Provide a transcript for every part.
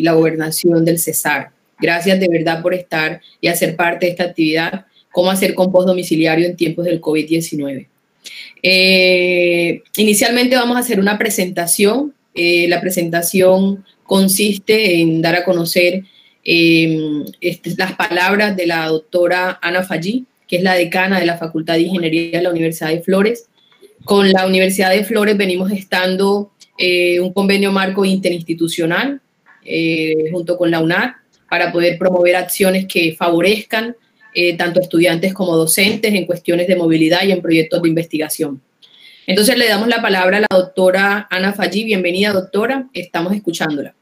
y la gobernación del Cesar. Gracias de verdad por estar y hacer parte de esta actividad, cómo hacer compost domiciliario en tiempos del COVID-19. Inicialmente vamos a hacer una presentación. La presentación consiste en dar a conocer las palabras de la doctora Ana Fallí, que es la decana de la Facultad de Ingeniería de la Universidad de Flores. Con la Universidad de Flores venimos gestando un convenio marco interinstitucional junto con la UNAD para poder promover acciones que favorezcan tanto estudiantes como docentes en cuestiones de movilidad y en proyectos de investigación. Entonces le damos la palabra a la doctora Ana Fallí. Bienvenida, doctora, estamos escuchándola.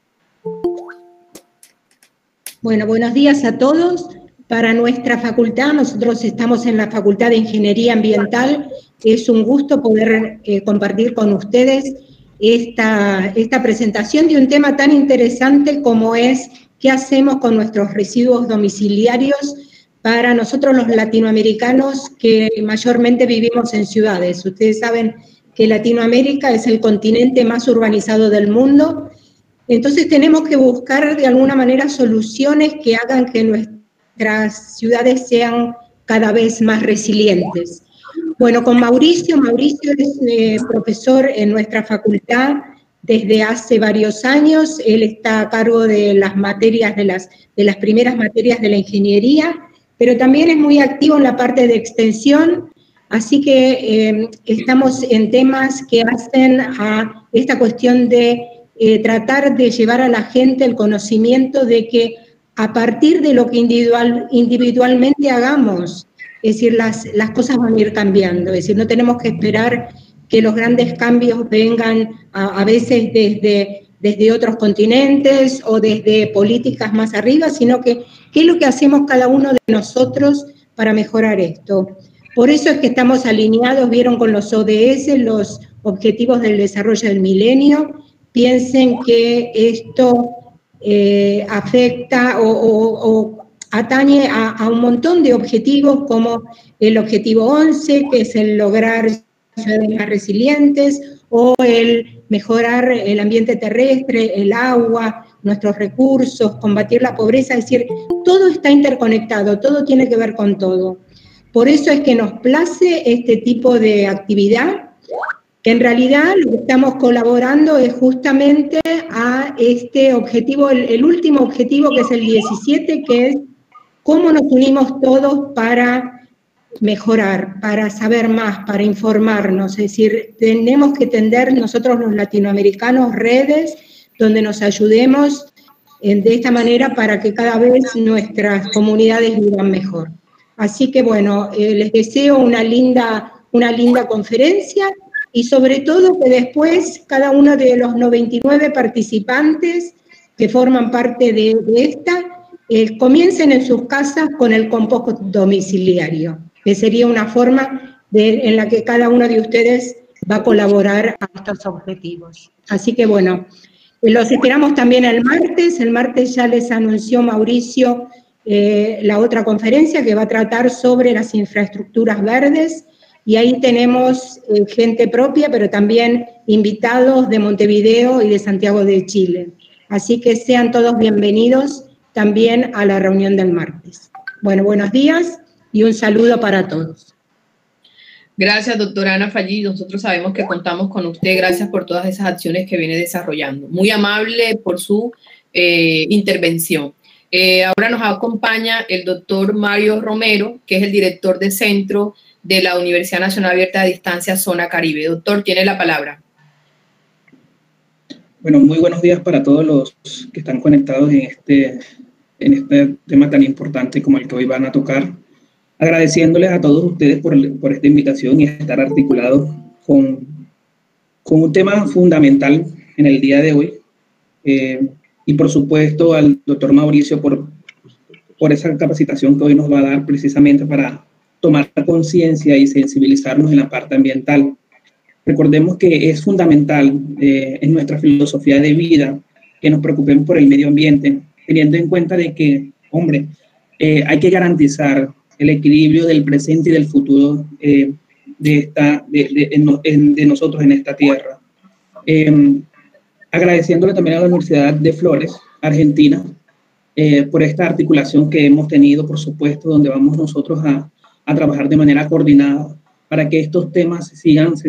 Bueno, buenos días a todos. Para nuestra facultad, nosotros estamos en la Facultad de Ingeniería Ambiental. Es un gusto poder compartir con ustedes esta presentación de un tema tan interesante como es qué hacemos con nuestros residuos domiciliarios para nosotros los latinoamericanos que mayormente vivimos en ciudades. Ustedes saben que Latinoamérica es el continente más urbanizado del mundo, entonces tenemos que buscar de alguna manera soluciones que hagan que nuestras ciudades sean cada vez más resilientes. Bueno, con Mauricio es profesor en nuestra facultad desde hace varios años. Él está a cargo de las materias, de las primeras materias de la ingeniería, pero también es muy activo en la parte de extensión, así que estamos en temas que hacen a esta cuestión de tratar de llevar a la gente el conocimiento de que a partir de lo que individualmente hagamos, es decir, las cosas van a ir cambiando, es decir, no tenemos que esperar que los grandes cambios vengan a veces desde otros continentes o desde políticas más arriba, sino que qué es lo que hacemos cada uno de nosotros para mejorar esto. Por eso es que estamos alineados, vieron, con los ODS, los Objetivos del Desarrollo del Milenio. Piensen que esto afecta o atañe a un montón de objetivos, como el objetivo 11, que es el lograr ciudades más resilientes, o el mejorar el ambiente terrestre, el agua, nuestros recursos, combatir la pobreza, es decir, todo está interconectado, todo tiene que ver con todo. Por eso es que nos place este tipo de actividad, que en realidad lo que estamos colaborando es justamente a este objetivo, el último objetivo, que es el 17, que es cómo nos unimos todos para mejorar, para saber más, para informarnos. Es decir, tenemos que tender nosotros los latinoamericanos redes donde nos ayudemos de esta manera para que cada vez nuestras comunidades vivan mejor. Así que bueno, les deseo una linda conferencia y sobre todo que después cada uno de los 99 participantes que forman parte de esta comiencen en sus casas con el compost domiciliario, que sería una forma en la que cada uno de ustedes va a colaborar a estos objetivos. Así que bueno, los esperamos también el martes ya les anunció Mauricio la otra conferencia que va a tratar sobre las infraestructuras verdes, y ahí tenemos gente propia, pero también invitados de Montevideo y de Santiago de Chile. Así que sean todos bienvenidos también a la reunión del martes. Bueno, buenos días y un saludo para todos. Gracias, doctora Ana Fallí. Nosotros sabemos que contamos con usted. Gracias por todas esas acciones que viene desarrollando. Muy amable por su intervención. Ahora nos acompaña el doctor Mario Romero, que es el director de centro de la Universidad Nacional Abierta a Distancia Zona Caribe. Doctor, tiene la palabra. Bueno, muy buenos días para todos los que están conectados en este tema tan importante como el que hoy van a tocar. Agradeciéndoles a todos ustedes por esta invitación y estar articulados con un tema fundamental en el día de hoy. Y por supuesto al doctor Mauricio por esa capacitación que hoy nos va a dar precisamente para tomar conciencia y sensibilizarnos en la parte ambiental. Recordemos que es fundamental en nuestra filosofía de vida que nos preocupemos por el medio ambiente, teniendo en cuenta de que, hombre, hay que garantizar el equilibrio del presente y del futuro de nosotros en esta tierra. Agradeciéndole también a la Universidad de Flores Argentina, por esta articulación que hemos tenido, por supuesto, donde vamos nosotros a trabajar de manera coordinada para que estos temas se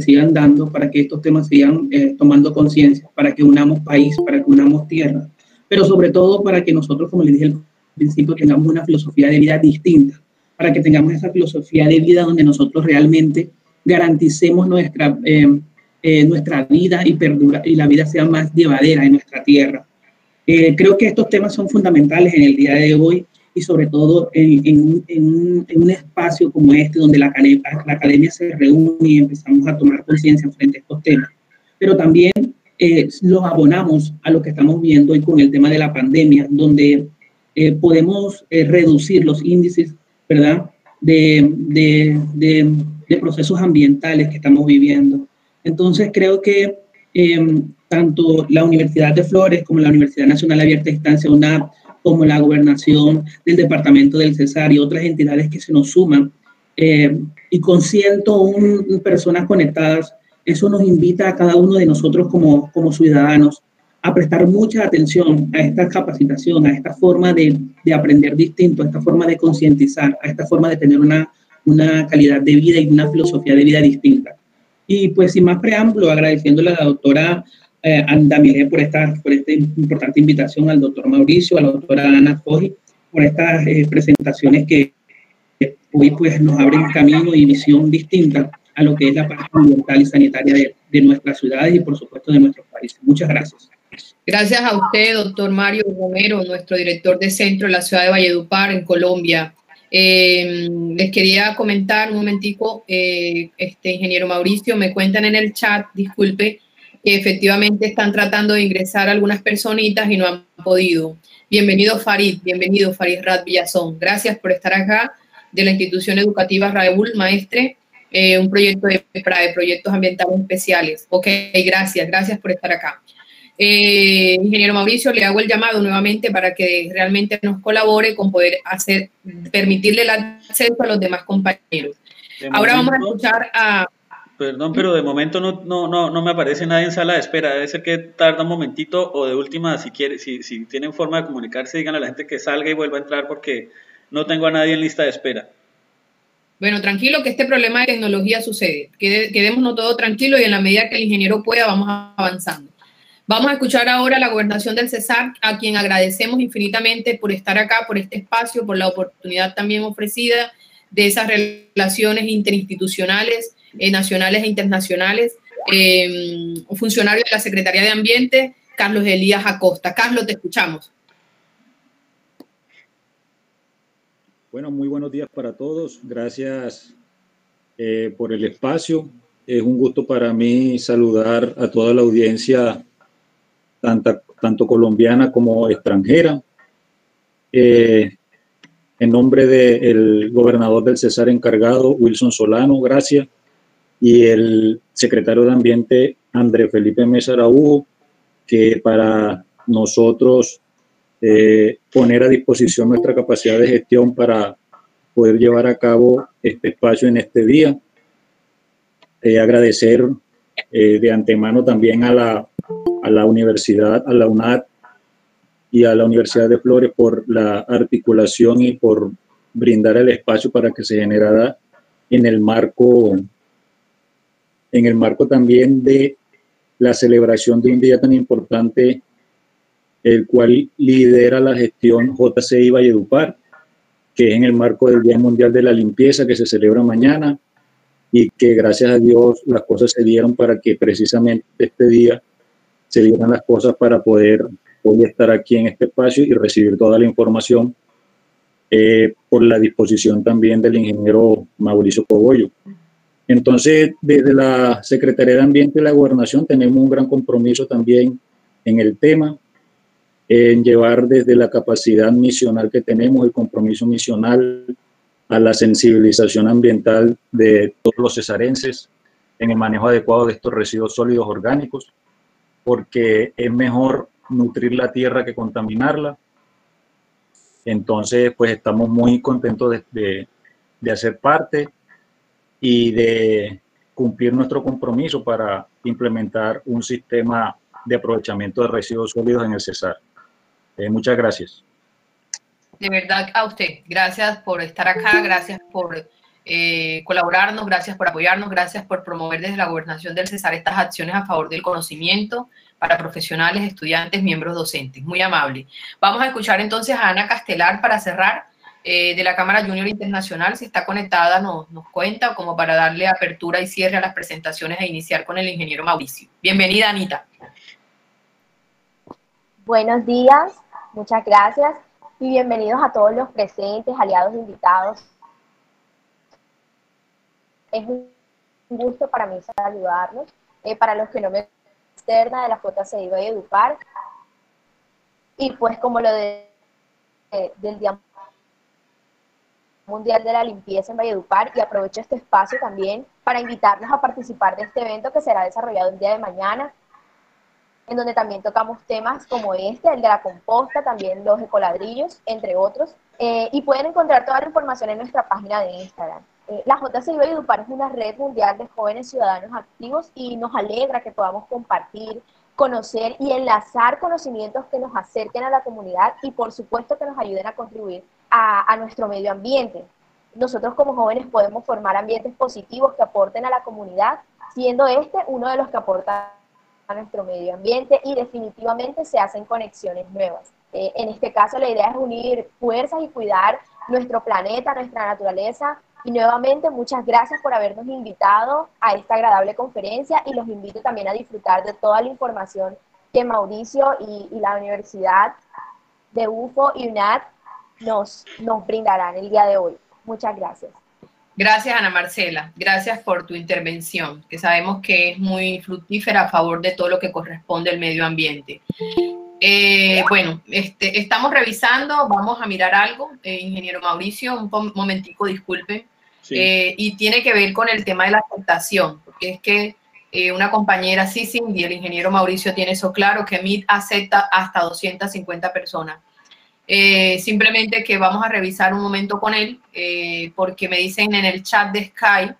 sigan dando, para que estos temas sigan tomando conciencia, para que unamos país, para que unamos tierra, pero sobre todo para que nosotros, como les dije al principio, tengamos una filosofía de vida distinta, para que tengamos esa filosofía de vida donde nosotros realmente garanticemos nuestra vida y la vida sea más llevadera en nuestra tierra. Creo que estos temas son fundamentales en el día de hoy y sobre todo en un espacio como este donde la academia se reúne y empezamos a tomar conciencia frente a estos temas. Pero también los abonamos a lo que estamos viendo hoy con el tema de la pandemia, donde podemos reducir los índices, ¿verdad?, de procesos ambientales que estamos viviendo. Entonces creo que tanto la Universidad de Flores como la Universidad Nacional Abierta a Distancia, UNAP, como la Gobernación del Departamento del Cesar y otras entidades que se nos suman, y con 101 personas conectadas, eso nos invita a cada uno de nosotros como ciudadanos a prestar mucha atención a esta capacitación, a esta forma de aprender distinto, a esta forma de concientizar, a esta forma de tener una calidad de vida y una filosofía de vida distinta. Y pues sin más preámbulo, agradeciéndole a la doctora Andamilé por esta importante invitación, al doctor Mauricio, a la doctora Ana Foggi, por estas presentaciones que hoy pues nos abren camino y visión distinta a lo que es la parte ambiental y sanitaria de nuestras ciudades y por supuesto de nuestros países. Muchas gracias. Gracias a usted, doctor Mario Romero, nuestro director de centro de la ciudad de Valledupar, en Colombia. Les quería comentar un momentico, ingeniero Mauricio, me cuentan en el chat, disculpe, que efectivamente están tratando de ingresar algunas personitas y no han podido. Bienvenido Farid Rad Villazón. Gracias por estar acá, de la institución educativa Raúl Maestre, un proyecto de proyectos ambientales especiales. Ok, gracias por estar acá. Ingeniero Mauricio, le hago el llamado nuevamente para que realmente nos colabore con poder permitirle el acceso a los demás compañeros. Ahora vamos a escuchar a... Perdón, pero de momento no me aparece nadie en sala de espera. Debe ser que tarda un momentito, o de última, si tienen forma de comunicarse, digan a la gente que salga y vuelva a entrar porque no tengo a nadie en lista de espera. Bueno, tranquilo que este problema de tecnología sucede. Quedémonos todos tranquilos y en la medida que el ingeniero pueda vamos avanzando. Vamos a escuchar ahora a la Gobernación del Cesar, a quien agradecemos infinitamente por estar acá, por este espacio, por la oportunidad también ofrecida de esas relaciones interinstitucionales, nacionales e internacionales. Un funcionario de la Secretaría de Ambiente, Carlos Elías Acosta. Carlos, te escuchamos. Bueno, muy buenos días para todos. Gracias por el espacio. Es un gusto para mí saludar a toda la audiencia, tanto colombiana como extranjera. En nombre del gobernador del Cesar encargado, Wilson Solano, gracias, y el secretario de Ambiente, André Felipe Mesa Araújo, que para nosotros poner a disposición nuestra capacidad de gestión para poder llevar a cabo este espacio en este día. Agradecer de antemano también a la universidad, a la UNAD y a la Universidad de Flores por la articulación y por brindar el espacio para que se generara en el marco también de la celebración de un día tan importante, el cual lidera la gestión JCI Valledupar, que es en el marco del Día Mundial de la Limpieza, que se celebra mañana, y que gracias a Dios las cosas se dieron para que precisamente este día se dieran las cosas para poder hoy estar aquí en este espacio y recibir toda la información por la disposición también del ingeniero Mauricio Cogollo. Entonces, desde la Secretaría de Ambiente y la Gobernación tenemos un gran compromiso también en el tema, en llevar desde la capacidad misional que tenemos, el compromiso misional, a la sensibilización ambiental de todos los cesarenses en el manejo adecuado de estos residuos sólidos orgánicos, porque es mejor nutrir la tierra que contaminarla. Entonces, pues estamos muy contentos de hacer parte y de cumplir nuestro compromiso para implementar un sistema de aprovechamiento de residuos sólidos en el Cesar. Muchas gracias. De verdad a usted, gracias por estar acá, gracias por colaborarnos, gracias por apoyarnos, gracias por promover desde la Gobernación del Cesar estas acciones a favor del conocimiento para profesionales, estudiantes, miembros docentes. Muy amable. Vamos a escuchar entonces a Ana Castelar para cerrar, de la Cámara Junior Internacional. Si está conectada, nos cuenta, como para darle apertura y cierre a las presentaciones e iniciar con el ingeniero Mauricio. Bienvenida, Anita. Buenos días, muchas gracias y bienvenidos a todos los presentes, aliados, invitados. Es un gusto para mí saludarlos. Para los que no me externa de la JCI Valledupar, y pues como lo del Día Mundial de la Limpieza en Valledupar, y aprovecho este espacio también para invitarlos a participar de este evento que será desarrollado el día de mañana, en donde también tocamos temas como el de la composta, también los ecoladrillos, entre otros, y pueden encontrar toda la información en nuestra página de Instagram. La JCI Valledupar es una red mundial de jóvenes ciudadanos activos y nos alegra que podamos compartir, conocer y enlazar conocimientos que nos acerquen a la comunidad y por supuesto que nos ayuden a contribuir a nuestro medio ambiente. Nosotros como jóvenes podemos formar ambientes positivos que aporten a la comunidad, siendo este uno de los que aporta a nuestro medio ambiente, y definitivamente se hacen conexiones nuevas. En este caso la idea es unir fuerzas y cuidar nuestro planeta, nuestra naturaleza. Y nuevamente muchas gracias por habernos invitado a esta agradable conferencia, y los invito también a disfrutar de toda la información que Mauricio y la Universidad de UFO y UNAD nos brindarán el día de hoy. Muchas gracias. Gracias, Ana Marcela. Gracias por tu intervención, que sabemos que es muy fructífera a favor de todo lo que corresponde al medio ambiente. Bueno, estamos revisando, vamos a mirar algo, ingeniero Mauricio, un momentico, disculpe, sí. Y tiene que ver con el tema de la aceptación, porque es que una compañera, sí, Cindy, el ingeniero Mauricio tiene eso claro, que MIT acepta hasta 250 personas. Simplemente que vamos a revisar un momento con él, porque me dicen en el chat de Skype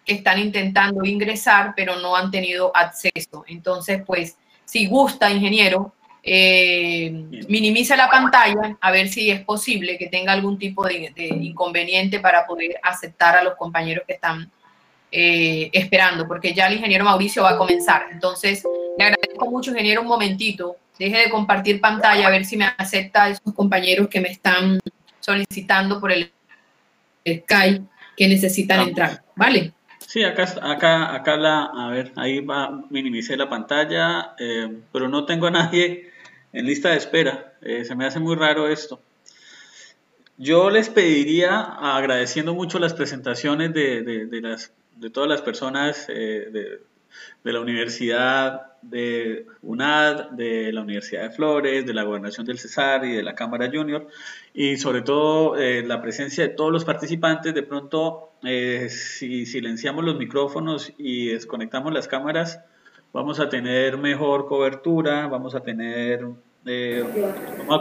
que están intentando ingresar, pero no han tenido acceso. Entonces, pues, si gusta, ingeniero, minimiza la pantalla a ver si es posible que tenga algún tipo de inconveniente para poder aceptar a los compañeros que están esperando, porque ya el ingeniero Mauricio va a comenzar. Entonces le agradezco mucho, ingeniero, un momentito, deje de compartir pantalla a ver si me acepta a esos compañeros que me están solicitando por el Skype que necesitan entrar, ¿vale? Sí, acá a ver, ahí va, minimicé la pantalla, pero no tengo a nadie en lista de espera. Se me hace muy raro esto. Yo les pediría, agradeciendo mucho las presentaciones de todas las personas de la Universidad de UNAD, de la Universidad de Flores, de la Gobernación del Cesar y de la Cámara Junior, y sobre todo la presencia de todos los participantes. De pronto, si silenciamos los micrófonos y desconectamos las cámaras, vamos a tener mejor cobertura, vamos a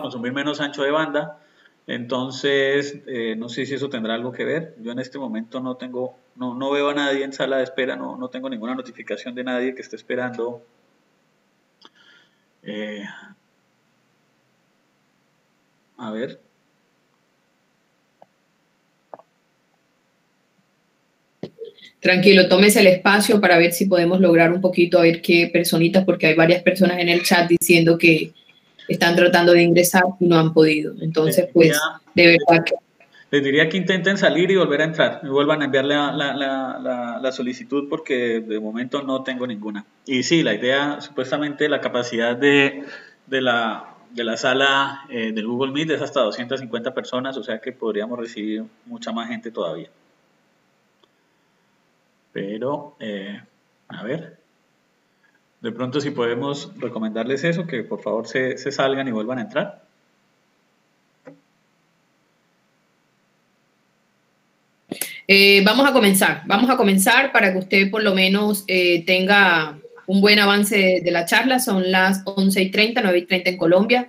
consumir menos ancho de banda. Entonces, no sé si eso tendrá algo que ver. Yo en este momento no veo a nadie en sala de espera, no tengo ninguna notificación de nadie que esté esperando. A ver. Tranquilo, tómese el espacio para ver si podemos lograr un poquito, a ver qué personitas, porque hay varias personas en el chat diciendo que están tratando de ingresar y no han podido. Entonces, pues, de verdad que... Les diría que intenten salir y volver a entrar, y vuelvan a enviar la solicitud, porque de momento no tengo ninguna. Y sí, la idea, supuestamente, la capacidad de la sala del Google Meet es hasta 250 personas, o sea que podríamos recibir mucha más gente todavía. Pero, a ver, de pronto si podemos recomendarles eso, que por favor se salgan y vuelvan a entrar. Vamos a comenzar para que usted por lo menos tenga un buen avance de la charla. Son las 11:30, 9:30 en Colombia.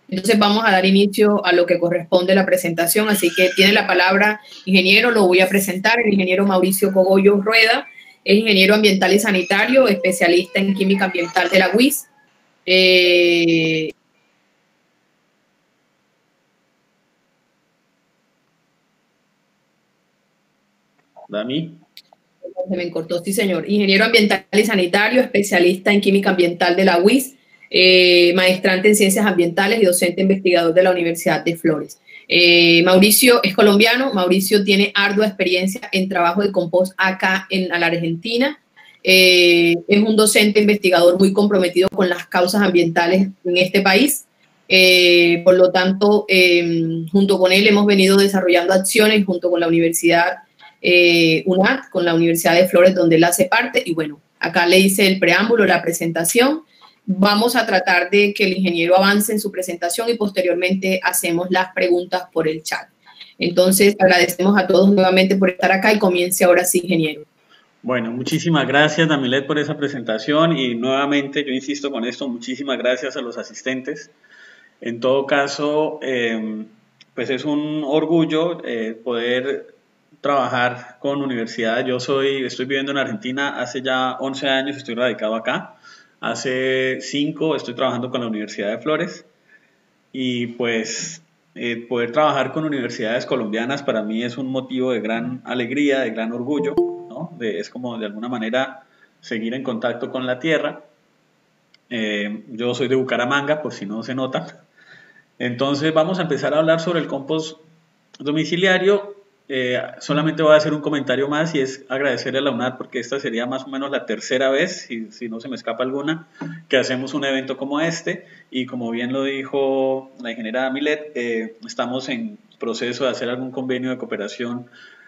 Entonces vamos a dar inicio a lo que corresponde a la presentación, así que tiene la palabra, ingeniero, lo voy a presentar, el ingeniero Mauricio Cogollo Rueda, es ingeniero ambiental y sanitario, especialista en química ambiental de la UIS. Dami. Se me cortó, sí señor. Ingeniero ambiental y sanitario, especialista en química ambiental de la UIS, maestrante en ciencias ambientales y docente investigador de la Universidad de Flores. Mauricio es colombiano. Mauricio tiene ardua experiencia en trabajo de compost acá en la Argentina. Es un docente investigador muy comprometido con las causas ambientales en este país. Por lo tanto, junto con él hemos venido desarrollando acciones junto con la Universidad UNAT, con la Universidad de Flores, donde él hace parte. Y bueno, acá le hice el preámbulo, la presentación. Vamos a tratar de que el ingeniero avance en su presentación y posteriormente hacemos las preguntas por el chat. Entonces, agradecemos a todos nuevamente por estar acá y comience ahora sí, ingeniero. Bueno, muchísimas gracias, Damilet, por esa presentación y nuevamente, yo insisto con esto, muchísimas gracias a los asistentes. En todo caso, pues es un orgullo poder trabajar con universidades. Yo estoy viviendo en Argentina hace ya 11 años, estoy radicado acá. Hace 5 estoy trabajando con la Universidad de Flores y pues poder trabajar con universidades colombianas para mí es un motivo de gran alegría, de gran orgullo, ¿no? Es como de alguna manera seguir en contacto con la tierra. Yo soy de Bucaramanga, por si no se nota. Entonces vamos a empezar a hablar sobre el compost domiciliario. Solamente voy a hacer un comentario más y es agradecerle a la UNAD porque esta sería más o menos la tercera vez, si no se me escapa alguna, que hacemos un evento como este y como bien lo dijo la ingeniera Milet, estamos en proceso de hacer algún convenio de cooperación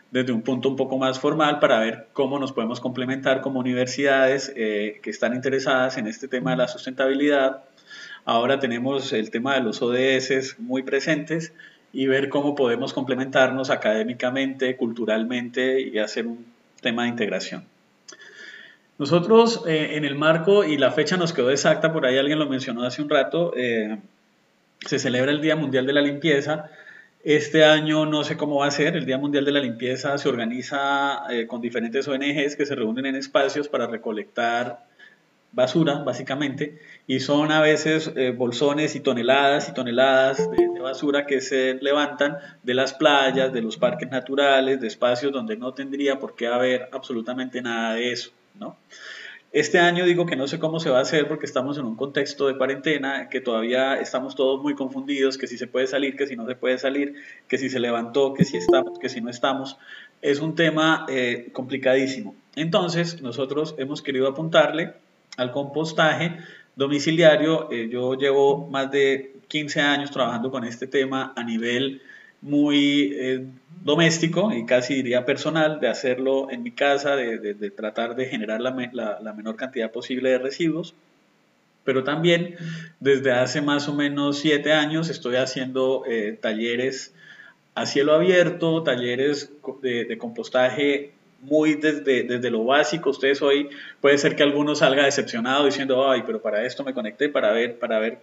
desde un punto un poco más formal para ver cómo nos podemos complementar como universidades que están interesadas en este tema de la sustentabilidad. Ahora tenemos el tema de los ODS muy presentes y ver cómo podemos complementarnos académicamente, culturalmente y hacer un tema de integración. Nosotros en el marco, y la fecha nos quedó exacta, por ahí alguien lo mencionó hace un rato, se celebra el Día Mundial de la Limpieza. Este año no sé cómo va a ser, el Día Mundial de la Limpieza se organiza con diferentes ONGs que se reúnen en espacios para recolectar basura, básicamente, y son a veces bolsones y toneladas de basura que se levantan de las playas, de los parques naturales, de espacios donde no tendría por qué haber absolutamente nada de eso, ¿no? Este año digo que no sé cómo se va a hacer porque estamos en un contexto de cuarentena, que todavía estamos todos muy confundidos, que si se puede salir, que si no se puede salir, que si se levantó, que si estamos, que si no estamos. Es un tema complicadísimo. Entonces, nosotros hemos querido apuntarle al compostaje domiciliario. Yo llevo más de 15 años trabajando con este tema a nivel muy doméstico y casi diría personal, de hacerlo en mi casa, de tratar de generar la menor cantidad posible de residuos. Pero también desde hace más o menos 7 años estoy haciendo talleres a cielo abierto, talleres de compostaje muy desde lo básico. Ustedes hoy puede ser que alguno salga decepcionado diciendo, ay, pero para esto me conecté para ver.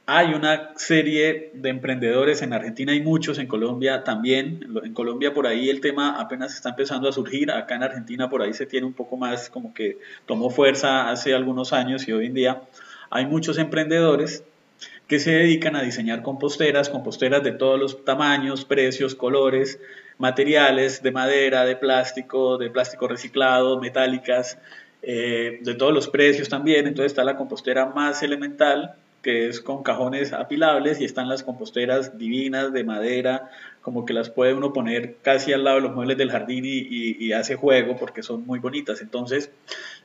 Hay una serie de emprendedores en Argentina, hay muchos en Colombia también. En Colombia por ahí el tema apenas está empezando a surgir. Acá en Argentina por ahí se tiene un poco más, como que tomó fuerza hace algunos años y hoy en día hay muchos emprendedores que se dedican a diseñar composteras de todos los tamaños, precios, colores, materiales, de madera, de plástico reciclado, metálicas, de todos los precios también. Entonces está la compostera más elemental, que es con cajones apilables, y están las composteras divinas de madera, como que las puede uno poner casi al lado de los muebles del jardín y hace juego porque son muy bonitas. Entonces,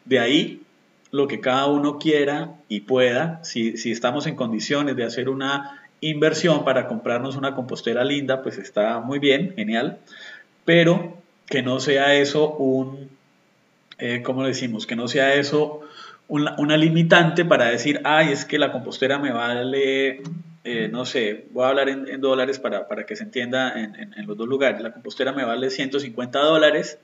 de ahí lo que cada uno quiera y pueda, si estamos en condiciones de hacer una inversión para comprarnos una compostera linda, pues está muy bien, genial, pero que no sea eso ¿cómo le decimos? Que no sea eso una limitante para decir, ay, es que la compostera me vale, no sé, voy a hablar en dólares para que se entienda en los dos lugares. La compostera me vale $150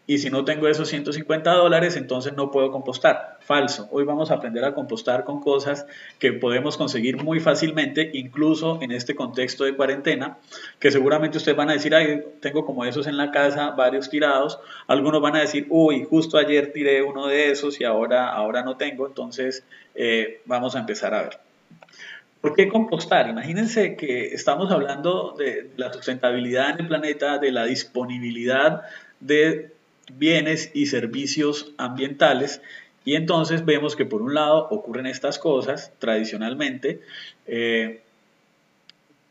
y si no tengo esos $150, entonces no puedo compostar. Falso. Hoy vamos a aprender a compostar con cosas que podemos conseguir muy fácilmente, incluso en este contexto de cuarentena, que seguramente ustedes van a decir, ay, tengo como esos en la casa, varios tirados. Algunos van a decir, uy, justo ayer tiré uno de esos y ahora no tengo. Entonces, vamos a empezar a ver. ¿Por qué compostar? Imagínense que estamos hablando de la sustentabilidad en el planeta, de la disponibilidad de bienes y servicios ambientales. Y entonces vemos que por un lado ocurren estas cosas tradicionalmente.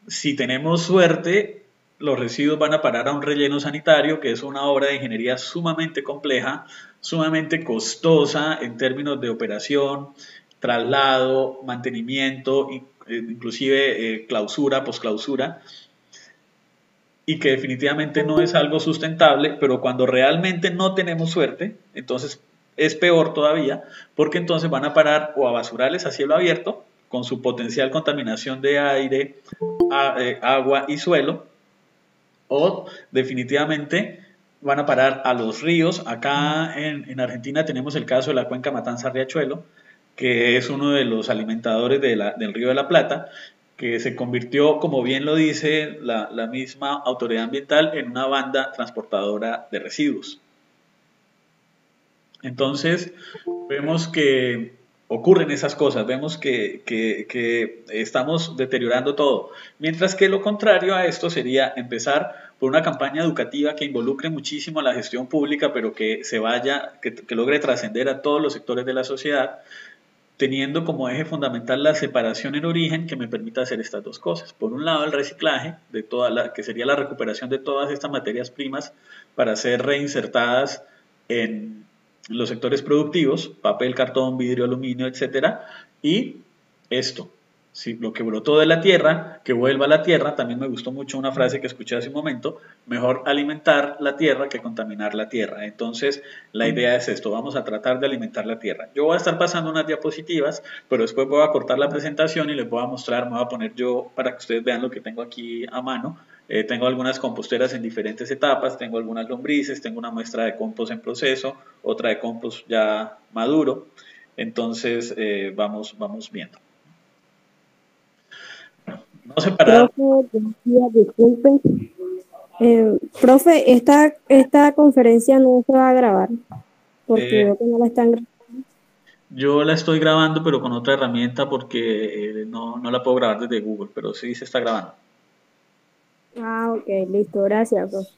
Si tenemos suerte, los residuos van a parar a un relleno sanitario, que es una obra de ingeniería sumamente compleja, sumamente costosa en términos de operación, traslado, mantenimiento, inclusive clausura, posclausura, y que definitivamente no es algo sustentable, pero cuando realmente no tenemos suerte, entonces es peor todavía, porque entonces van a parar o a basurales a cielo abierto, con su potencial contaminación de aire, agua y suelo, o definitivamente van a parar a los ríos. Acá en Argentina tenemos el caso de la cuenca Matanza-Riachuelo, que es uno de los alimentadores del Río de la Plata, que se convirtió, como bien lo dice la misma autoridad ambiental, en una banda transportadora de residuos. Entonces, vemos que ocurren esas cosas, vemos que estamos deteriorando todo. Mientras que lo contrario a esto sería empezar por una campaña educativa que involucre muchísimo a la gestión pública, pero que se vaya, que logre trascender a todos los sectores de la sociedad, teniendo como eje fundamental la separación en origen que me permita hacer estas dos cosas. Por un lado, el reciclaje, que sería la recuperación de todas estas materias primas para ser reinsertadas en los sectores productivos, papel, cartón, vidrio, aluminio, etcétera, y esto, ¿sí? Lo que brotó de la tierra, que vuelva a la tierra. También me gustó mucho una frase que escuché hace un momento: mejor alimentar la tierra que contaminar la tierra. Entonces, la idea es esto: vamos a tratar de alimentar la tierra. Yo voy a estar pasando unas diapositivas, pero después voy a cortar la presentación y les voy a mostrar, me voy a poner yo para que ustedes vean lo que tengo aquí a mano. Tengo algunas composteras en diferentes etapas, tengo algunas lombrices, tengo una muestra de compost en proceso, otra de compost ya maduro. Entonces, vamos viendo. No separar. Profe, disculpe. Profe, esta conferencia no se va a grabar, porque veo que no la están grabando. Yo la estoy grabando, pero con otra herramienta, porque no la puedo grabar desde Google, pero sí se está grabando. Ah, ok, listo, gracias, profe.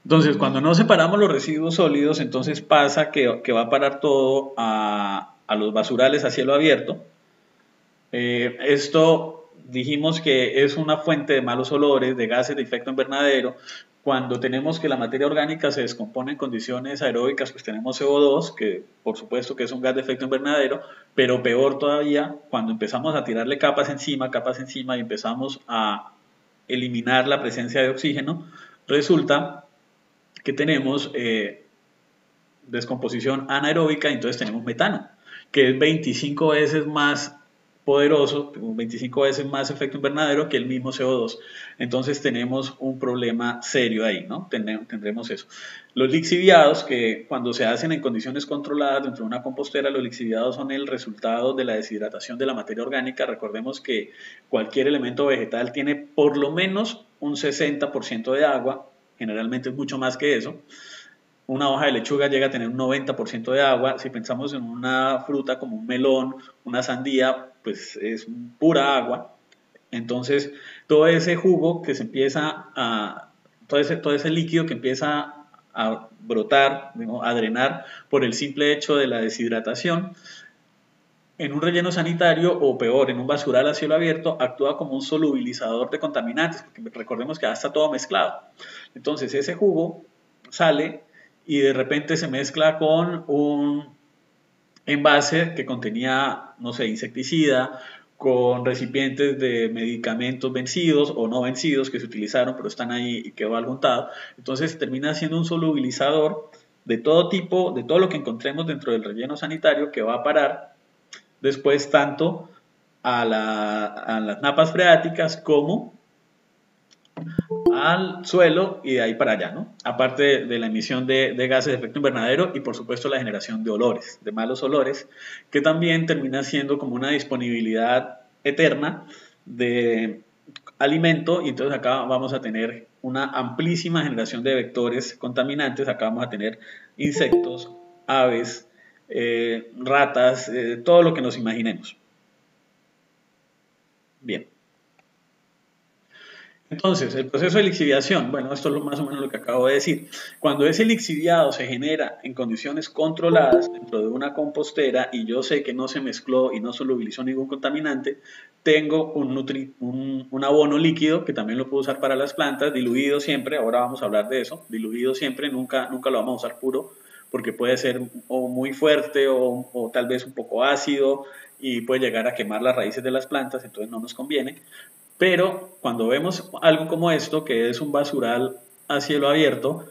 Entonces, cuando no separamos los residuos sólidos, entonces pasa que va a parar todo a los basurales a cielo abierto. Esto dijimos que es una fuente de malos olores, de gases de efecto invernadero. Cuando tenemos que la materia orgánica se descompone en condiciones aeróbicas, pues tenemos CO2, que por supuesto que es un gas de efecto invernadero, pero peor todavía, cuando empezamos a tirarle capas encima y empezamos a eliminar la presencia de oxígeno, resulta que tenemos descomposición anaeróbica, y entonces tenemos metano, que es 25 veces más poderoso, 25 veces más efecto invernadero que el mismo CO2. Entonces tenemos un problema serio ahí, ¿no? Tendremos eso. Los lixiviados, que cuando se hacen en condiciones controladas dentro de una compostera, los lixiviados son el resultado de la deshidratación de la materia orgánica. Recordemos que cualquier elemento vegetal tiene por lo menos un 60% de agua, generalmente es mucho más que eso. Una hoja de lechuga llega a tener un 90% de agua. Si pensamos en una fruta como un melón, una sandía, pues es pura agua. Entonces, todo ese jugo que se empieza todo ese líquido que empieza a brotar, a drenar por el simple hecho de la deshidratación, en un relleno sanitario, o peor, en un basural a cielo abierto, actúa como un solubilizador de contaminantes, porque recordemos que ya está todo mezclado. Entonces, ese jugo sale y de repente se mezcla con un envase que contenía, no sé, insecticida, con recipientes de medicamentos vencidos o no vencidos que se utilizaron, pero están ahí y quedó algo untado. Entonces termina siendo un solubilizador de todo tipo, de todo lo que encontremos dentro del relleno sanitario, que va a parar después tanto a las napas freáticas como al suelo y de ahí para allá, ¿no? Aparte de la emisión de gases de efecto invernadero y por supuesto la generación de olores, de malos olores, que también termina siendo como una disponibilidad eterna de alimento, y entonces acá vamos a tener una amplísima generación de vectores contaminantes. Acá vamos a tener insectos, aves, ratas, todo lo que nos imaginemos. Bien. Entonces, el proceso de lixiviación, bueno, esto es más o menos lo que acabo de decir. Cuando ese lixiviado se genera en condiciones controladas dentro de una compostera y yo sé que no se mezcló y no solubilizó ningún contaminante, tengo un abono líquido que también lo puedo usar para las plantas, diluido siempre, ahora vamos a hablar de eso, diluido siempre, nunca lo vamos a usar puro, porque puede ser o muy fuerte o tal vez un poco ácido y puede llegar a quemar las raíces de las plantas, entonces no nos conviene. Pero cuando vemos algo como esto, que es un basural a cielo abierto,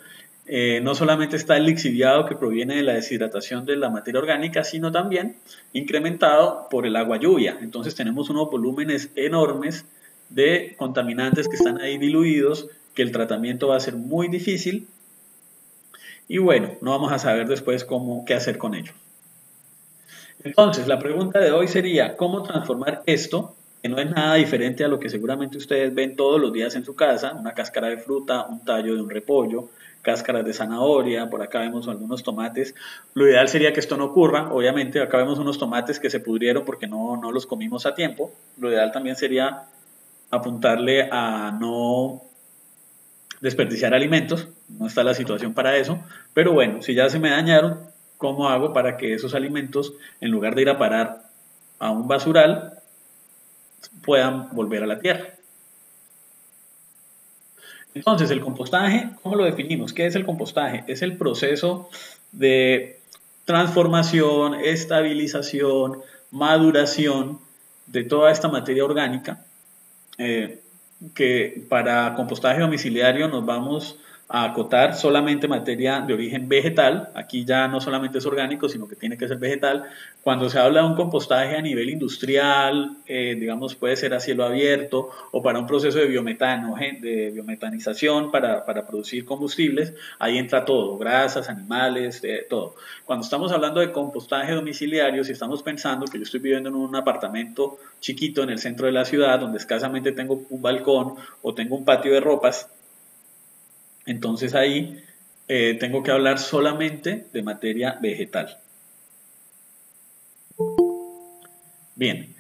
no solamente está el lixiviado que proviene de la deshidratación de la materia orgánica, sino también incrementado por el agua lluvia. Entonces tenemos unos volúmenes enormes de contaminantes que están ahí diluidos, que el tratamiento va a ser muy difícil y bueno, no vamos a saber después qué hacer con ello. Entonces, la pregunta de hoy sería, ¿cómo transformar esto, que no es nada diferente a lo que seguramente ustedes ven todos los días en su casa, una cáscara de fruta, un tallo de un repollo, cáscaras de zanahoria, por acá vemos algunos tomates? Lo ideal sería que esto no ocurra, obviamente acá vemos unos tomates que se pudrieron porque no los comimos a tiempo. Lo ideal también sería apuntarle a no desperdiciar alimentos, no está la situación para eso, pero bueno, si ya se me dañaron, ¿cómo hago para que esos alimentos, en lugar de ir a parar a un basural, puedan volver a la tierra? Entonces, el compostaje, ¿cómo lo definimos? ¿Qué es el compostaje? Es el proceso de transformación, estabilización, maduración de toda esta materia orgánica, que para compostaje domiciliario nos vamos a acotar solamente materia de origen vegetal. Aquí ya no solamente es orgánico, sino que tiene que ser vegetal. Cuando se habla de un compostaje a nivel industrial, digamos, puede ser a cielo abierto o para un proceso de biometano, de biometanización para producir combustibles, ahí entra todo, grasas, animales, todo. Cuando estamos hablando de compostaje domiciliario, si estamos pensando que yo estoy viviendo en un apartamento chiquito en el centro de la ciudad, donde escasamente tengo un balcón o tengo un patio de ropas, entonces ahí tengo que hablar solamente de materia vegetal. Bien,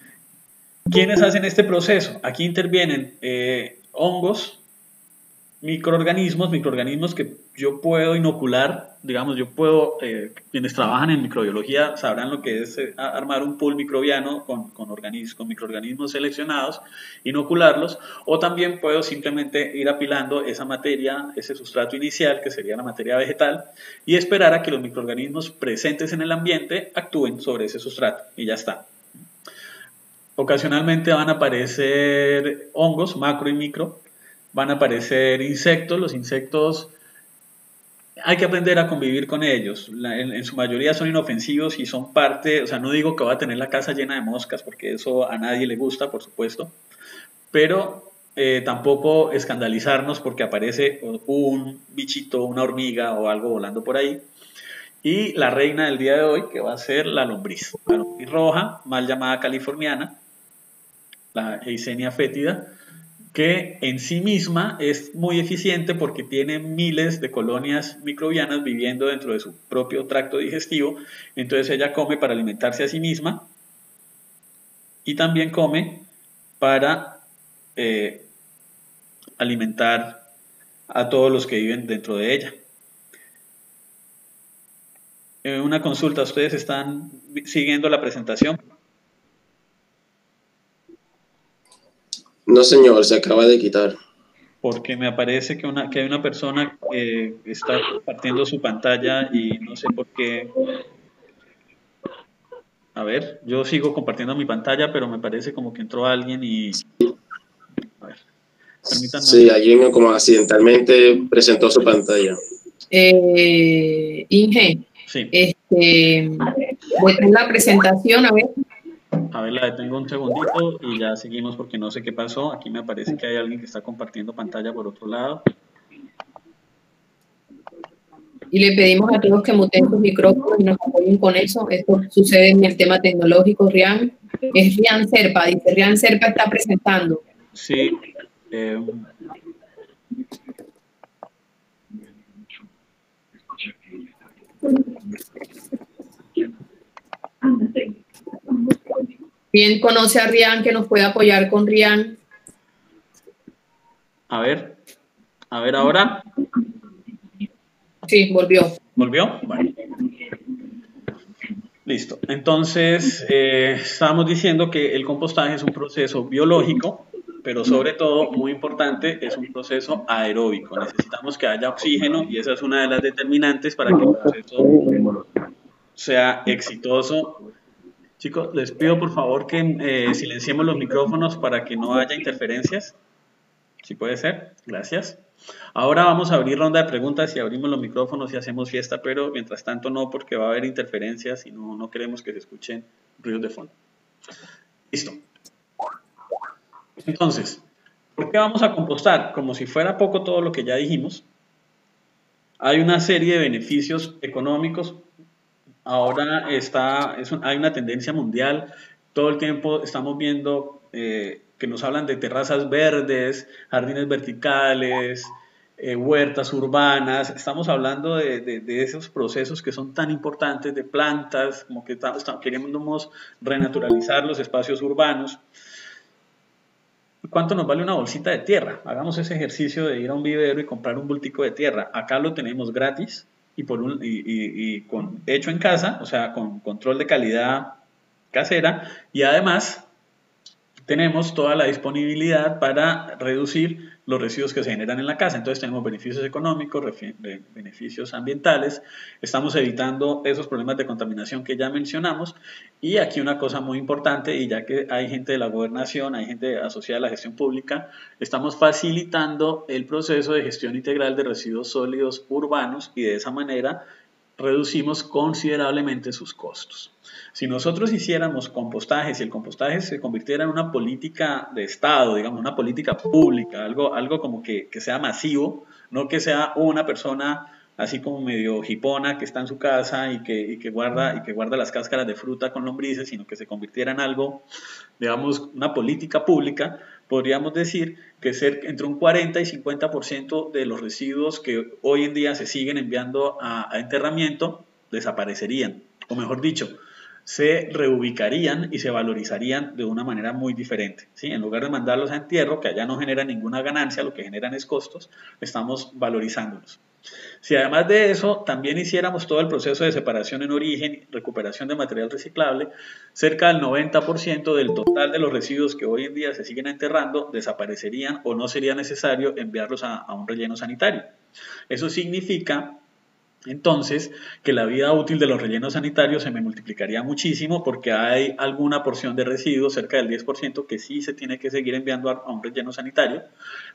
¿quiénes hacen este proceso? Aquí intervienen hongos, microorganismos que yo puedo inocular, digamos, quienes trabajan en microbiología sabrán lo que es armar un pool microbiano con microorganismos seleccionados, inocularlos, o también puedo simplemente ir apilando esa materia, ese sustrato inicial, que sería la materia vegetal, y esperar a que los microorganismos presentes en el ambiente actúen sobre ese sustrato, y ya está. Ocasionalmente van a aparecer hongos, macro y micro, van a aparecer insectos. Los insectos hay que aprender a convivir con ellos. En su mayoría son inofensivos y son parte, o sea, no digo que va a tener la casa llena de moscas, porque eso a nadie le gusta, por supuesto, pero tampoco escandalizarnos porque aparece un bichito, una hormiga o algo volando por ahí. Y la reina del día de hoy, que va a ser la lombriz roja, mal llamada californiana, la Eisenia fétida, que en sí misma es muy eficiente porque tiene miles de colonias microbianas viviendo dentro de su propio tracto digestivo. Entonces ella come para alimentarse a sí misma y también come para alimentar a todos los que viven dentro de ella. Una consulta, ¿ustedes están siguiendo la presentación? No, señor, se acaba de quitar. Porque me aparece que hay una persona que está compartiendo su pantalla y no sé por qué. A ver, yo sigo compartiendo mi pantalla, pero me parece como que entró alguien y... A ver, permítanme. Sí, alguien como accidentalmente presentó su pantalla. Inge, sí. Detrás la presentación, a ver. A ver, la detengo un segundito y ya seguimos porque no sé qué pasó. Aquí me aparece que hay alguien que está compartiendo pantalla por otro lado. Y le pedimos a todos que muten sus micrófonos y nos apoyen con eso. Esto sucede en el tema tecnológico. Rian, es Rian Serpa, dice Rian Serpa está presentando. Sí. ¿Quién conoce a Rian que nos pueda apoyar con Rian? A ver ahora. Sí, volvió. ¿Volvió? Bueno. Listo. Entonces, estábamos diciendo que el compostaje es un proceso biológico, pero sobre todo, muy importante, es un proceso aeróbico. Necesitamos que haya oxígeno y esa es una de las determinantes para que el proceso sea exitoso. Chicos, les pido por favor que silenciemos los micrófonos para que no haya interferencias. ¿Sí puede ser? Gracias. Ahora vamos a abrir ronda de preguntas y abrimos los micrófonos y hacemos fiesta, pero mientras tanto no, porque va a haber interferencias y no queremos que se escuchen ruidos de fondo. Listo. Entonces, ¿por qué vamos a compostar? Como si fuera poco todo lo que ya dijimos, hay una serie de beneficios económicos. Ahora hay una tendencia mundial, todo el tiempo estamos viendo que nos hablan de terrazas verdes, jardines verticales, huertas urbanas. Estamos hablando de esos procesos que son tan importantes, de plantas, como que queremos renaturalizar los espacios urbanos. ¿Cuánto nos vale una bolsita de tierra? Hagamos ese ejercicio de ir a un vivero y comprar un bultico de tierra. Acá lo tenemos gratis y hecho en casa, o sea, con control de calidad casera, y además tenemos toda la disponibilidad para reducir los residuos que se generan en la casa. Entonces tenemos beneficios económicos, beneficios ambientales, estamos evitando esos problemas de contaminación que ya mencionamos. Y aquí una cosa muy importante, y ya que hay gente de la gobernación, hay gente asociada a la gestión pública, estamos facilitando el proceso de gestión integral de residuos sólidos urbanos y de esa manera reducimos considerablemente sus costos. Si nosotros hiciéramos compostaje, si el compostaje se convirtiera en una política de Estado, digamos, una política pública, algo como que sea masivo, no que sea una persona así como medio hipona que está en su casa y que guarda las cáscaras de fruta con lombrices, sino que se convirtiera en algo, digamos, una política pública, podríamos decir que entre un 40 y 50% de los residuos que hoy en día se siguen enviando a enterramiento desaparecerían, o mejor dicho, se reubicarían y se valorizarían de una manera muy diferente, ¿sí? En lugar de mandarlos a entierro, que allá no genera ninguna ganancia, lo que generan es costos, estamos valorizándolos. Si además de eso también hiciéramos todo el proceso de separación en origen, recuperación de material reciclable, cerca del 90% del total de los residuos que hoy en día se siguen enterrando desaparecerían o no sería necesario enviarlos a un relleno sanitario. Eso significa entonces que la vida útil de los rellenos sanitarios se me multiplicaría muchísimo porque hay alguna porción de residuos, cerca del 10%, que sí se tiene que seguir enviando a un relleno sanitario,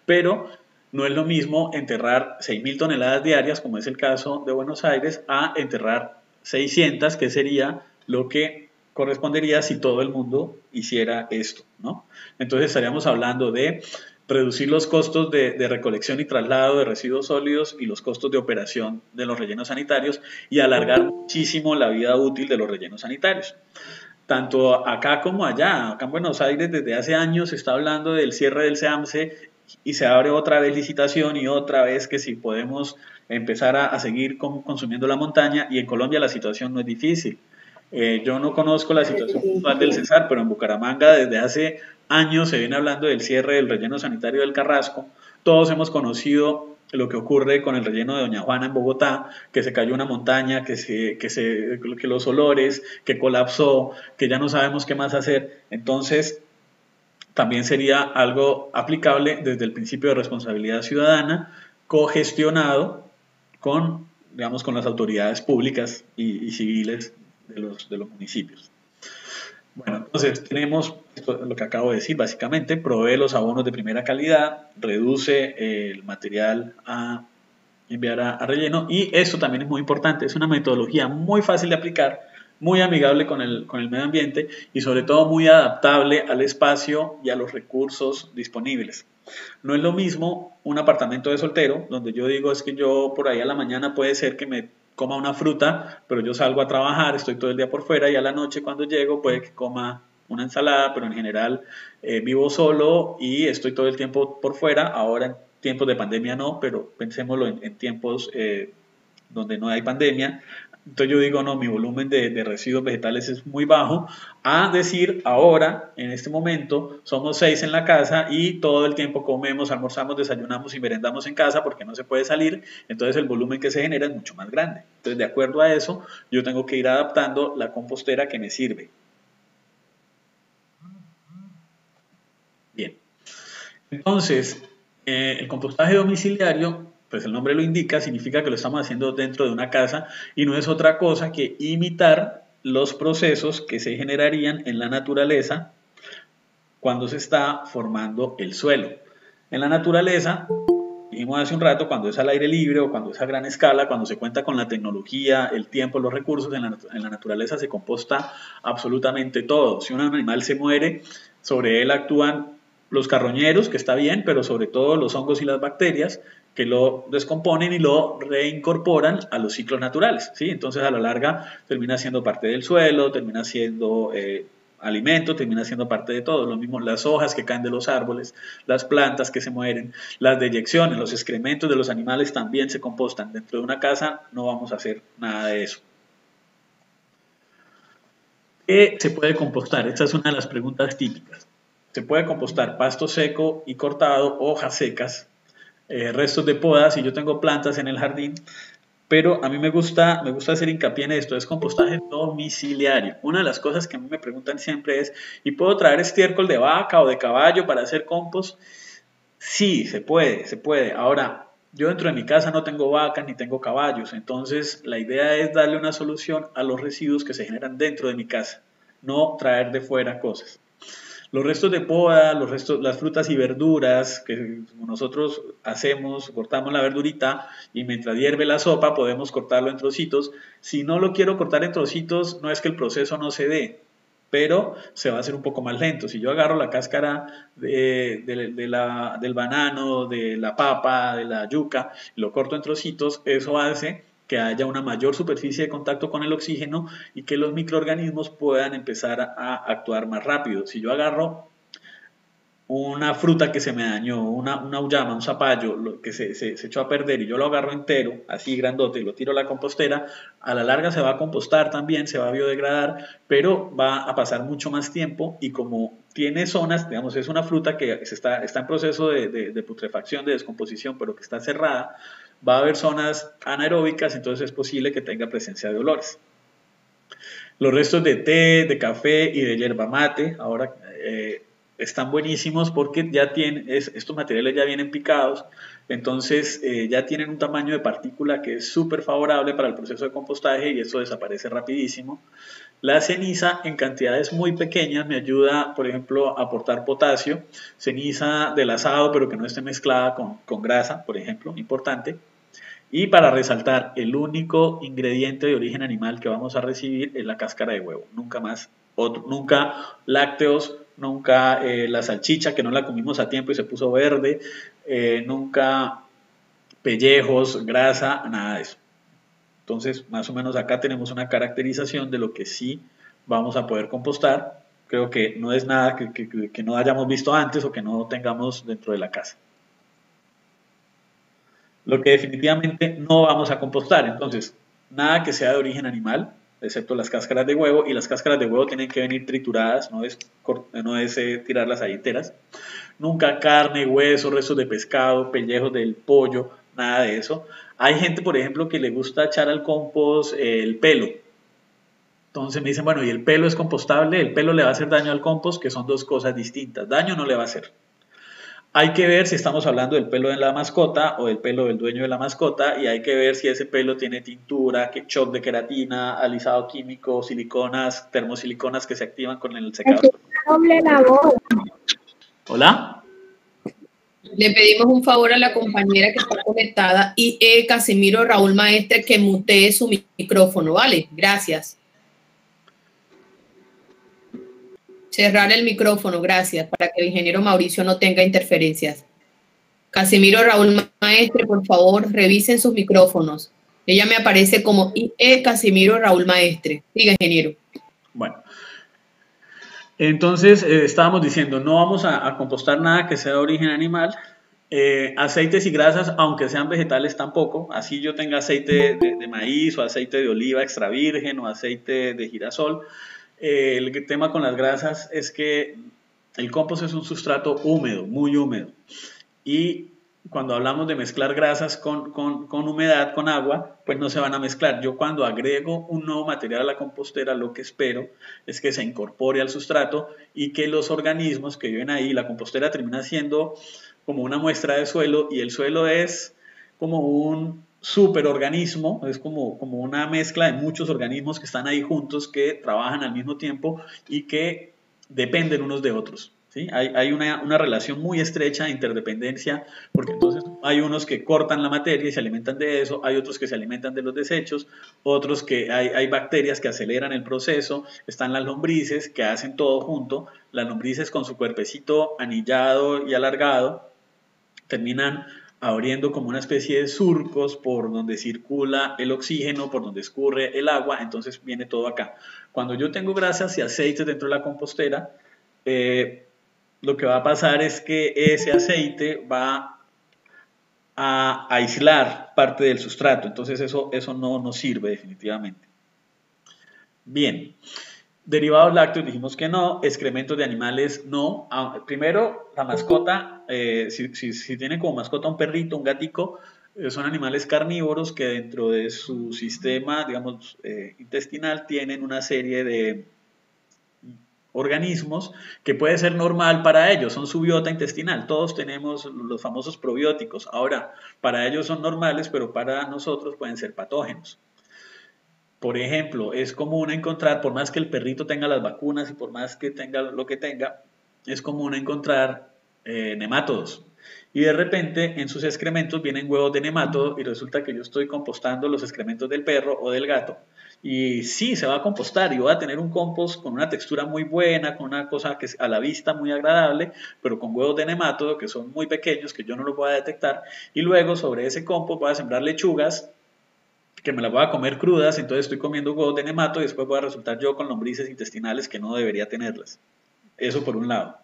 pero no es lo mismo enterrar 6.000 toneladas diarias, como es el caso de Buenos Aires, a enterrar 600, que sería lo que correspondería si todo el mundo hiciera esto, ¿no? Entonces estaríamos hablando de reducir los costos de recolección y traslado de residuos sólidos y los costos de operación de los rellenos sanitarios y alargar muchísimo la vida útil de los rellenos sanitarios. Tanto acá como allá, acá en Buenos Aires desde hace años se está hablando del cierre del SEAMSE y se abre otra vez licitación y otra vez que si podemos empezar a seguir consumiendo la montaña, y en Colombia la situación no es difícil. Yo no conozco la situación puntual del Cesar, pero en Bucaramanga desde hace años se viene hablando del cierre del relleno sanitario del Carrasco. Todos hemos conocido lo que ocurre con el relleno de Doña Juana en Bogotá, que se cayó una montaña, que los olores, que colapsó, que ya no sabemos qué más hacer. Entonces, también sería algo aplicable desde el principio de responsabilidad ciudadana, cogestionado con las autoridades públicas y civiles de los municipios. Bueno, entonces tenemos esto, lo que acabo de decir, básicamente, provee los abonos de primera calidad, reduce el material a enviar a relleno, y esto también es muy importante, es una metodología muy fácil de aplicar, muy amigable con el medio ambiente y sobre todo muy adaptable al espacio y a los recursos disponibles. No es lo mismo un apartamento de soltero, donde yo digo es que yo por ahí a la mañana puede ser que me coma una fruta, pero yo salgo a trabajar, estoy todo el día por fuera y a la noche cuando llego puede que coma una ensalada, pero en general vivo solo y estoy todo el tiempo por fuera. Ahora en tiempos de pandemia no, pero pensémoslo en tiempos donde no hay pandemia. Entonces yo digo, no, mi volumen de residuos vegetales es muy bajo, a decir, ahora, en este momento, somos 6 en la casa y todo el tiempo comemos, almorzamos, desayunamos y merendamos en casa porque no se puede salir, entonces el volumen que se genera es mucho más grande. Entonces, de acuerdo a eso, yo tengo que ir adaptando la compostera que me sirve. Bien. Entonces, el compostaje domiciliario, pues el nombre lo indica, significa que lo estamos haciendo dentro de una casa y no es otra cosa que imitar los procesos que se generarían en la naturaleza cuando se está formando el suelo. En la naturaleza, dijimos hace un rato, cuando es al aire libre o cuando es a gran escala, cuando se cuenta con la tecnología, el tiempo, los recursos, en la naturaleza se composta absolutamente todo. Si un animal se muere, sobre él actúan los carroñeros, que está bien, pero sobre todo los hongos y las bacterias que lo descomponen y lo reincorporan a los ciclos naturales, ¿sí? Entonces a la larga termina siendo parte del suelo, termina siendo alimento, termina siendo parte de todo. Lo mismo las hojas que caen de los árboles, las plantas que se mueren, las deyecciones, los excrementos de los animales también se compostan. Dentro de una casa no vamos a hacer nada de eso. ¿Qué se puede compostar? Esta es una de las preguntas típicas. Se puede compostar pasto seco y cortado, hojas secas, restos de podas, si yo tengo plantas en el jardín, pero a mí me gusta hacer hincapié en esto, es compostaje domiciliario. Una de las cosas que a mí me preguntan siempre es, ¿y puedo traer estiércol de vaca o de caballo para hacer compost? Sí, se puede. Ahora, yo dentro de mi casa no tengo vacas ni tengo caballos, entonces la idea es darle una solución a los residuos que se generan dentro de mi casa, no traer de fuera cosas. Los restos de poda, las frutas y verduras que nosotros hacemos, cortamos la verdurita y mientras hierve la sopa podemos cortarlo en trocitos. Si no lo quiero cortar en trocitos, no es que el proceso no se dé, pero se va a hacer un poco más lento. Si yo agarro la cáscara del banano, de la papa, de la yuca, y lo corto en trocitos, eso hace que haya una mayor superficie de contacto con el oxígeno y que los microorganismos puedan empezar a actuar más rápido. Si yo agarro una fruta que se me dañó, una uyama, un zapallo que se echó a perder y yo lo agarro entero, así grandote, y lo tiro a la compostera, a la larga se va a compostar también, se va a biodegradar, pero va a pasar mucho más tiempo y como tiene zonas, digamos, es una fruta que está en proceso de putrefacción, de descomposición, pero que está cerrada, va a haber zonas anaeróbicas, entonces es posible que tenga presencia de olores. Los restos de té, de café y de yerba mate, ahora están buenísimos porque ya estos materiales ya vienen picados, entonces ya tienen un tamaño de partícula que es súper favorable para el proceso de compostaje y esto desaparece rapidísimo. La ceniza en cantidades muy pequeñas me ayuda, por ejemplo, a aportar potasio. Ceniza del asado, pero que no esté mezclada con grasa, por ejemplo, importante. Y para resaltar, el único ingrediente de origen animal que vamos a recibir es la cáscara de huevo. Nunca más, nunca lácteos, nunca la salchicha que no la comimos a tiempo y se puso verde, nunca pellejos, grasa, nada de eso. Entonces, más o menos acá tenemos una caracterización de lo que sí vamos a poder compostar. Creo que no es nada que no hayamos visto antes o que no tengamos dentro de la casa. Lo que definitivamente no vamos a compostar, entonces, nada que sea de origen animal, excepto las cáscaras de huevo, y las cáscaras de huevo tienen que venir trituradas, no es tirarlas ahí enteras. Nunca carne, hueso, restos de pescado, pellejos del pollo, nada de eso. Hay gente, por ejemplo, que le gusta echar al compost el pelo. Entonces me dicen, bueno, ¿y el pelo es compostable? ¿El pelo le va a hacer daño al compost? Que son dos cosas distintas. Daño no le va a hacer. Hay que ver si estamos hablando del pelo de la mascota o del pelo del dueño de la mascota y hay que ver si ese pelo tiene tintura, shock de queratina, alisado químico, siliconas, termosiliconas que se activan con el secador. ¿Hola? Le pedimos un favor a la compañera que está conectada y Casimiro Raúl Maestre que mutee su micrófono, ¿vale? Gracias. Cerrar el micrófono, gracias, para que el ingeniero Mauricio no tenga interferencias. Casimiro Raúl Maestre, por favor, revisen sus micrófonos. Ella me aparece como Casimiro Raúl Maestre. Siga, ingeniero. Bueno. Entonces, estábamos diciendo, no vamos a compostar nada que sea de origen animal Aceites y grasas, aunque sean vegetales, tampoco. Así yo tenga aceite de maíz o aceite de oliva extra virgen o aceite de girasol. El tema con las grasas es que el compost es un sustrato húmedo, muy húmedo. Y cuando hablamos de mezclar grasas con humedad, con agua, pues no se van a mezclar. Yo cuando agrego un nuevo material a la compostera, lo que espero es que se incorpore al sustrato y que los organismos que viven ahí, la compostera termina siendo como una muestra de suelo, y el suelo es como un superorganismo, es como una mezcla de muchos organismos que están ahí juntos, que trabajan al mismo tiempo y que dependen unos de otros. ¿Sí? Hay una relación muy estrecha de interdependencia, porque entonces hay unos que cortan la materia y se alimentan de eso, hay otros que se alimentan de los desechos, otros que hay bacterias que aceleran el proceso, están las lombrices que hacen todo junto. Las lombrices con su cuerpecito anillado y alargado terminan abriendo como una especie de surcos por donde circula el oxígeno, por donde escurre el agua, entonces viene todo acá. Cuando yo tengo grasas y aceites dentro de la compostera, lo que va a pasar es que ese aceite va a aislar parte del sustrato, entonces eso no nos sirve definitivamente. Bien, derivados lácteos dijimos que no, excrementos de animales no. Primero, la mascota, si tiene como mascota un perrito, un gatico, son animales carnívoros que dentro de su sistema, digamos, intestinal tienen una serie de organismos que puede ser normal para ellos, son su biota intestinal. Todos tenemos los famosos probióticos. Ahora, para ellos son normales, pero para nosotros pueden ser patógenos. Por ejemplo, es común encontrar, por más que el perrito tenga las vacunas y por más que tenga lo que tenga, es común encontrar nemátodos. Y de repente en sus excrementos vienen huevos de nemátodo y resulta que yo estoy compostando los excrementos del perro o del gato. Y sí, se va a compostar y voy a tener un compost con una textura muy buena, con una cosa que es a la vista muy agradable, pero con huevos de nemátodo que son muy pequeños, que yo no los voy a detectar. Y luego sobre ese compost voy a sembrar lechugas, que me las voy a comer crudas, entonces estoy comiendo huevos de nemato y después voy a resultar yo con lombrices intestinales que no debería tenerlas. Eso por un lado.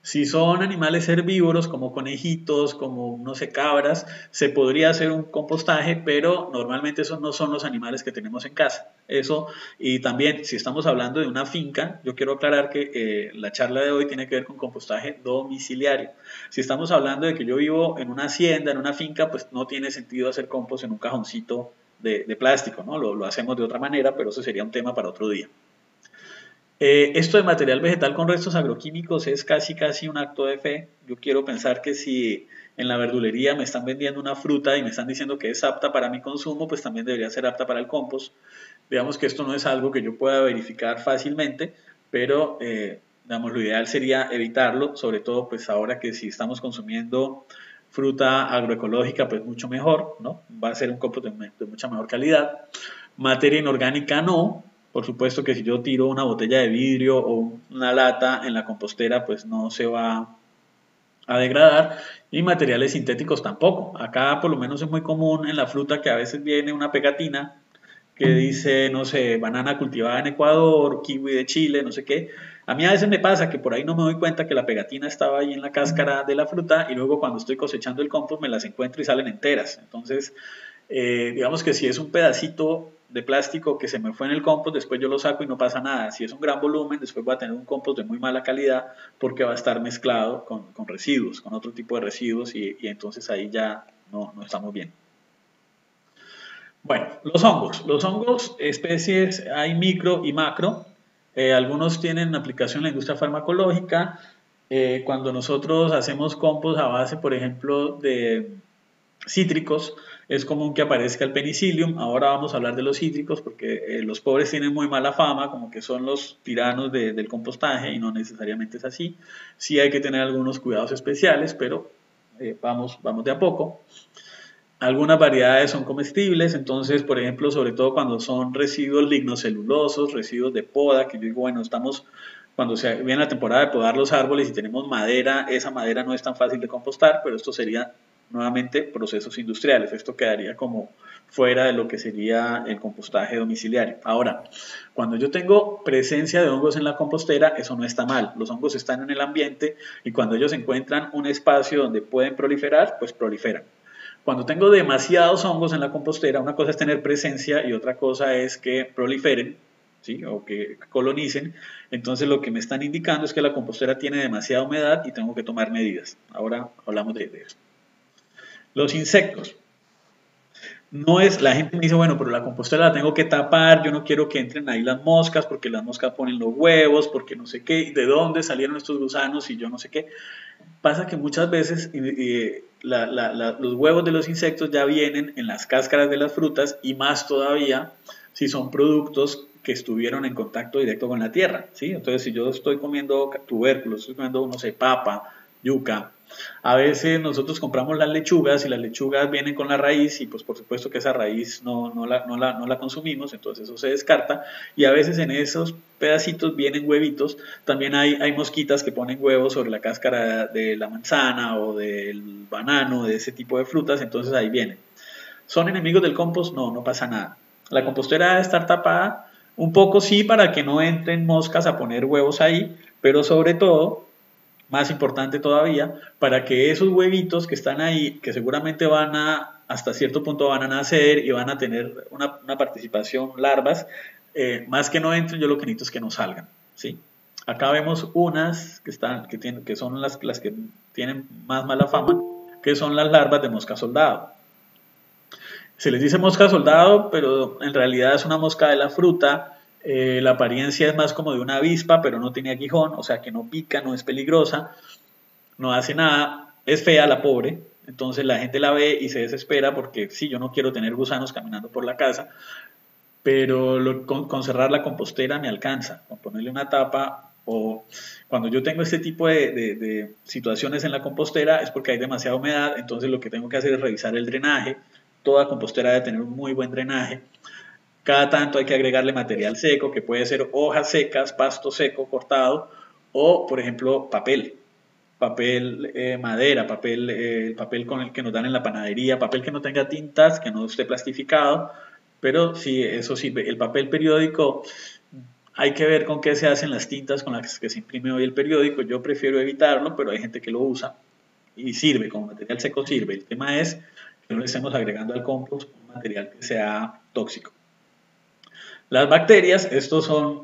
Si son animales herbívoros como conejitos, como no sé, cabras, se podría hacer un compostaje, pero normalmente esos no son los animales que tenemos en casa. Eso, y también si estamos hablando de una finca, yo quiero aclarar que la charla de hoy tiene que ver con compostaje domiciliario. Si estamos hablando de que yo vivo en una hacienda, en una finca, pues no tiene sentido hacer compost en un cajoncito de plástico, ¿no? Lo hacemos de otra manera, pero eso sería un tema para otro día. Esto de material vegetal con restos agroquímicos es casi un acto de fe. Yo quiero pensar que si en la verdulería me están vendiendo una fruta y me están diciendo que es apta para mi consumo, pues también debería ser apta para el compost. Digamos que esto no es algo que yo pueda verificar fácilmente, pero digamos, lo ideal sería evitarlo, sobre todo pues ahora que si estamos consumiendo fruta agroecológica, pues mucho mejor, ¿no? Va a ser un compost de mucha mejor calidad. Materia inorgánica no. Por supuesto que si yo tiro una botella de vidrio o una lata en la compostera, pues no se va a degradar. Y materiales sintéticos tampoco. Acá por lo menos es muy común en la fruta que a veces viene una pegatina que dice, no sé, banana cultivada en Ecuador, kiwi de Chile, no sé qué. A mí a veces me pasa que por ahí no me doy cuenta que la pegatina estaba ahí en la cáscara de la fruta y luego cuando estoy cosechando el compost me las encuentro y salen enteras. Entonces, digamos que si es un pedacito de plástico que se me fue en el compost, después yo lo saco y no pasa nada. Si es un gran volumen, después voy a tener un compost de muy mala calidad porque va a estar mezclado con residuos, con otro tipo de residuos y entonces ahí ya no estamos bien. Bueno, los hongos, especies, hay micro y macro. Algunos tienen aplicación en la industria farmacológica. Cuando nosotros hacemos compost a base, por ejemplo, de cítricos, es común que aparezca el penicillium. Ahora vamos a hablar de los cítricos porque los pobres tienen muy mala fama, como que son los tiranos del compostaje y no necesariamente es así. Sí hay que tener algunos cuidados especiales, pero vamos de a poco. Algunas variedades son comestibles, entonces, por ejemplo, sobre todo cuando son residuos lignocelulosos, residuos de poda, que yo digo, bueno, cuando se viene la temporada de podar los árboles y tenemos madera, esa madera no es tan fácil de compostar, pero esto sería nuevamente procesos industriales. Esto quedaría como fuera de lo que sería el compostaje domiciliario. Ahora, cuando yo tengo presencia de hongos en la compostera, eso no está mal. Los hongos están en el ambiente y cuando ellos encuentran un espacio donde pueden proliferar, pues proliferan. Cuando tengo demasiados hongos en la compostera, una cosa es tener presencia y otra cosa es que proliferen, ¿sí? O que colonicen. Entonces lo que me están indicando es que la compostera tiene demasiada humedad y tengo que tomar medidas. Ahora hablamos de eso. Los insectos. No es, la gente me dice, bueno, pero la compostera la tengo que tapar, yo no quiero que entren ahí las moscas, porque las moscas ponen los huevos, porque no sé qué, de dónde salieron estos gusanos y yo no sé qué. Pasa que muchas veces los huevos de los insectos ya vienen en las cáscaras de las frutas y más todavía si son productos que estuvieron en contacto directo con la tierra, ¿sí? Entonces, si yo estoy comiendo tubérculos, estoy comiendo, no sé, papa, yuca, a veces nosotros compramos las lechugas y las lechugas vienen con la raíz y pues por supuesto que esa raíz no la consumimos, entonces eso se descarta y a veces en esos pedacitos vienen huevitos, también hay mosquitas que ponen huevos sobre la cáscara de la manzana o del banano, de ese tipo de frutas, entonces ahí vienen. ¿Son enemigos del compost? No, no pasa nada. La compostera debe estar tapada un poco sí para que no entren moscas a poner huevos ahí, pero sobre todo más importante todavía, para que esos huevitos que están ahí, que seguramente hasta cierto punto van a nacer y van a tener una participación, larvas, más que no entren, yo lo que necesito es que no salgan, ¿sí? Acá vemos unas que son las que tienen más mala fama, que son las larvas de mosca soldado. Se les dice mosca soldado, pero en realidad es una mosca de la fruta. La apariencia es más como de una avispa, pero no tiene aguijón, o sea que no pica, no es peligrosa, no hace nada, es fea la pobre, entonces la gente la ve y se desespera porque sí, yo no quiero tener gusanos caminando por la casa, pero con cerrar la compostera me alcanza, con ponerle una tapa o cuando yo tengo este tipo de situaciones en la compostera es porque hay demasiada humedad, entonces lo que tengo que hacer es revisar el drenaje, toda compostera debe tener un muy buen drenaje. Cada tanto hay que agregarle material seco, que puede ser hojas secas, pasto seco cortado, o por ejemplo papel madera, papel con el que nos dan en la panadería, papel que no tenga tintas, que no esté plastificado, pero sí, eso sirve. El papel periódico, hay que ver con qué se hacen las tintas con las que se imprime hoy el periódico, yo prefiero evitarlo, pero hay gente que lo usa y sirve, como material seco sirve. El tema es que no le estemos agregando al compost un material que sea tóxico. Las bacterias, estos son,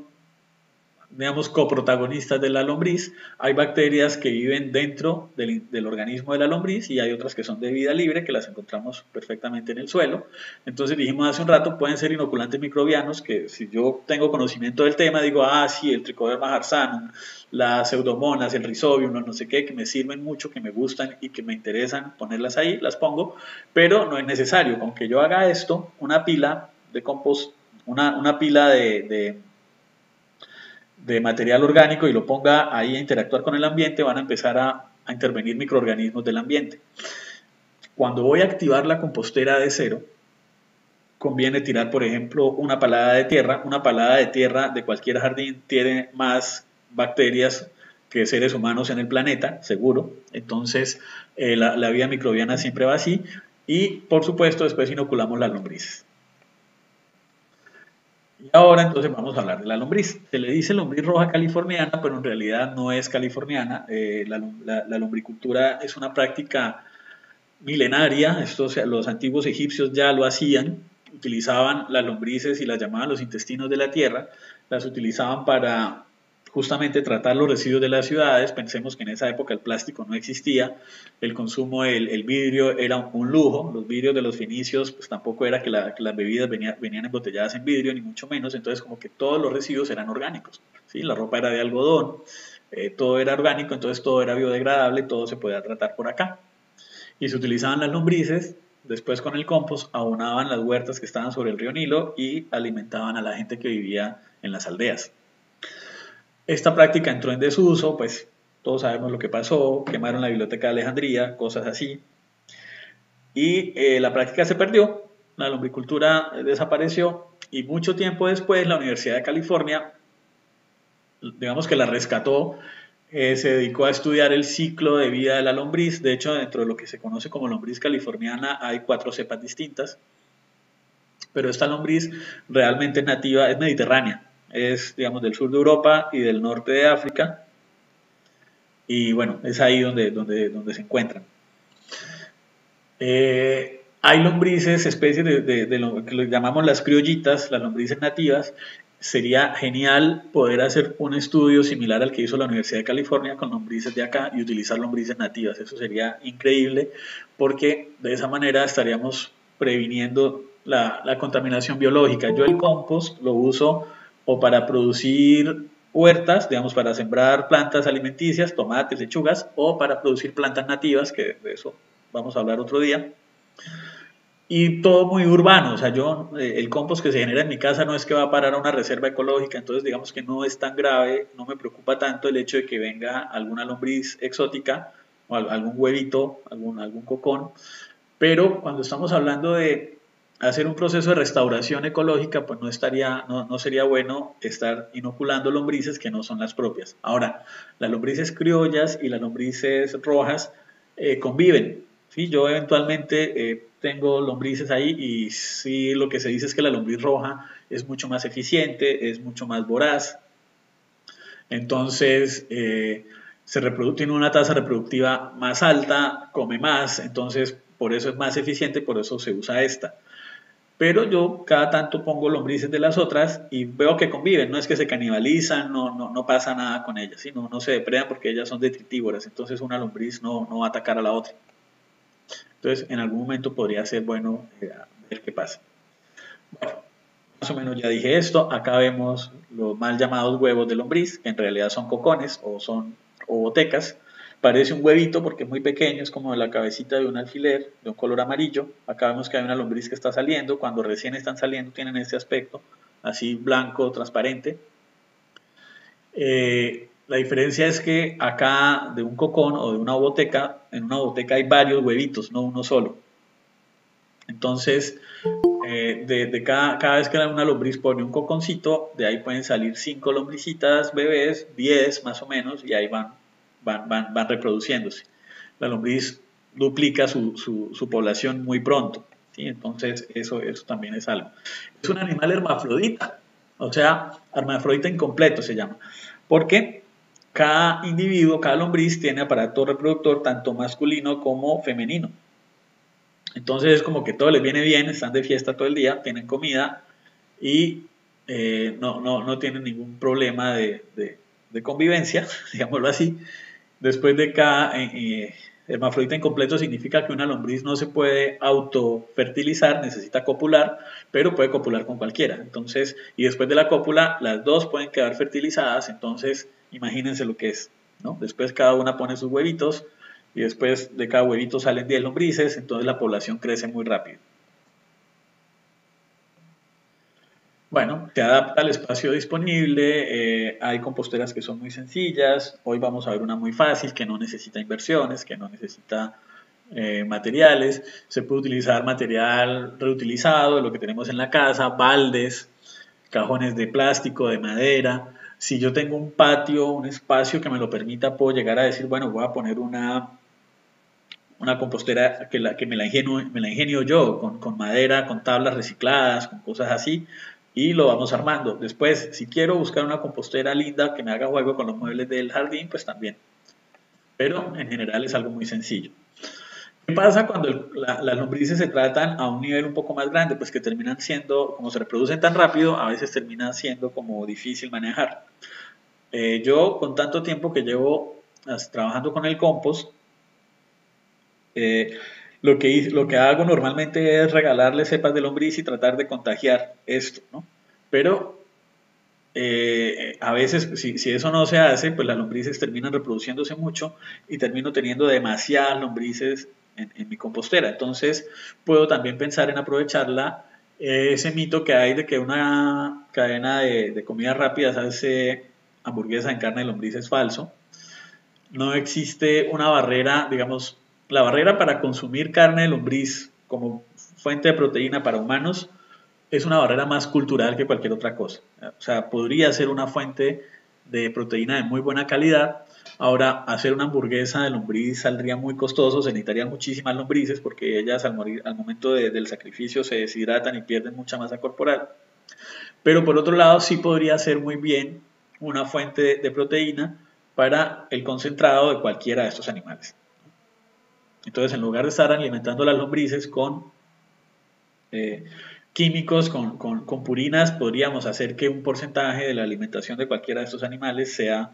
digamos, coprotagonistas de la lombriz. Hay bacterias que viven dentro del organismo de la lombriz y hay otras que son de vida libre, que las encontramos perfectamente en el suelo. Entonces dijimos hace un rato, pueden ser inoculantes microbianos, que si yo tengo conocimiento del tema, digo, sí, el Trichoderma harsanum, las pseudomonas, el rhizobium, no sé qué, que me sirven mucho, que me gustan y que me interesan ponerlas ahí, las pongo, pero no es necesario. Aunque yo haga esto, una pila de compost, una pila de material orgánico y lo ponga ahí a interactuar con el ambiente, van a empezar a intervenir microorganismos del ambiente. Cuando voy a activar la compostera de cero, conviene tirar, por ejemplo, una palada de tierra. Una palada de tierra de cualquier jardín tiene más bacterias que seres humanos en el planeta, seguro. Entonces, la vida microbiana siempre va así. Y, por supuesto, después inoculamos las lombrices. Y ahora entonces vamos a hablar de la lombriz. Se le dice lombriz roja californiana, pero en realidad no es californiana. La lombricultura es una práctica milenaria. Los antiguos egipcios ya lo hacían. Utilizaban las lombrices y las llamaban los intestinos de la tierra. Las utilizaban para justamente tratar los residuos de las ciudades. Pensemos que en esa época el plástico no existía, el consumo del vidrio era un lujo, los vidrios de los fenicios pues tampoco era que las bebidas venían embotelladas en vidrio, ni mucho menos, entonces como que todos los residuos eran orgánicos, ¿sí? La ropa era de algodón, todo era orgánico, entonces todo era biodegradable, todo se podía tratar por acá. Y se utilizaban las lombrices, después con el compost abonaban las huertas que estaban sobre el río Nilo y alimentaban a la gente que vivía en las aldeas. Esta práctica entró en desuso, pues todos sabemos lo que pasó, quemaron la biblioteca de Alejandría, cosas así, y la práctica se perdió, la lombricultura desapareció, y mucho tiempo después la Universidad de California, digamos que la rescató, se dedicó a estudiar el ciclo de vida de la lombriz. De hecho, dentro de lo que se conoce como lombriz californiana hay 4 cepas distintas, pero esta lombriz realmente es nativa, es mediterránea, es, digamos, del sur de Europa y del norte de África, y bueno, es ahí donde se encuentran. Hay lombrices, especies de lo que llamamos las criollitas, las lombrices nativas. Sería genial poder hacer un estudio similar al que hizo la Universidad de California con lombrices de acá y utilizar lombrices nativas. Eso sería increíble, porque de esa manera estaríamos previniendo la contaminación biológica. Yo el compost lo uso o para producir huertas, digamos, para sembrar plantas alimenticias, tomates, lechugas, o para producir plantas nativas, que de eso vamos a hablar otro día. Y todo muy urbano, o sea, el compost que se genera en mi casa no es que va a parar a una reserva ecológica, entonces digamos que no es tan grave, no me preocupa tanto el hecho de que venga alguna lombriz exótica o algún huevito, algún cocón, pero cuando estamos hablando de hacer un proceso de restauración ecológica, pues no sería bueno estar inoculando lombrices que no son las propias. Ahora, las lombrices criollas y las lombrices rojas conviven, ¿sí? Yo eventualmente tengo lombrices ahí y sí, lo que se dice es que la lombriz roja es mucho más eficiente, es mucho más voraz, entonces tiene una tasa reproductiva más alta, come más, entonces por eso es más eficiente, por eso se usa esta. Pero yo cada tanto pongo lombrices de las otras y veo que conviven, no es que se canibalizan, no pasa nada con ellas, ¿sí? No se depredan porque ellas son detritívoras, entonces una lombriz no va a atacar a la otra. Entonces, en algún momento podría ser bueno ver qué pasa. Bueno, más o menos ya dije esto. Acá vemos los mal llamados huevos de lombriz, que en realidad son cocones o son ovotecas. Parece un huevito porque es muy pequeño, es como la cabecita de un alfiler, de un color amarillo. Acá vemos que hay una lombriz que está saliendo. Cuando recién están saliendo tienen este aspecto, así blanco, transparente. La diferencia es que acá de un cocón o de una ovoteca, en una ovoteca hay varios huevitos, no uno solo. Entonces, cada vez que una lombriz pone un coconcito, de ahí pueden salir 5 lombricitas bebés, 10 más o menos, y ahí van reproduciéndose. La lombriz duplica su población muy pronto, ¿sí? Entonces eso también es algo. Es un animal hermafrodita, o sea, hermafrodita incompleto se llama, porque cada individuo, cada lombriz tiene aparato reproductor tanto masculino como femenino. Entonces es como que todo les viene bien, están de fiesta todo el día, tienen comida y no tienen ningún problema de convivencia, digámoslo así. Después de cada hermafrodita incompleto significa que una lombriz no se puede autofertilizar, necesita copular, pero puede copular con cualquiera. Entonces, y después de la cópula, las dos pueden quedar fertilizadas, entonces imagínense lo que es, ¿no? Después cada una pone sus huevitos y después de cada huevito salen 10 lombrices, entonces la población crece muy rápido. Bueno, se adapta al espacio disponible, hay composteras que son muy sencillas, hoy vamos a ver una muy fácil que no necesita inversiones, que no necesita materiales, se puede utilizar material reutilizado, lo que tenemos en la casa, baldes, cajones de plástico, de madera. Si yo tengo un patio, un espacio que me lo permita, puedo llegar a decir, bueno, voy a poner una compostera que me la ingenio yo, con madera, con tablas recicladas, con cosas así, y lo vamos armando. Después, si quiero buscar una compostera linda que me haga juego con los muebles del jardín, pues también. Pero en general es algo muy sencillo. ¿Qué pasa cuando las lombrices se tratan a un nivel un poco más grande? Pues que terminan siendo, como se reproducen tan rápido, a veces termina siendo como difícil manejar. Yo, con tanto tiempo que llevo trabajando con el compost, lo que hago normalmente es regalarle cepas de lombriz y tratar de contagiar esto, ¿no? Pero a veces, si eso no se hace, pues las lombrices terminan reproduciéndose mucho y termino teniendo demasiadas lombrices en mi compostera. Entonces, puedo también pensar en aprovecharla. Ese mito que hay de que una cadena de comidas rápidas hace hamburguesa en carne de lombriz es falso. No existe una barrera, digamos, la barrera para consumir carne de lombriz como fuente de proteína para humanos es una barrera más cultural que cualquier otra cosa. O sea, podría ser una fuente de proteína de muy buena calidad. Ahora, hacer una hamburguesa de lombriz saldría muy costoso, se necesitarían muchísimas lombrices porque ellas al momento del sacrificio se deshidratan y pierden mucha masa corporal. Pero por otro lado, sí podría ser muy bien una fuente de proteína para el concentrado de cualquiera de estos animales. Entonces, en lugar de estar alimentando las lombrices con químicos, con purinas, podríamos hacer que un porcentaje de la alimentación de cualquiera de estos animales sea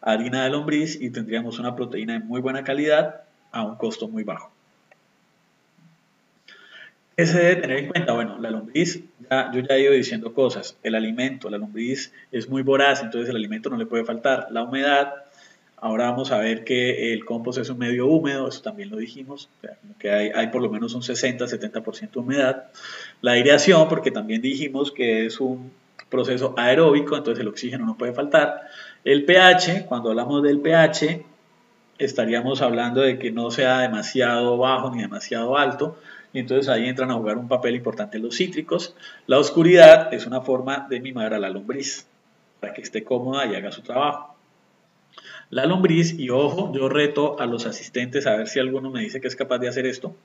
harina de lombriz y tendríamos una proteína de muy buena calidad a un costo muy bajo. ¿Qué se debe tener en cuenta? Bueno, la lombriz, yo ya he ido diciendo cosas. El alimento, la lombriz es muy voraz, entonces el alimento no le puede faltar. La humedad, ahora vamos a ver que el compost es un medio húmedo, eso también lo dijimos, o sea, que hay por lo menos un 60-70% de humedad. La aireación, porque también dijimos que es un proceso aeróbico, entonces el oxígeno no puede faltar. El pH, cuando hablamos del pH, estaríamos hablando de que no sea demasiado bajo ni demasiado alto, y entonces ahí entran a jugar un papel importante los cítricos. La oscuridad es una forma de mimar a la lombriz, para que esté cómoda y haga su trabajo. La lombriz, y ojo, yo reto a los asistentes a ver si alguno me dice que es capaz de hacer esto.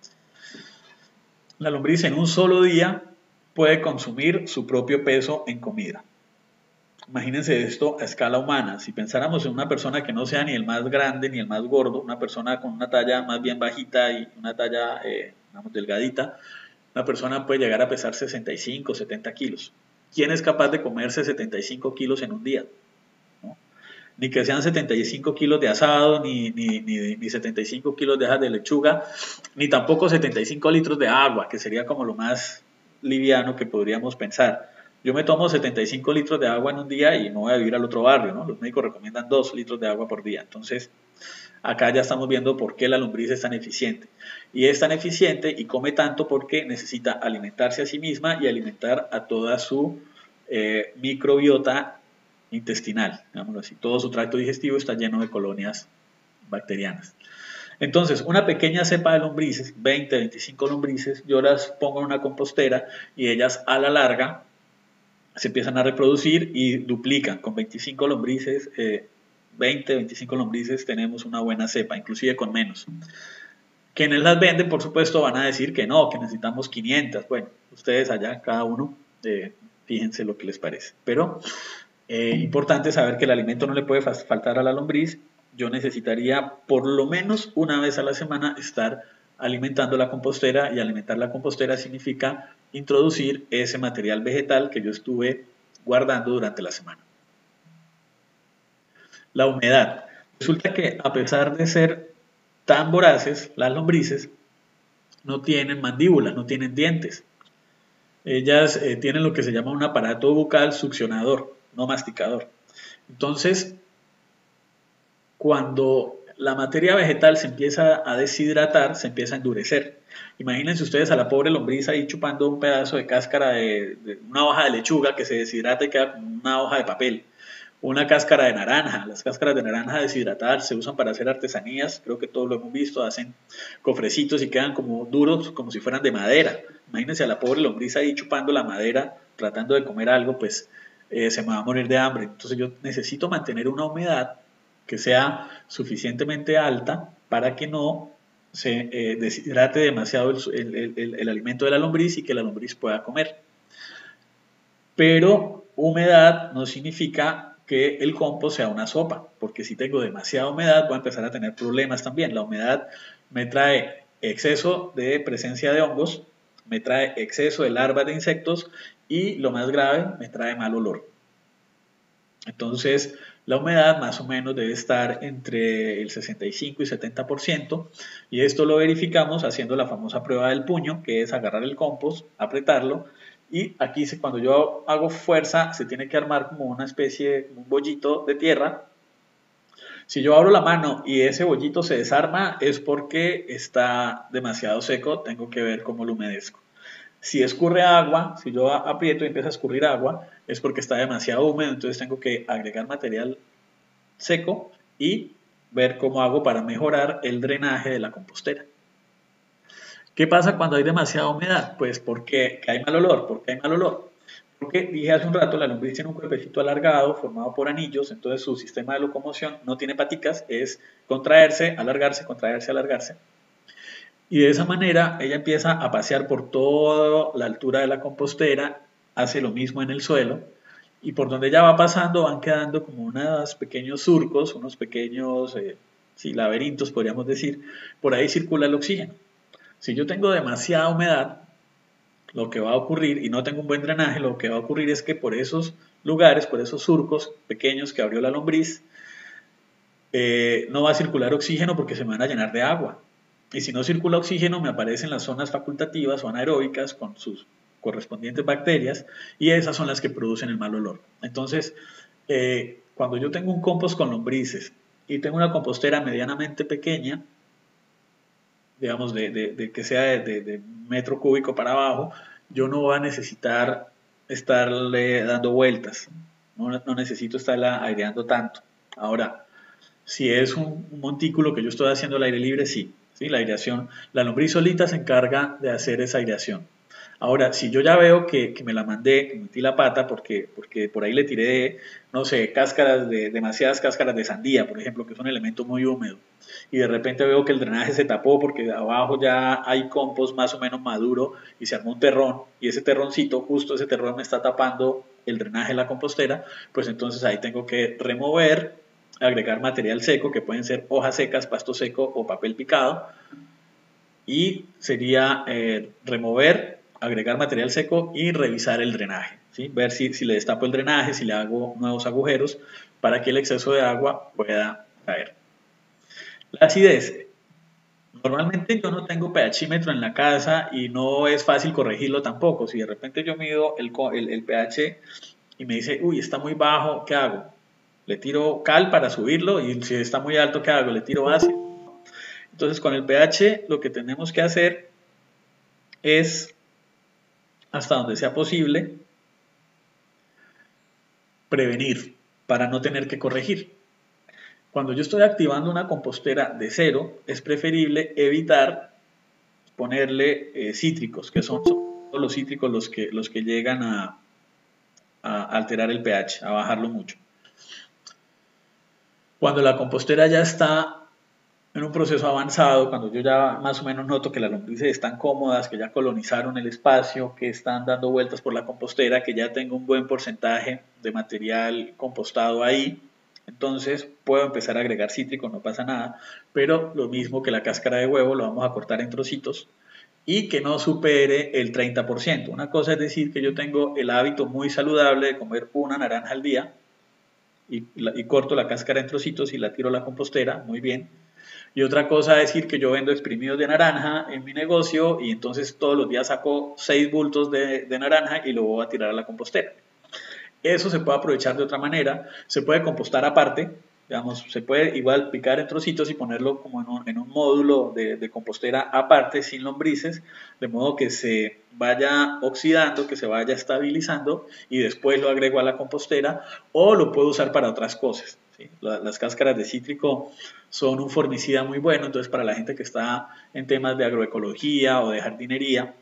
La lombriz en un solo día puede consumir su propio peso en comida. Imagínense esto a escala humana. Si pensáramos en una persona que no sea ni el más grande ni el más gordo, una persona con una talla más bien bajita y una talla, digamos, delgadita, una persona puede llegar a pesar 65, 70 kilos. ¿Quién es capaz de comerse 75 kilos en un día? ¿No? Ni que sean 75 kilos de asado, ni 75 kilos de hojas de lechuga, ni tampoco 75 litros de agua, que sería como lo más liviano que podríamos pensar. Yo me tomo 75 litros de agua en un día y no voy a vivir al otro barrio, ¿no? Los médicos recomiendan 2 litros de agua por día. Entonces, acá ya estamos viendo por qué la lombriz es tan eficiente. Y es tan eficiente y come tanto porque necesita alimentarse a sí misma y alimentar a toda su microbiota intestinal, digámoslo así. Todo su tracto digestivo está lleno de colonias bacterianas. Entonces, una pequeña cepa de lombrices, 20, 25 lombrices, yo las pongo en una compostera y ellas a la larga se empiezan a reproducir y duplican. Con 25 lombrices, 20, 25 lombrices tenemos una buena cepa, inclusive con menos. Quienes las venden, por supuesto, van a decir que no, que necesitamos 500. Bueno, ustedes allá, cada uno, fíjense lo que les parece. Pero importante saber que el alimento no le puede faltar a la lombriz. Yo necesitaría por lo menos una vez a la semana estar alimentando la compostera, y alimentar la compostera significa introducir ese material vegetal que yo estuve guardando durante la semana. La humedad. Resulta que a pesar de ser tan voraces, las lombrices no tienen mandíbulas, no tienen dientes. Ellas tienen lo que se llama un aparato bucal succionador, no masticador. Entonces, cuando la materia vegetal se empieza a deshidratar, se empieza a endurecer. Imagínense ustedes a la pobre lombriz ahí chupando un pedazo de cáscara de una hoja de lechuga que se deshidrata y queda como una hoja de papel. Una cáscara de naranja. Las cáscaras de naranja deshidratadas se usan para hacer artesanías, creo que todos lo hemos visto, hacen cofrecitos y quedan como duros, como si fueran de madera. Imagínense a la pobre lombriz ahí chupando la madera, tratando de comer algo, pues se me va a morir de hambre. Entonces yo necesito mantener una humedad que sea suficientemente alta para que no se deshidrate demasiado el alimento de la lombriz y que la lombriz pueda comer. Pero humedad no significa que el compost sea una sopa, porque si tengo demasiada humedad voy a empezar a tener problemas también. La humedad me trae exceso de presencia de hongos, me trae exceso de larvas de insectos y, lo más grave, me trae mal olor. Entonces, la humedad más o menos debe estar entre el 65 y 70%, y esto lo verificamos haciendo la famosa prueba del puño, que es agarrar el compost, apretarlo, y aquí cuando yo hago fuerza se tiene que armar como una especie, un bollito de tierra. Si yo abro la mano y ese bollito se desarma es porque está demasiado seco, tengo que ver cómo lo humedezco. Si escurre agua, si yo aprieto y empieza a escurrir agua, es porque está demasiado húmedo, entonces tengo que agregar material seco y ver cómo hago para mejorar el drenaje de la compostera. ¿Qué pasa cuando hay demasiada humedad? Pues porque hay mal olor. ¿Por qué hay mal olor? Porque dije hace un rato, la lombriz tiene un cuerpecito alargado formado por anillos, entonces su sistema de locomoción no tiene paticas, es contraerse, alargarse, alargarse. Y de esa manera ella empieza a pasear por toda la altura de la compostera, hace lo mismo en el suelo, y por donde ella va pasando van quedando como unos pequeños surcos, unos pequeños laberintos, podríamos decir. Por ahí circula el oxígeno. Si yo tengo demasiada humedad, lo que va a ocurrir, y no tengo un buen drenaje, lo que va a ocurrir es que por esos lugares, por esos surcos pequeños que abrió la lombriz, no va a circular oxígeno porque se me van a llenar de agua. Y si no circula oxígeno, me aparecen las zonas facultativas o anaeróbicas con sus correspondientes bacterias, y esas son las que producen el mal olor. Entonces, cuando yo tengo un compost con lombrices y tengo una compostera medianamente pequeña, digamos de que sea de metro cúbico para abajo, yo no voy a necesitar estarle dando vueltas, no necesito estarla aireando tanto. Ahora, si es un montículo que yo estoy haciendo al aire libre, sí, la aireación, la lombriz solita se encarga de hacer esa aireación. Ahora, si yo ya veo que me la mandé, que metí la pata porque por ahí le tiré, no sé, demasiadas cáscaras de sandía, por ejemplo, que es un elemento muy húmedo, y de repente veo que el drenaje se tapó porque abajo ya hay compost más o menos maduro y se armó un terrón, y ese terroncito, justo ese terrón me está tapando el drenaje de la compostera, pues entonces ahí tengo que remover, agregar material seco, que pueden ser hojas secas, pasto seco o papel picado, y sería remover, agregar material seco y revisar el drenaje, ¿sí? Ver si le destapo el drenaje, si le hago nuevos agujeros para que el exceso de agua pueda caer. La acidez. Normalmente yo no tengo pHímetro en la casa y no es fácil corregirlo tampoco. Si de repente yo mido el pH y me dice, uy, está muy bajo, ¿qué hago? Le tiro cal para subirlo, y si está muy alto, ¿qué hago? Le tiro ácido. Entonces con el pH lo que tenemos que hacer es, hasta donde sea posible, prevenir para no tener que corregir. Cuando yo estoy activando una compostera de cero, es preferible evitar ponerle cítricos, que son los cítricos los que llegan a alterar el pH, a bajarlo mucho. Cuando la compostera ya está en un proceso avanzado, cuando yo ya más o menos noto que las lombrices están cómodas, que ya colonizaron el espacio, que están dando vueltas por la compostera, que ya tengo un buen porcentaje de material compostado ahí, entonces puedo empezar a agregar cítricos, no pasa nada, pero lo mismo que la cáscara de huevo, lo vamos a cortar en trocitos y que no supere el 30%. Una cosa es decir que yo tengo el hábito muy saludable de comer una naranja al día y corto la cáscara en trocitos y la tiro a la compostera, muy bien. Y otra cosa es decir que yo vendo exprimidos de naranja en mi negocio y entonces todos los días saco 6 bultos de naranja y lo voy a tirar a la compostera. Eso se puede aprovechar de otra manera, se puede compostar aparte, digamos, se puede igual picar en trocitos y ponerlo como en un módulo de compostera aparte, sin lombrices, de modo que se vaya oxidando, que se vaya estabilizando y después lo agrego a la compostera, o lo puedo usar para otras cosas, ¿sí? Las cáscaras de cítrico son un formicida muy bueno, entonces para la gente que está en temas de agroecología o de jardinería,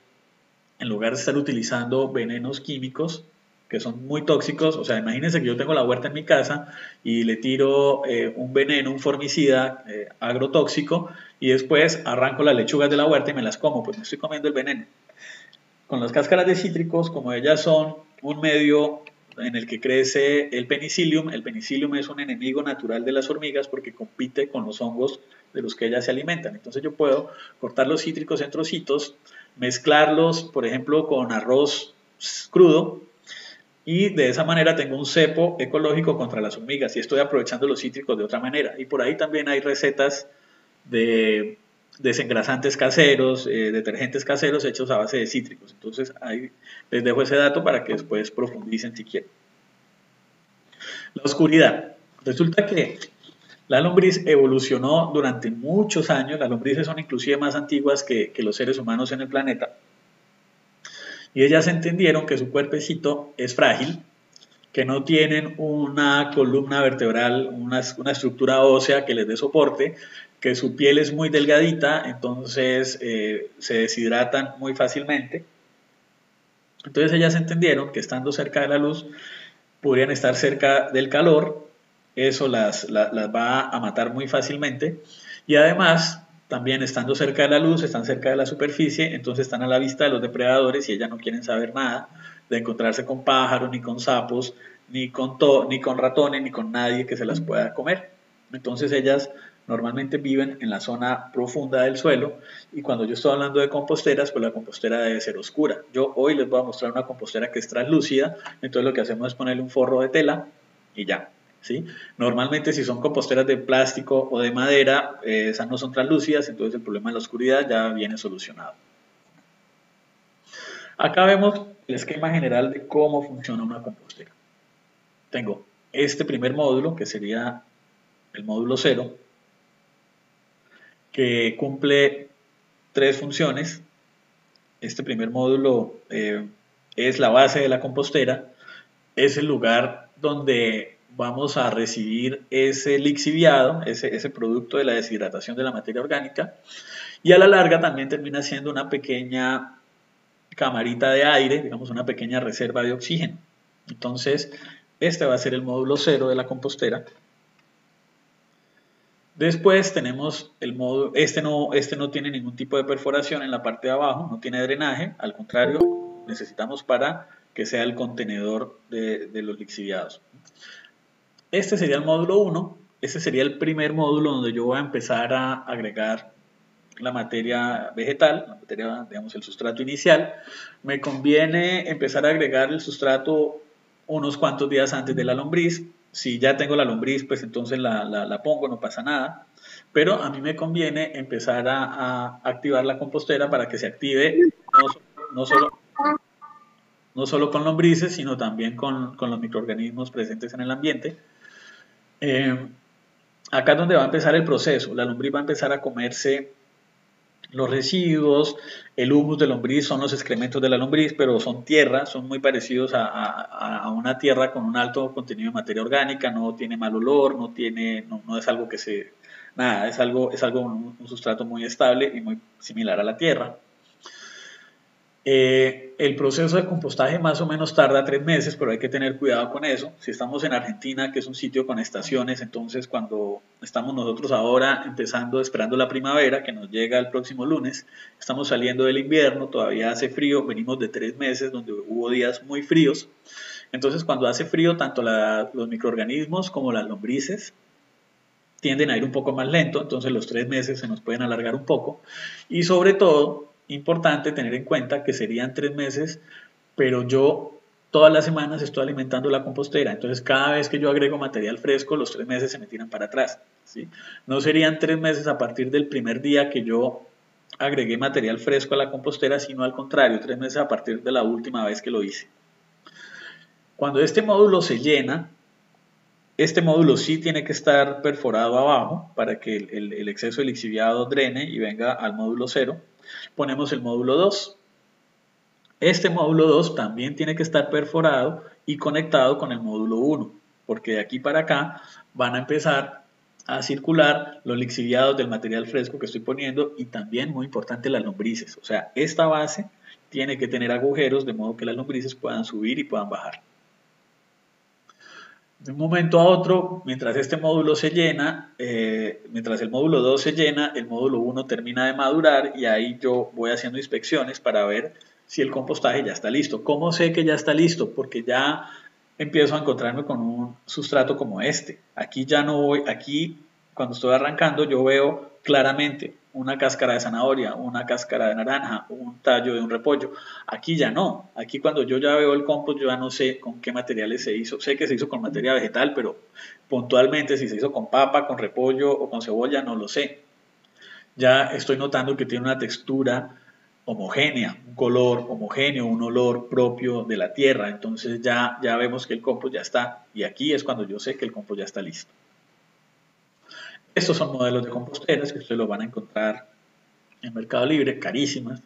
en lugar de estar utilizando venenos químicos que son muy tóxicos, o sea, imagínense que yo tengo la huerta en mi casa y le tiro un veneno, un formicida agrotóxico, y después arranco las lechugas de la huerta y me las como, pues me estoy comiendo el veneno. Con las cáscaras de cítricos, como ellas son un medio en el que crece el penicillium es un enemigo natural de las hormigas porque compite con los hongos de los que ellas se alimentan. Entonces yo puedo cortar los cítricos en trocitos, mezclarlos, por ejemplo, con arroz crudo, y de esa manera tengo un cepo ecológico contra las hormigas y estoy aprovechando los cítricos de otra manera. Y por ahí también hay recetas de desengrasantes caseros, detergentes caseros hechos a base de cítricos. Entonces ahí les dejo ese dato para que después profundicen si quieren. La oscuridad. Resulta que la lombriz evolucionó durante muchos años. Las lombrices son inclusive más antiguas que los seres humanos en el planeta. Y ellas entendieron que su cuerpecito es frágil, que no tienen una columna vertebral, una estructura ósea que les dé soporte, que su piel es muy delgadita, entonces se deshidratan muy fácilmente. Entonces ellas entendieron que estando cerca de la luz podrían estar cerca del calor, eso las va a matar muy fácilmente, y además también estando cerca de la luz, están cerca de la superficie, entonces están a la vista de los depredadores y ellas no quieren saber nada de encontrarse con pájaros, ni con sapos, ni con ratones, ni con nadie que se las pueda comer. Entonces ellas normalmente viven en la zona profunda del suelo, y cuando yo estoy hablando de composteras, pues la compostera debe ser oscura. Yo hoy les voy a mostrar una compostera que es translúcida, entonces lo que hacemos es ponerle un forro de tela y ya, ¿sí? Normalmente si son composteras de plástico o de madera, esas no son translúcidas, entonces el problema de la oscuridad ya viene solucionado. Acá vemos el esquema general de cómo funciona una compostera. Tengo este primer módulo, que sería el módulo 0, que cumple 3 funciones. Este primer módulo es la base de la compostera, es el lugar donde vamos a recibir ese lixiviado, ese producto de la deshidratación de la materia orgánica, y a la larga también termina siendo una pequeña camarita de aire, digamos una pequeña reserva de oxígeno. Entonces, este va a ser el módulo 0 de la compostera. Después tenemos el módulo, este no tiene ningún tipo de perforación en la parte de abajo, no tiene drenaje, al contrario, necesitamos para que sea el contenedor de los lixiviados. Este sería el módulo 1, este sería el primer módulo donde yo voy a empezar a agregar la materia vegetal, la materia, digamos, el sustrato inicial. Me conviene empezar a agregar el sustrato unos cuantos días antes de la lombriz. Si ya tengo la lombriz, pues entonces la pongo, no pasa nada. Pero a mí me conviene empezar a activar la compostera para que se active no solo con lombrices, sino también con los microorganismos presentes en el ambiente. Acá es donde va a empezar el proceso. La lombriz va a empezar a comerse los residuos. El humus de lombriz son los excrementos de la lombriz, pero son tierra, son muy parecidos a una tierra con un alto contenido de materia orgánica, no tiene mal olor, no es algo que se... Nada, es un sustrato muy estable y muy similar a la tierra. El proceso de compostaje más o menos tarda 3 meses, pero hay que tener cuidado con eso. Si estamos en Argentina, que es un sitio con estaciones, entonces cuando estamos nosotros ahora esperando la primavera, que nos llega el próximo lunes, estamos saliendo del invierno, todavía hace frío, venimos de 3 meses donde hubo días muy fríos. Entonces cuando hace frío, tanto los microorganismos como las lombrices tienden a ir un poco más lento, entonces los 3 meses se nos pueden alargar un poco, y sobre todo importante tener en cuenta que serían 3 meses, pero yo todas las semanas estoy alimentando la compostera, entonces cada vez que yo agrego material fresco, los 3 meses se me tiran para atrás, ¿sí? No serían 3 meses a partir del primer día que yo agregué material fresco a la compostera, sino al contrario, 3 meses a partir de la última vez que lo hice. Cuando este módulo se llena, este módulo sí tiene que estar perforado abajo para que el exceso de lixiviado drene y venga al módulo 0. Ponemos el módulo 2. Este módulo 2 también tiene que estar perforado y conectado con el módulo 1, porque de aquí para acá van a empezar a circular los lixiviados del material fresco que estoy poniendo, y también, muy importante, las lombrices. O sea, esta base tiene que tener agujeros de modo que las lombrices puedan subir y puedan bajar. De un momento a otro, mientras este módulo se llena, mientras el módulo 2 se llena, el módulo 1 termina de madurar, y ahí yo voy haciendo inspecciones para ver si el compostaje ya está listo. ¿Cómo sé que ya está listo? Porque ya empiezo a encontrarme con un sustrato como este. Aquí ya no voy, aquí cuando estoy arrancando yo veo claramente una cáscara de zanahoria, una cáscara de naranja, un tallo de un repollo. Aquí ya no. Aquí cuando yo ya veo el compost, yo ya no sé con qué materiales se hizo. Sé que se hizo con materia vegetal, pero puntualmente si se hizo con papa, con repollo o con cebolla, no lo sé. Ya estoy notando que tiene una textura homogénea, un color homogéneo, un olor propio de la tierra. Entonces ya vemos que el compost ya está, y aquí es cuando yo sé que el compost ya está listo. Estos son modelos de composteras que ustedes los van a encontrar en Mercado Libre, carísimas.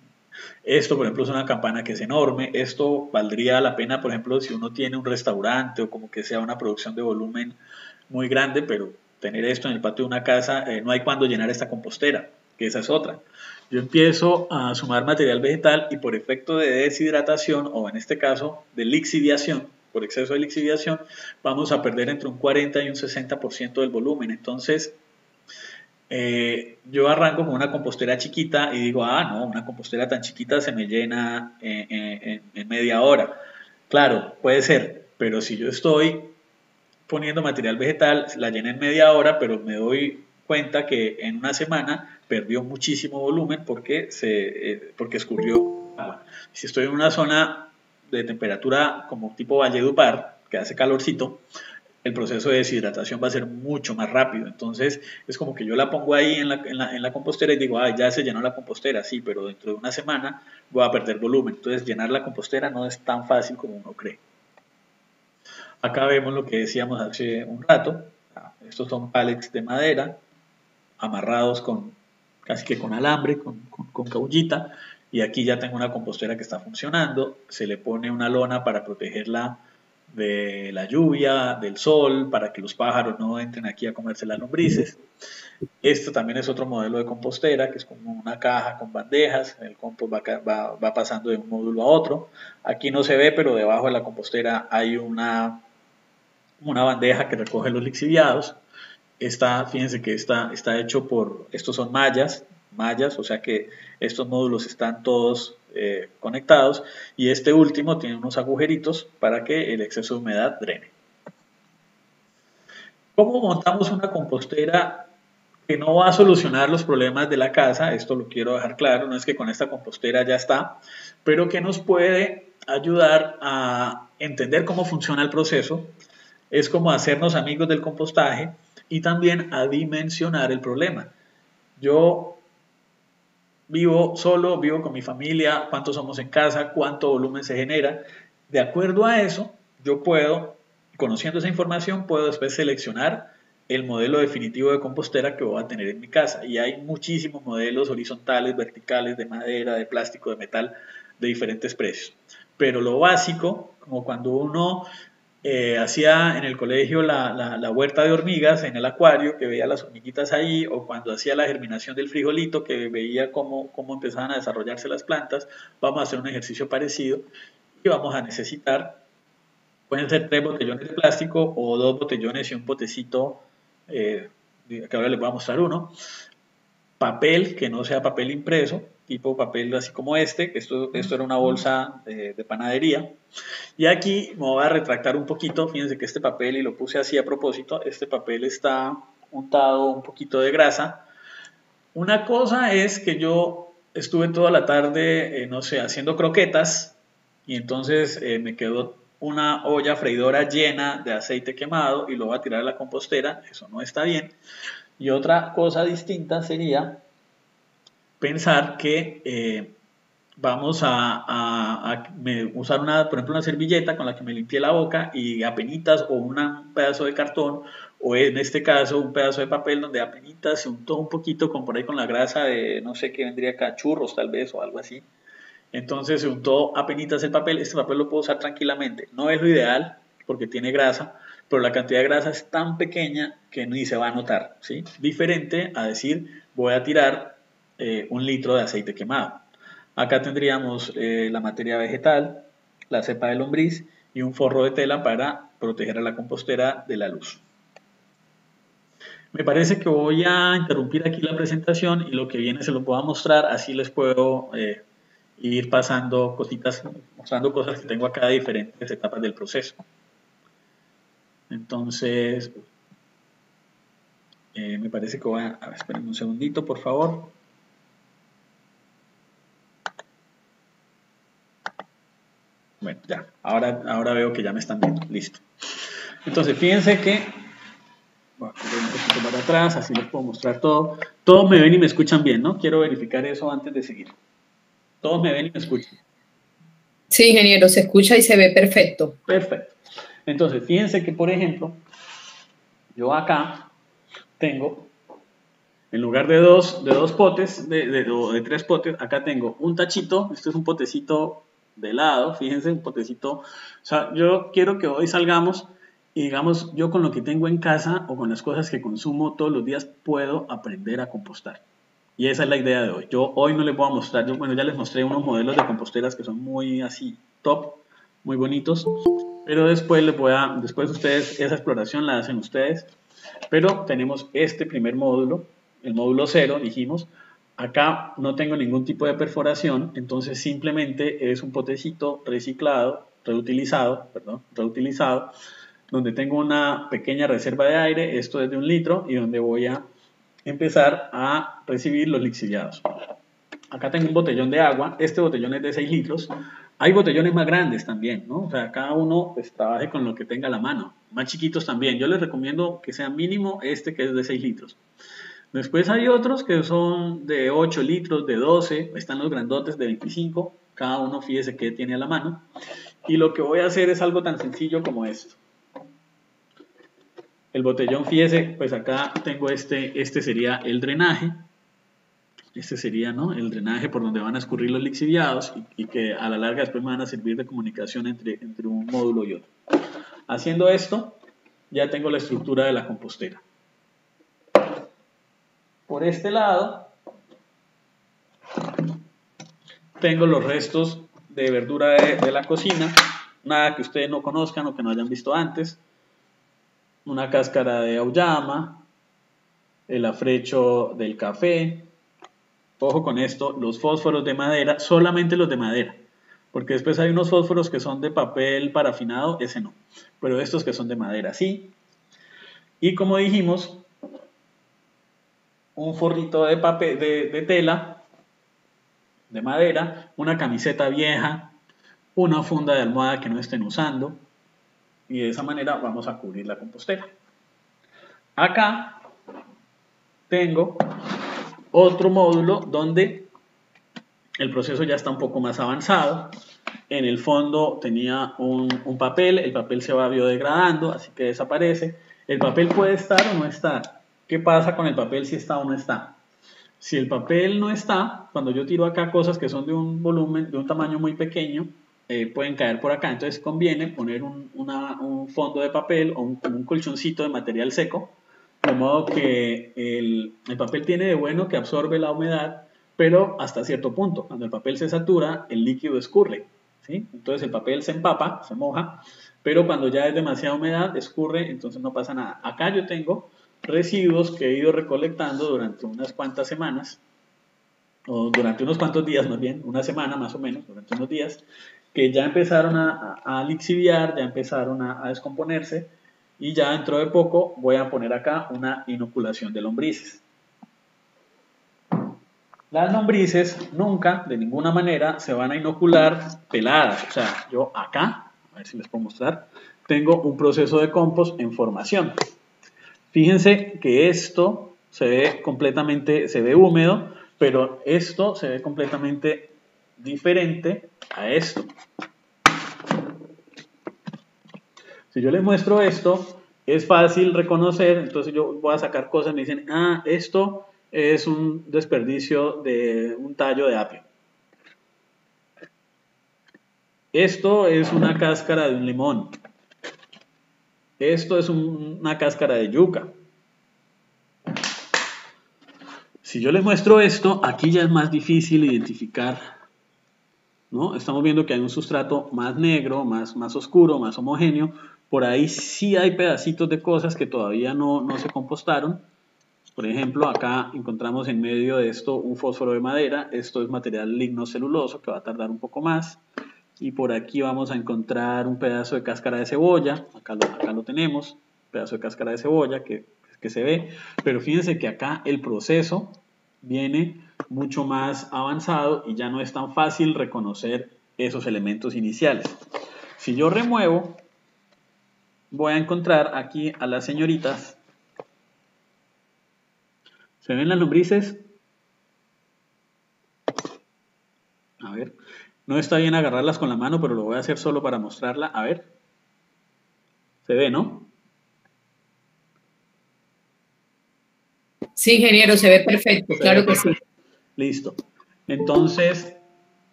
Esto, por ejemplo, es una campana que es enorme. Esto valdría la pena, por ejemplo, si uno tiene un restaurante o como que sea una producción de volumen muy grande, pero tener esto en el patio de una casa, no hay cuándo llenar esta compostera, que esa es otra. yo empiezo a sumar material vegetal y por efecto de deshidratación, o en este caso de lixiviación, por exceso de lixiviación, vamos a perder entre un 40 y un 60% del volumen. Entonces, yo arranco con una compostera chiquita y digo, no, una compostera tan chiquita se me llena en media hora. Claro, puede ser, pero si yo estoy poniendo material vegetal, la llené en media hora, pero me doy cuenta que en una semana perdió muchísimo volumen porque escurrió agua. Si estoy en una zona de temperatura como tipo Valledupar, que hace calorcito, el proceso de deshidratación va a ser mucho más rápido. Entonces es como que yo la pongo ahí en la compostera y digo, ya se llenó la compostera, sí, pero dentro de una semana voy a perder volumen. Entonces llenar la compostera no es tan fácil como uno cree. Acá vemos lo que decíamos hace un rato. Estos son pallets de madera amarrados casi que con alambre, con caullita. Y aquí ya tengo una compostera que está funcionando. Se le pone una lona para protegerla de la lluvia, del sol, para que los pájaros no entren aquí a comerse las lombrices. Esto también es otro modelo de compostera, que es como una caja con bandejas. El compost va pasando de un módulo a otro. Aquí no se ve, pero debajo de la compostera hay una bandeja que recoge los lixiviados. Fíjense que está hecho estos son mallas, o sea que estos módulos están todos conectados, y este último tiene unos agujeritos para que el exceso de humedad drene. ¿Cómo montamos una compostera que no va a solucionar los problemas de la casa? Esto lo quiero dejar claro, no es que con esta compostera ya está, pero que nos puede ayudar a entender cómo funciona el proceso. Es como hacernos amigos del compostaje y también a dimensionar el problema. Yo vivo solo, vivo con mi familia, cuántos somos en casa, cuánto volumen se genera. De acuerdo a eso, yo puedo, conociendo esa información, puedo después seleccionar el modelo definitivo de compostera que voy a tener en mi casa. Y hay muchísimos modelos horizontales, verticales, de madera, de plástico, de metal, de diferentes precios. Pero lo básico, como cuando uno hacía en el colegio la huerta de hormigas en el acuario, que veía las hormiguitas ahí, o cuando hacía la germinación del frijolito, que veía cómo empezaban a desarrollarse las plantas, vamos a hacer un ejercicio parecido y vamos a necesitar, pueden ser 3 botellones de plástico o 2 botellones y un potecito, que ahora les voy a mostrar uno, papel que no sea papel impreso, tipo papel así como esto era una bolsa de panadería. Y aquí me voy a retractar un poquito, fíjense que este papel, y lo puse así a propósito, este papel está untado un poquito de grasa. Una cosa es que yo estuve toda la tarde, no sé, haciendo croquetas, y entonces me quedó una olla freidora llena de aceite quemado y lo voy a tirar a la compostera, eso no está bien. Y otra cosa distinta sería pensar que vamos a usar por ejemplo, una servilleta con la que me limpié la boca y apenitas, o un pedazo de cartón, o en este caso un pedazo de papel donde apenitas se untó un poquito por ahí con la grasa de, no sé qué vendría acá, churros tal vez o algo así. Entonces se untó apenitas el papel. Este papel lo puedo usar tranquilamente. No es lo ideal porque tiene grasa, pero la cantidad de grasa es tan pequeña que ni se va a notar, ¿sí? Diferente a decir, voy a tirar 1 litro de aceite quemado. Acá tendríamos la materia vegetal, la cepa de lombriz y un forro de tela para proteger a la compostera de la luz. Me parece que voy a interrumpir aquí la presentación y lo que viene se lo puedo mostrar, así les puedo ir pasando cositas, mostrando cosas que tengo acá de diferentes etapas del proceso. Entonces, me parece que voy a ver, esperen un segundito, por favor. Bueno, ya, ahora veo que ya me están viendo, listo. Entonces, fíjense que, voy a correr un poquito para atrás, así les puedo mostrar todo. Todos me ven y me escuchan bien, ¿no? Quiero verificar eso antes de seguir. Todos me ven y me escuchan. Sí, ingeniero, se escucha y se ve perfecto. Perfecto. Entonces, fíjense que, por ejemplo, yo acá tengo, en lugar de dos potes, de 3 potes, acá tengo un tachito. Este es un potecito de helado, fíjense, un potecito. O sea, yo quiero que hoy salgamos y digamos, yo con lo que tengo en casa o con las cosas que consumo todos los días puedo aprender a compostar. Y esa es la idea de hoy. Yo hoy no les voy a mostrar, bueno, ya les mostré unos modelos de composteras que son muy así, top, muy bonitos, pero después después ustedes, esa exploración la hacen ustedes. Pero tenemos este primer módulo, el módulo 0, dijimos. Acá no tengo ningún tipo de perforación, entonces simplemente es un potecito reutilizado, donde tengo una pequeña reserva de aire, esto es de 1 litro, y donde voy a empezar a recibir los lixiviados. Acá tengo un botellón de agua, este botellón es de 6 litros, hay botellones más grandes también, ¿no? O sea, cada uno pues, trabaje con lo que tenga a la mano, más chiquitos también. Yo les recomiendo que sea mínimo este que es de 6 litros. Después hay otros que son de 8 litros, de 12, están los grandotes de 25, cada uno fíjese qué tiene a la mano. Y lo que voy a hacer es algo tan sencillo como esto. El botellón, fíjese, pues acá tengo este sería el drenaje. Este sería, ¿no?, el drenaje por donde van a escurrir los lixiviados y que a la larga después me van a servir de comunicación entre un módulo y otro. Haciendo esto, ya tengo la estructura de la compostera. Por este lado, tengo los restos de verdura de la cocina, nada que ustedes no conozcan o que no hayan visto antes. Una cáscara de auyama, el afrecho del café. Ojo con esto, los fósforos de madera, solamente los de madera, porque después hay unos fósforos que son de papel parafinado, ese no, pero estos que son de madera, sí. Y como dijimos, un forrito de papel, de tela, de madera, una camiseta vieja, una funda de almohada que no estén usando, y de esa manera vamos a cubrir la compostera. Acá tengo otro módulo donde el proceso ya está un poco más avanzado. En el fondo tenía un papel, el papel se va biodegradando, así que desaparece. El papel puede estar o no estar. ¿Qué pasa con el papel si está o no está? Si el papel no está, cuando yo tiro acá cosas que son de un volumen, de un tamaño muy pequeño, pueden caer por acá. Entonces conviene poner un fondo de papel o un colchoncito de material seco, de modo que el papel tiene de bueno que absorbe la humedad, pero hasta cierto punto. Cuando el papel se satura, el líquido escurre, ¿sí? Entonces el papel se empapa, se moja, pero cuando ya es demasiada humedad, escurre, entonces no pasa nada. Acá yo tengo residuos que he ido recolectando durante unas cuantas semanas, o durante unos cuantos días más bien, una semana más o menos, durante unos días, que ya empezaron a lixiviar, ya empezaron a descomponerse, y ya dentro de poco voy a poner acá una inoculación de lombrices. Las lombrices nunca, de ninguna manera, se van a inocular peladas. O sea, yo acá, a ver si les puedo mostrar, tengo un proceso de compost en formación. Fíjense que esto se ve húmedo, pero esto se ve completamente diferente a esto. Si yo les muestro esto, es fácil reconocer, entonces yo voy a sacar cosas y me dicen, ah, esto es un desperdicio de un tallo de apio. Esto es una cáscara de un limón. Esto es una cáscara de yuca. Si yo les muestro esto, aquí ya es más difícil identificar, ¿no? Estamos viendo que hay un sustrato más negro, más oscuro, más homogéneo. Por ahí sí hay pedacitos de cosas que todavía no se compostaron. Por ejemplo, acá encontramos en medio de esto un fósforo de madera. Esto es material lignoceluloso que va a tardar un poco más. Y por aquí vamos a encontrar un pedazo de cáscara de cebolla. Acá lo tenemos, pedazo de cáscara de cebolla que se ve. Pero fíjense que acá el proceso viene mucho más avanzado y ya no es tan fácil reconocer esos elementos iniciales. Si yo remuevo, voy a encontrar aquí a las señoritas. ¿Se ven las lombrices? A ver, no está bien agarrarlas con la mano, pero lo voy a hacer solo para mostrarla. A ver, se ve, ¿no? Sí, ingeniero, se ve perfecto, claro que sí. Listo. Entonces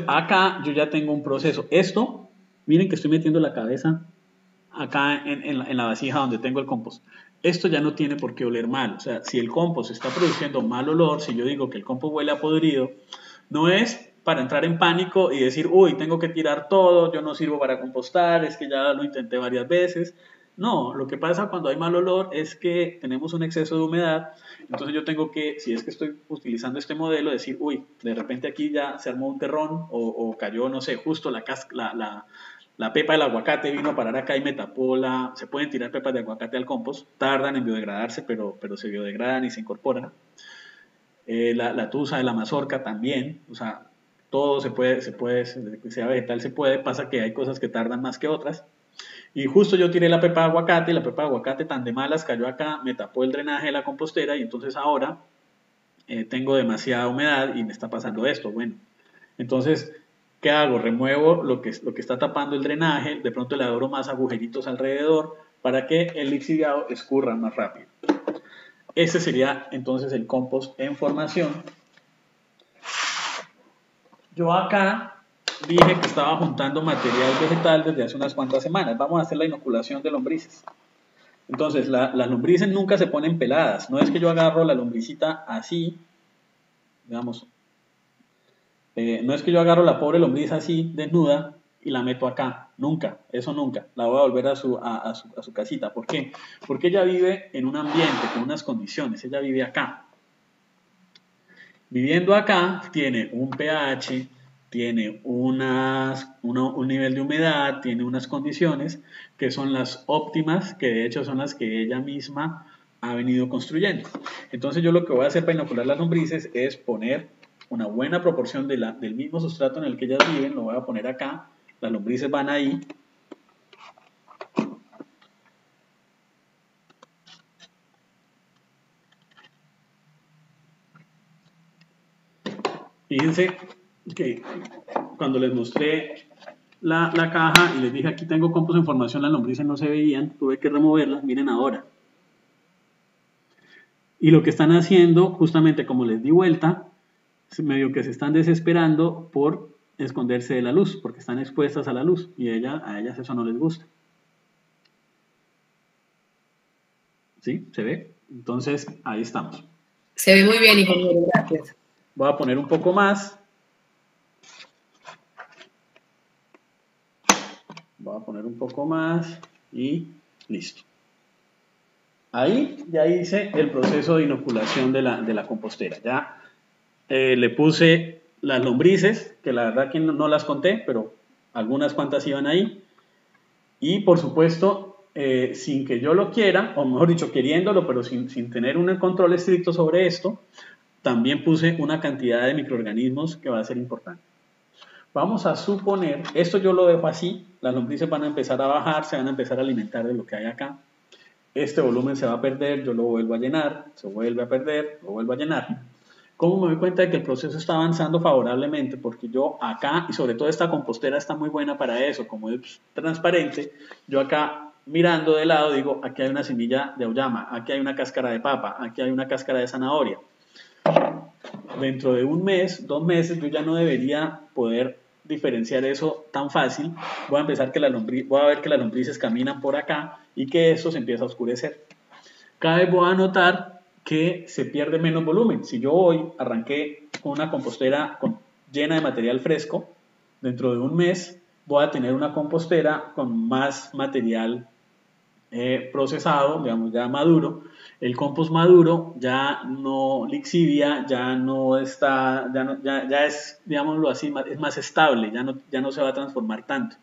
acá yo ya tengo un proceso. Esto, miren que estoy metiendo la cabeza acá en la vasija donde tengo el compost. esto ya no tiene por qué oler mal. O sea, si el compost está produciendo mal olor, si yo digo que el compost huele a podrido, no es para entrar en pánico y decir, uy, tengo que tirar todo, yo no sirvo para compostar, es que ya lo intenté varias veces. No, lo que pasa cuando hay mal olor es que tenemos un exceso de humedad, entonces yo tengo que, si es que estoy utilizando este modelo, decir, uy, de repente aquí ya se armó un terrón o cayó, no sé, justo la pepa del aguacate vino a parar acá y me tapó se pueden tirar pepas de aguacate al compost, tardan en biodegradarse, pero se biodegradan y se incorporan. La tusa de la mazorca también, o sea, todo se puede, que sea vegetal se puede, pasa que hay cosas que tardan más que otras. Y justo yo tiré la pepa de aguacate y la pepa de aguacate tan de malas cayó acá, me tapó el drenaje de la compostera y entonces ahora tengo demasiada humedad y me está pasando esto. Bueno, entonces, ¿qué hago? Remuevo lo que está tapando el drenaje, de pronto le abro más agujeritos alrededor para que el lixiviado escurra más rápido. Ese sería entonces el compost en formación. Yo acá dije que estaba juntando material vegetal desde hace unas cuantas semanas. Vamos a hacer la inoculación de lombrices. Entonces, las lombrices nunca se ponen peladas. No es que yo agarro la lombricita así, digamos, no es que yo agarro la pobre lombriz así, desnuda, y la meto acá. Nunca, eso nunca. La voy a volver a su casita. ¿Por qué? Porque ella vive en un ambiente, con unas condiciones. Ella vive acá. Viviendo acá, tiene un pH, tiene un nivel de humedad, tiene unas condiciones que son las óptimas, que de hecho son las que ella misma ha venido construyendo. Entonces yo lo que voy a hacer para inocular las lombrices es poner una buena proporción del mismo sustrato en el que ellas viven, lo voy a poner acá, las lombrices van ahí. Fíjense que cuando les mostré la caja y les dije aquí tengo compost en formación, las lombrices no se veían, tuve que removerlas, miren ahora. Y lo que están haciendo, justamente como les di vuelta, medio que se están desesperando por esconderse de la luz, porque están expuestas a la luz y a ellas eso no les gusta. ¿Sí? ¿Se ve? Entonces, ahí estamos. Se ve muy bien, ingeniero, gracias. Voy a poner un poco más. Voy a poner un poco más y listo. Ahí ya hice el proceso de inoculación de la compostera. Ya le puse las lombrices, que la verdad que no las conté, pero algunas cuantas iban ahí. Y por supuesto, sin que yo lo quiera, o mejor dicho, queriéndolo, pero sin tener un control estricto sobre esto, también puse una cantidad de microorganismos que va a ser importante. Vamos a suponer, esto yo lo dejo así, las lombrices van a empezar a bajar, se van a empezar a alimentar de lo que hay acá. Este volumen se va a perder, yo lo vuelvo a llenar, se vuelve a perder, lo vuelvo a llenar. ¿Cómo me doy cuenta de que el proceso está avanzando favorablemente? Porque yo acá, y sobre todo esta compostera está muy buena para eso, como es transparente, yo acá mirando de lado digo, aquí hay una semilla de auyama, aquí hay una cáscara de papa, aquí hay una cáscara de zanahoria. Dentro de un mes, 2 meses, yo ya no debería poder diferenciar eso tan fácil. Voy a ver que las lombrices caminan por acá y que esto se empieza a oscurecer. Cada vez voy a notar que se pierde menos volumen. Si yo hoy arranqué con una compostera llena de material fresco, dentro de un mes voy a tener una compostera con más material procesado, digamos ya maduro. El compost maduro ya no lixivia, ya es, digámoslo así, es más estable, ya no se va a transformar tanto.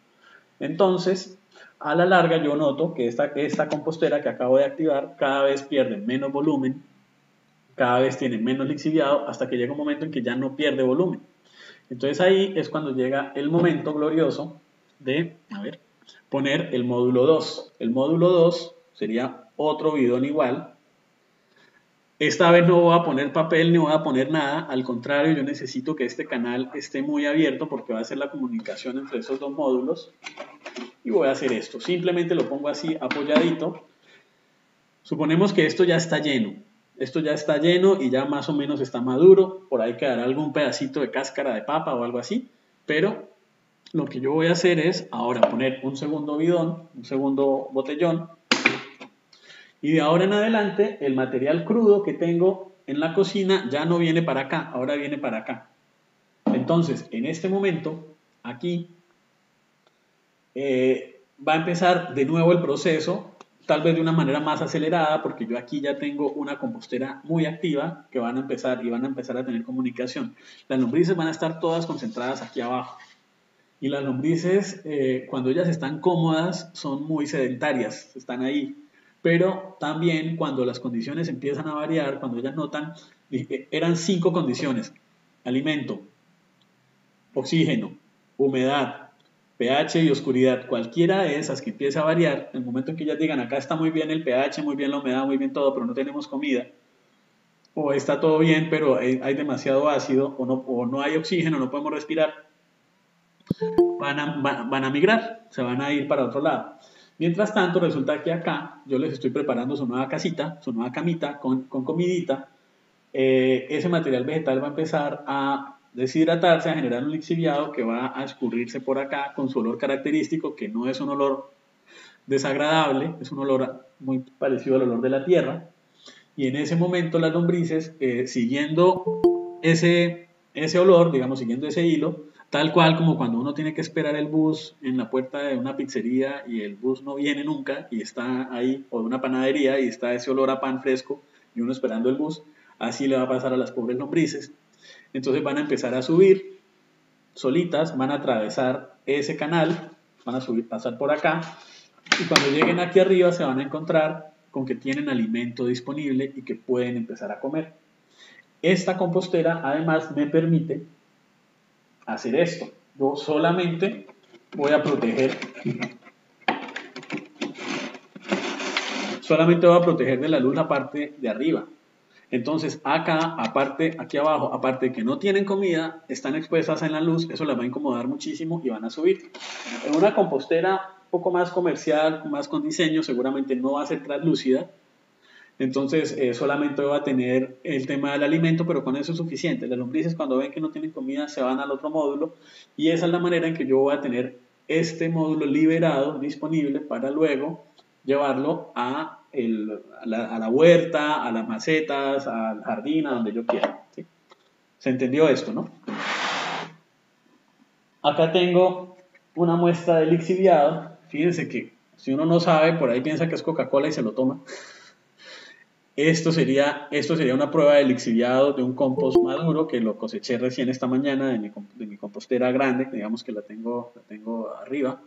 Entonces, a la larga yo noto que esta compostera que acabo de activar cada vez pierde menos volumen, cada vez tiene menos lixiviado, hasta que llega un momento en que ya no pierde volumen. Entonces ahí es cuando llega el momento glorioso de, poner el módulo 2. El módulo 2 sería otro bidón igual. Esta vez no voy a poner papel ni voy a poner nada, al contrario, yo necesito que este canal esté muy abierto porque va a ser la comunicación entre esos dos módulos. Y voy a hacer esto, simplemente lo pongo así apoyadito. Suponemos que esto ya está lleno. Esto ya está lleno y ya más o menos está maduro. Por ahí quedará algún pedacito de cáscara de papa o algo así. Pero lo que yo voy a hacer es ahora poner un segundo bidón, un segundo botellón. Y de ahora en adelante, el material crudo que tengo en la cocina ya no viene para acá, ahora viene para acá. Entonces, en este momento, aquí, va a empezar de nuevo el proceso, tal vez de una manera más acelerada, porque yo aquí ya tengo una compostera muy activa que van a empezar a tener comunicación. Las lombrices van a estar todas concentradas aquí abajo. Y las lombrices, cuando ellas están cómodas, son muy sedentarias, están ahí. Pero también cuando las condiciones empiezan a variar, cuando ellas notan, eran 5 condiciones: alimento, oxígeno, humedad, pH y oscuridad. Cualquiera de esas que empiece a variar, en el momento en que ellas digan, acá está muy bien el pH, muy bien la humedad, muy bien todo, pero no tenemos comida, o está todo bien, pero hay demasiado ácido, o no hay oxígeno, no podemos respirar, van a migrar, se van a ir para otro lado. Mientras tanto, resulta que acá yo les estoy preparando su nueva casita, su nueva camita con comidita. Ese material vegetal va a empezar a deshidratarse, a generar un lixiviado que va a escurrirse por acá con su olor característico, que no es un olor desagradable, es un olor muy parecido al olor de la tierra. Y en ese momento las lombrices, siguiendo ese olor, digamos, siguiendo ese hilo, tal cual como cuando uno tiene que esperar el bus en la puerta de una pizzería y el bus no viene nunca y está ahí, o de una panadería y está ese olor a pan fresco y uno esperando el bus, así le va a pasar a las pobres lombrices. Entonces van a empezar a subir solitas, van a atravesar ese canal, van a subir, pasar por acá, y cuando lleguen aquí arriba se van a encontrar con que tienen alimento disponible y que pueden empezar a comer. Esta compostera además me permite hacer esto. Yo solamente voy a proteger de la luz la parte de arriba. Entonces acá, aparte, aquí abajo, aparte de que no tienen comida, están expuestas en la luz, eso las va a incomodar muchísimo y van a subir. En una compostera un poco más comercial, más con diseño, seguramente no va a ser translúcida. Entonces solamente va a tener el tema del alimento, pero con eso es suficiente. Las lombrices, cuando ven que no tienen comida, se van al otro módulo, y esa es la manera en que yo voy a tener este módulo liberado, disponible para luego llevarlo a la huerta, a las macetas, al jardín, a donde yo quiera, ¿sí? ¿Se entendió esto, no? Acá tengo una muestra de lixiviado. Fíjense que si uno no sabe, por ahí piensa que es Coca-Cola y se lo toma. Esto sería una prueba de lixiviado de un compost maduro que lo coseché recién esta mañana de mi compostera grande, digamos que la tengo arriba.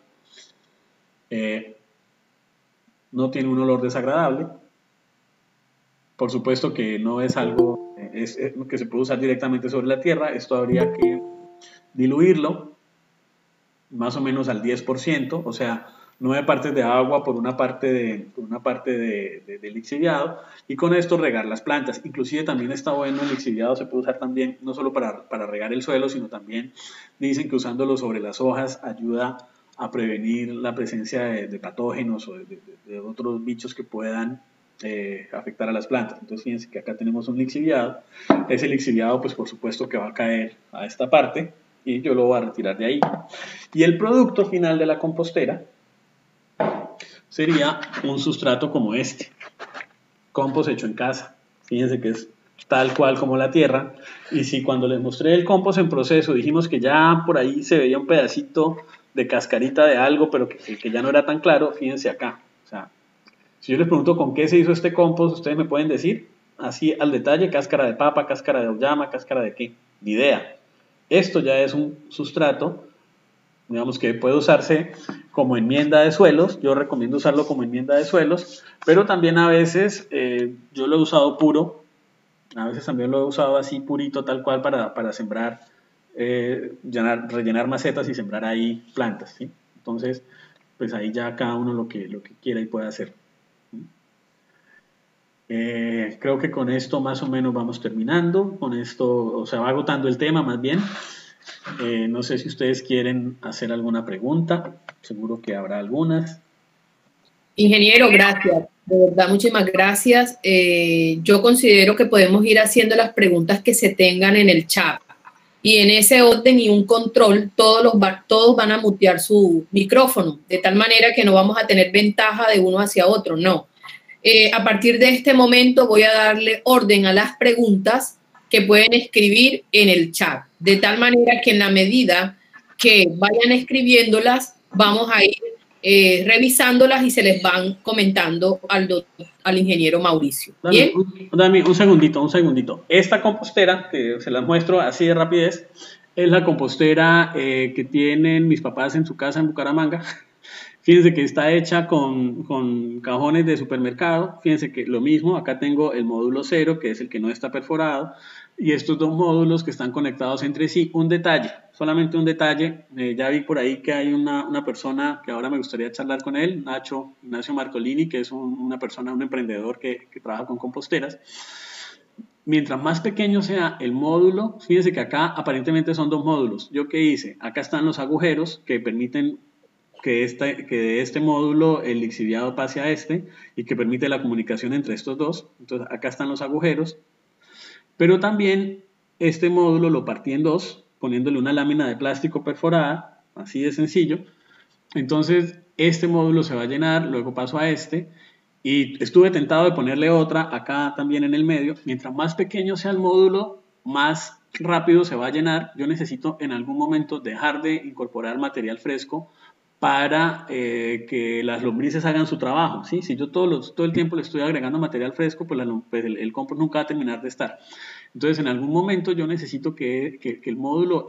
No tiene un olor desagradable. Por supuesto que no es algo que se puede usar directamente sobre la tierra. Esto habría que diluirlo más o menos al 10%, o sea, 9 partes de agua por una parte de lixiviado, y con esto regar las plantas. Inclusive también está bueno, el lixiviado se puede usar también no solo para regar el suelo, sino también dicen que usándolo sobre las hojas ayuda a prevenir la presencia de patógenos o de otros bichos que puedan afectar a las plantas. Entonces fíjense que acá tenemos un lixiviado. Ese lixiviado, pues por supuesto que va a caer a esta parte y yo lo voy a retirar de ahí. Y el producto final de la compostera sería un sustrato como este, compost hecho en casa. Fíjense que es tal cual como la tierra. Y si cuando les mostré el compost en proceso dijimos que ya por ahí se veía un pedacito de cascarita de algo, pero que ya no era tan claro, fíjense acá. O sea, si yo les pregunto con qué se hizo este compost, ustedes me pueden decir así al detalle: cáscara de papa, cáscara de auyama, cáscara de qué, ni idea. Esto ya es un sustrato, digamos, que puede usarse como enmienda de suelos. Yo recomiendo usarlo como enmienda de suelos, pero también a veces yo lo he usado puro, a veces también lo he usado así purito, tal cual, para sembrar, rellenar macetas y sembrar ahí plantas, ¿sí? Entonces, pues ahí ya cada uno lo que quiera y pueda hacer. Creo que con esto más o menos vamos terminando. Con esto, o sea, va agotando el tema más bien. No sé si ustedes quieren hacer alguna pregunta. Seguro que habrá algunas. Ingeniero, gracias. De verdad, muchísimas gracias. Yo considero que podemos ir haciendo las preguntas que se tengan en el chat. Y en ese orden y un control, todos van a mutear su micrófono, de tal manera que no vamos a tener ventaja de uno hacia otro, no. A partir de este momento voy a darle orden a las preguntas que pueden escribir en el chat, de tal manera que en la medida que vayan escribiéndolas, vamos a ir revisándolas y se les van comentando al ingeniero Mauricio. ¿Bien? Dame un segundito. Esta compostera, que se las muestro así de rapidez, es la compostera que tienen mis papás en su casa en Bucaramanga. Fíjense que está hecha con cajones de supermercado. Fíjense que lo mismo, acá tengo el módulo 0, que es el que no está perforado, y estos dos módulos que están conectados entre sí. Un detalle, solamente un detalle. Ya vi por ahí que hay una persona que ahora me gustaría charlar con él, Ignacio Marcolini, que es un emprendedor que trabaja con composteras. Mientras más pequeño sea el módulo, fíjense que acá aparentemente son dos módulos. ¿Yo qué hice? Acá están los agujeros que permiten que de este módulo el lixiviado pase a este y que permite la comunicación entre estos dos. Entonces acá están los agujeros, pero también este módulo lo partí en dos, poniéndole una lámina de plástico perforada, así de sencillo. Entonces este módulo se va a llenar, luego paso a este, y estuve tentado de ponerle otra acá también en el medio. Mientras más pequeño sea el módulo, más rápido se va a llenar. Yo necesito en algún momento dejar de incorporar material fresco para que las lombrices hagan su trabajo, ¿sí? Si yo todo el tiempo le estoy agregando material fresco, pues, el compost nunca va a terminar de estar. Entonces, en algún momento yo necesito que el módulo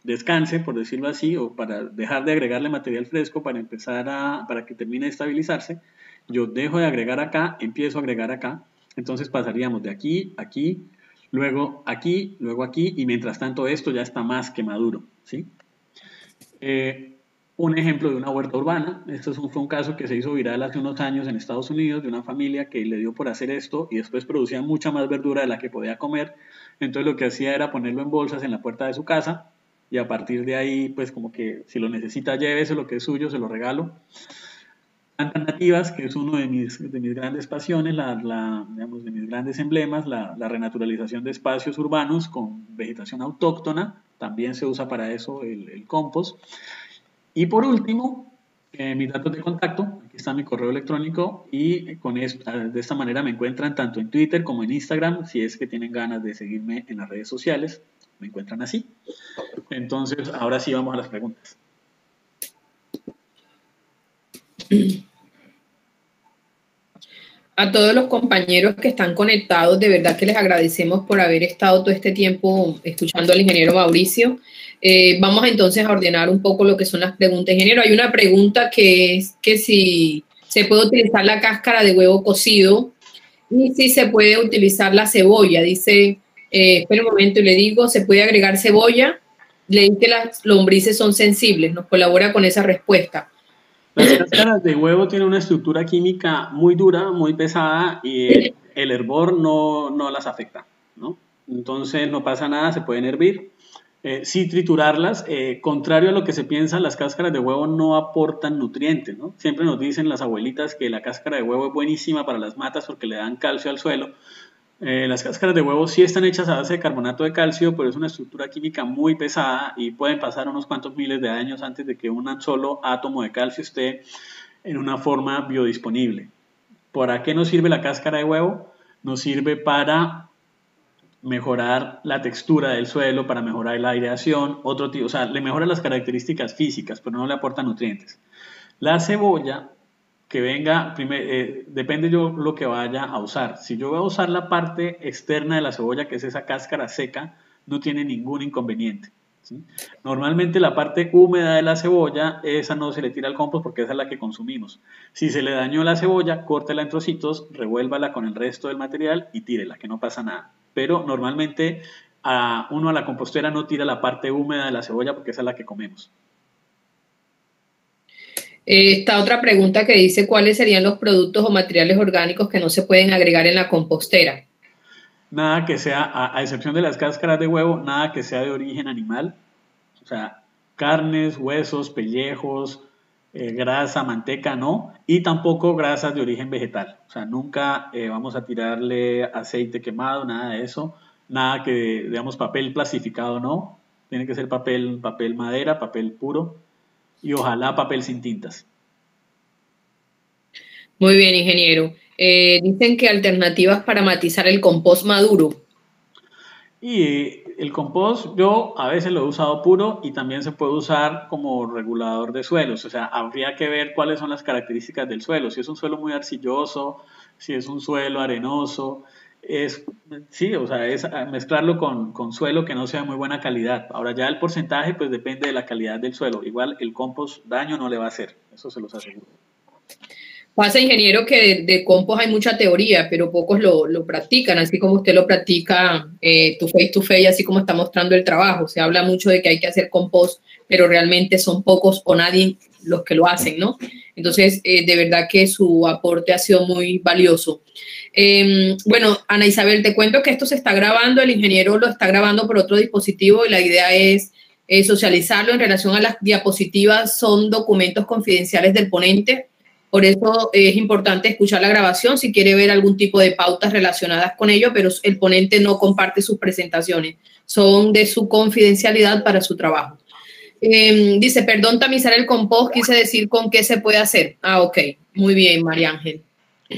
descanse, por decirlo así, o para dejar de agregarle material fresco para que termine de estabilizarse. Yo dejo de agregar acá, empiezo a agregar acá. Entonces pasaríamos de aquí, aquí, luego aquí, y mientras tanto esto ya está más que maduro, ¿sí? Un ejemplo de una huerta urbana. Esto fue un caso que se hizo viral hace unos años en Estados Unidos, de una familia que le dio por hacer esto y después producía mucha más verdura de la que podía comer. Entonces lo que hacía era ponerlo en bolsas en la puerta de su casa y a partir de ahí, pues como que si lo necesita, llévese lo que es suyo, se lo regalo. Plantas nativas, que es uno de mis grandes pasiones, digamos, de mis grandes emblemas, la renaturalización de espacios urbanos con vegetación autóctona. También se usa para eso el compost. Y por último, mis datos de contacto. Aquí está mi correo electrónico y de esta manera me encuentran tanto en Twitter como en Instagram. Si es que tienen ganas de seguirme en las redes sociales, me encuentran así. Entonces, ahora sí vamos a las preguntas. A todos los compañeros que están conectados, de verdad que les agradecemos por haber estado todo este tiempo escuchando al ingeniero Mauricio. Vamos entonces a ordenar un poco lo que son las preguntas. Ingeniero, hay una pregunta que es que si se puede utilizar la cáscara de huevo cocido y si se puede utilizar la cebolla. Dice, espera un momento y le digo, ¿se puede agregar cebolla? Le dice que las lombrices son sensibles. Nos colabora con esa respuesta. Las cáscaras de huevo tienen una estructura química muy dura, muy pesada y el hervor no las afecta, ¿no? Entonces no pasa nada, se pueden hervir. Sí triturarlas, contrario a lo que se piensa, las cáscaras de huevo no aportan nutrientes, ¿no? Siempre nos dicen las abuelitas que la cáscara de huevo es buenísima para las matas porque le dan calcio al suelo. Las cáscaras de huevo sí están hechas a base de carbonato de calcio, pero es una estructura química muy pesada y pueden pasar unos cuantos miles de años antes de que un solo átomo de calcio esté en una forma biodisponible. ¿Para qué nos sirve la cáscara de huevo? Nos sirve para mejorar la textura del suelo, para mejorar la aireación, o sea, le mejora las características físicas, pero no le aporta nutrientes. La cebolla, que venga, depende yo lo que vaya a usar. Si yo voy a usar la parte externa de la cebolla, que es esa cáscara seca, no tiene ningún inconveniente, ¿sí? Normalmente la parte húmeda de la cebolla, esa no se le tira al compost porque esa es la que consumimos. Si se le dañó la cebolla, córtela en trocitos, revuélvala con el resto del material y tírela, que no pasa nada. Pero normalmente uno a la compostera no tira la parte húmeda de la cebolla porque esa es la que comemos. Esta otra pregunta que dice, ¿cuáles serían los productos o materiales orgánicos que no se pueden agregar en la compostera? Nada que sea, a excepción de las cáscaras de huevo, nada que sea de origen animal. O sea, carnes, huesos, pellejos, grasa, manteca, no. Y tampoco grasas de origen vegetal. O sea, nunca vamos a tirarle aceite quemado, nada de eso. Nada que, digamos, papel plastificado, no. Tiene que ser papel madera, papel puro. Y ojalá papel sin tintas. Muy bien, ingeniero. Dicen que alternativas para matizar el compost maduro. Y el compost yo a veces lo he usado puro y también se puede usar como regulador de suelos. O sea, habría que ver cuáles son las características del suelo. Si es un suelo muy arcilloso, si es un suelo arenoso, sí, o sea, es mezclarlo con suelo que no sea de muy buena calidad. Ahora ya el porcentaje pues depende de la calidad del suelo. Igual el compost daño no le va a hacer, eso se los aseguro. Pasa, ingeniero, que de compost hay mucha teoría, pero pocos lo practican, así como usted lo practica to face, así como está mostrando el trabajo. Se habla mucho de que hay que hacer compost, pero realmente son pocos o nadie los que lo hacen, ¿no? Entonces, de verdad que su aporte ha sido muy valioso. Bueno, Ana Isabel, te cuento que esto se está grabando, el ingeniero lo está grabando por otro dispositivo y la idea es socializarlo en relación a las diapositivas. Son documentos confidenciales del ponente. Por eso es importante escuchar la grabación si quiere ver algún tipo de pautas relacionadas con ello, pero el ponente no comparte sus presentaciones, son de su confidencialidad para su trabajo. Dice, perdón, tamizar el compost, quise decir con qué se puede hacer. Ah, ok, muy bien, María Ángel.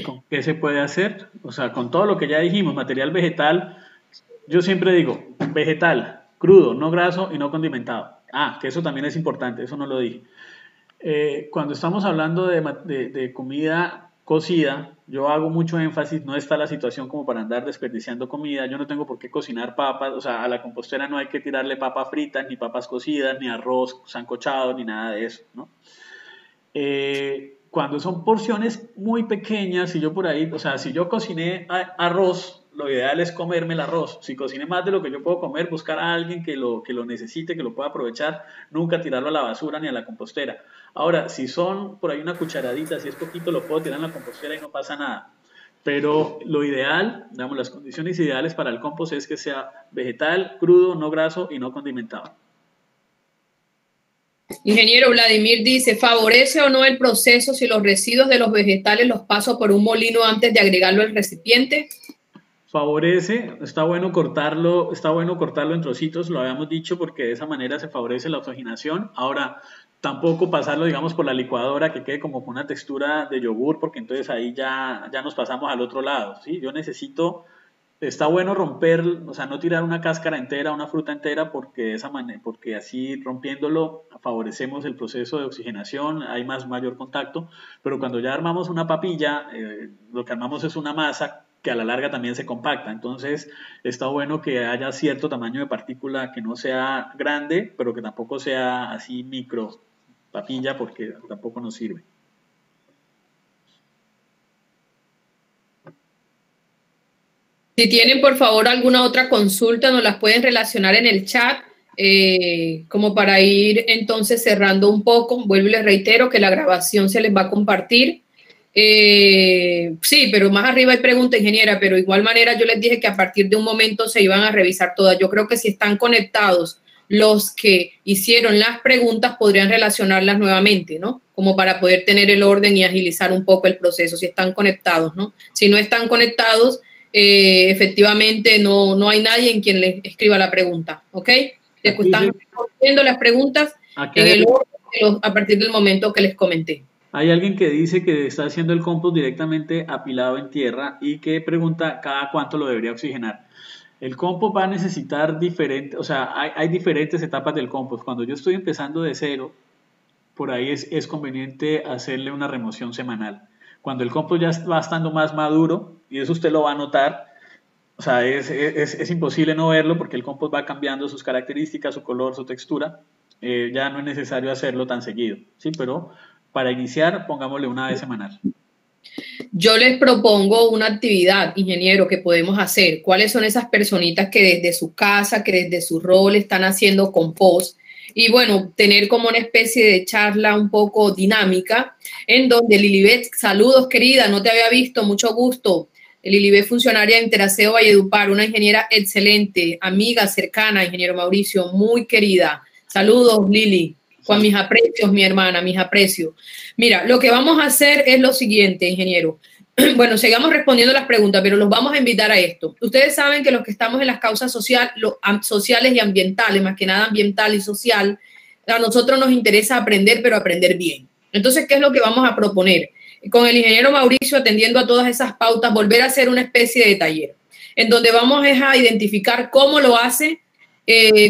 ¿Con qué se puede hacer? O sea, con todo lo que ya dijimos, material vegetal, yo siempre digo, vegetal, crudo, no graso y no condimentado. Ah, que eso también es importante, eso no lo dije. Cuando estamos hablando de comida cocida, yo hago mucho énfasis, no está la situación como para andar desperdiciando comida, yo no tengo por qué cocinar papas, o sea, a la compostera no hay que tirarle papas fritas, ni papas cocidas, ni arroz sancochado, ni nada de eso, ¿no? Cuando son porciones muy pequeñas, si yo por ahí, o sea, si yo cociné arroz, lo ideal es comerme el arroz. Si cociné más de lo que yo puedo comer, buscar a alguien que lo necesite, que lo pueda aprovechar, nunca tirarlo a la basura ni a la compostera. Ahora, si son por ahí una cucharadita, si es poquito, lo puedo tirar en la compostera y no pasa nada. Pero lo ideal, digamos, las condiciones ideales para el compost es que sea vegetal, crudo, no graso y no condimentado. Ingeniero Vladimir dice, ¿favorece o no el proceso si los residuos de los vegetales los paso por un molino antes de agregarlo al recipiente? Favorece, está bueno cortarlo en trocitos, lo habíamos dicho, porque de esa manera se favorece la oxigenación. Ahora, tampoco pasarlo, digamos, por la licuadora, que quede como con una textura de yogur, porque entonces ahí ya nos pasamos al otro lado, ¿sí? Está bueno romper, o sea, no tirar una cáscara entera, una fruta entera, porque así rompiéndolo favorecemos el proceso de oxigenación, hay mayor contacto, pero cuando ya armamos una papilla, lo que armamos es una masa que a la larga también se compacta. Entonces está bueno que haya cierto tamaño de partícula que no sea grande, pero que tampoco sea así micro papilla, porque tampoco nos sirve. Si tienen, por favor, alguna otra consulta, nos las pueden relacionar en el chat, como para ir entonces cerrando un poco. Vuelvo y les reitero que la grabación se les va a compartir. Sí, pero más arriba hay pregunta, ingeniera, pero de igual manera yo les dije que a partir de un momento se iban a revisar todas. Yo creo que si están conectados los que hicieron las preguntas podrían relacionarlas nuevamente, ¿no? Como para poder tener el orden y agilizar un poco el proceso, si están conectados, ¿no? Si no están conectados, efectivamente no hay nadie en quien les escriba la pregunta, ¿ok? Después están respondiendo las preguntas en el orden a partir del momento que les comenté. Hay alguien que dice que está haciendo el compost directamente apilado en tierra y que pregunta cada cuánto lo debería oxigenar. El compost va a necesitar hay diferentes etapas del compost. Cuando yo estoy empezando de cero, por ahí es conveniente hacerle una remoción semanal. Cuando el compost ya va estando más maduro, y eso usted lo va a notar, o sea, es imposible no verlo porque el compost va cambiando sus características, su color, su textura. Ya no es necesario hacerlo tan seguido, ¿sí? Pero para iniciar, pongámosle una vez semanal. Yo les propongo una actividad, ingeniero, que podemos hacer. ¿Cuáles son esas personitas que desde su casa, que desde su rol están haciendo compost? Y bueno, tener como una especie de charla un poco dinámica, en donde Lilibet, saludos querida, no te había visto, mucho gusto. Lilibet, funcionaria de Interaseo Valledupar, una ingeniera excelente, amiga cercana, ingeniero Mauricio, muy querida. Saludos, Lili. Con mis aprecios, mi hermana, mis aprecios. Mira, lo que vamos a hacer es lo siguiente, ingeniero. Bueno, sigamos respondiendo las preguntas, pero los vamos a invitar a esto. Ustedes saben que los que estamos en las causas sociales y ambientales, más que nada ambiental y social, a nosotros nos interesa aprender, pero aprender bien. Entonces, ¿qué es lo que vamos a proponer? con el ingeniero Mauricio, atendiendo a todas esas pautas, volver a hacer una especie de taller, en donde vamos a identificar cómo lo hace,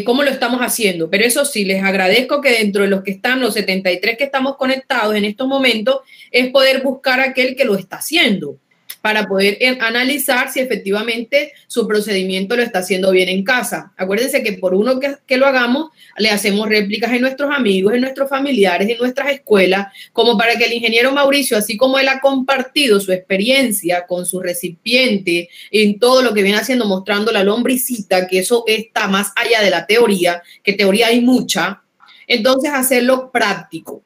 cómo lo estamos haciendo. Pero eso sí, les agradezco que dentro de los que están, los 73 que estamos conectados en estos momentos, es poder buscar a aquel que lo está haciendo, para poder analizar si efectivamente su procedimiento lo está haciendo bien en casa. Acuérdense que por uno que lo hagamos, le hacemos réplicas en nuestros amigos, en nuestros familiares, en nuestras escuelas, como para que el ingeniero Mauricio, así como él ha compartido su experiencia con su recipiente en todo lo que viene haciendo, mostrando la lombricita, que eso está más allá de la teoría, que teoría hay mucha. Entonces, hacerlo práctico,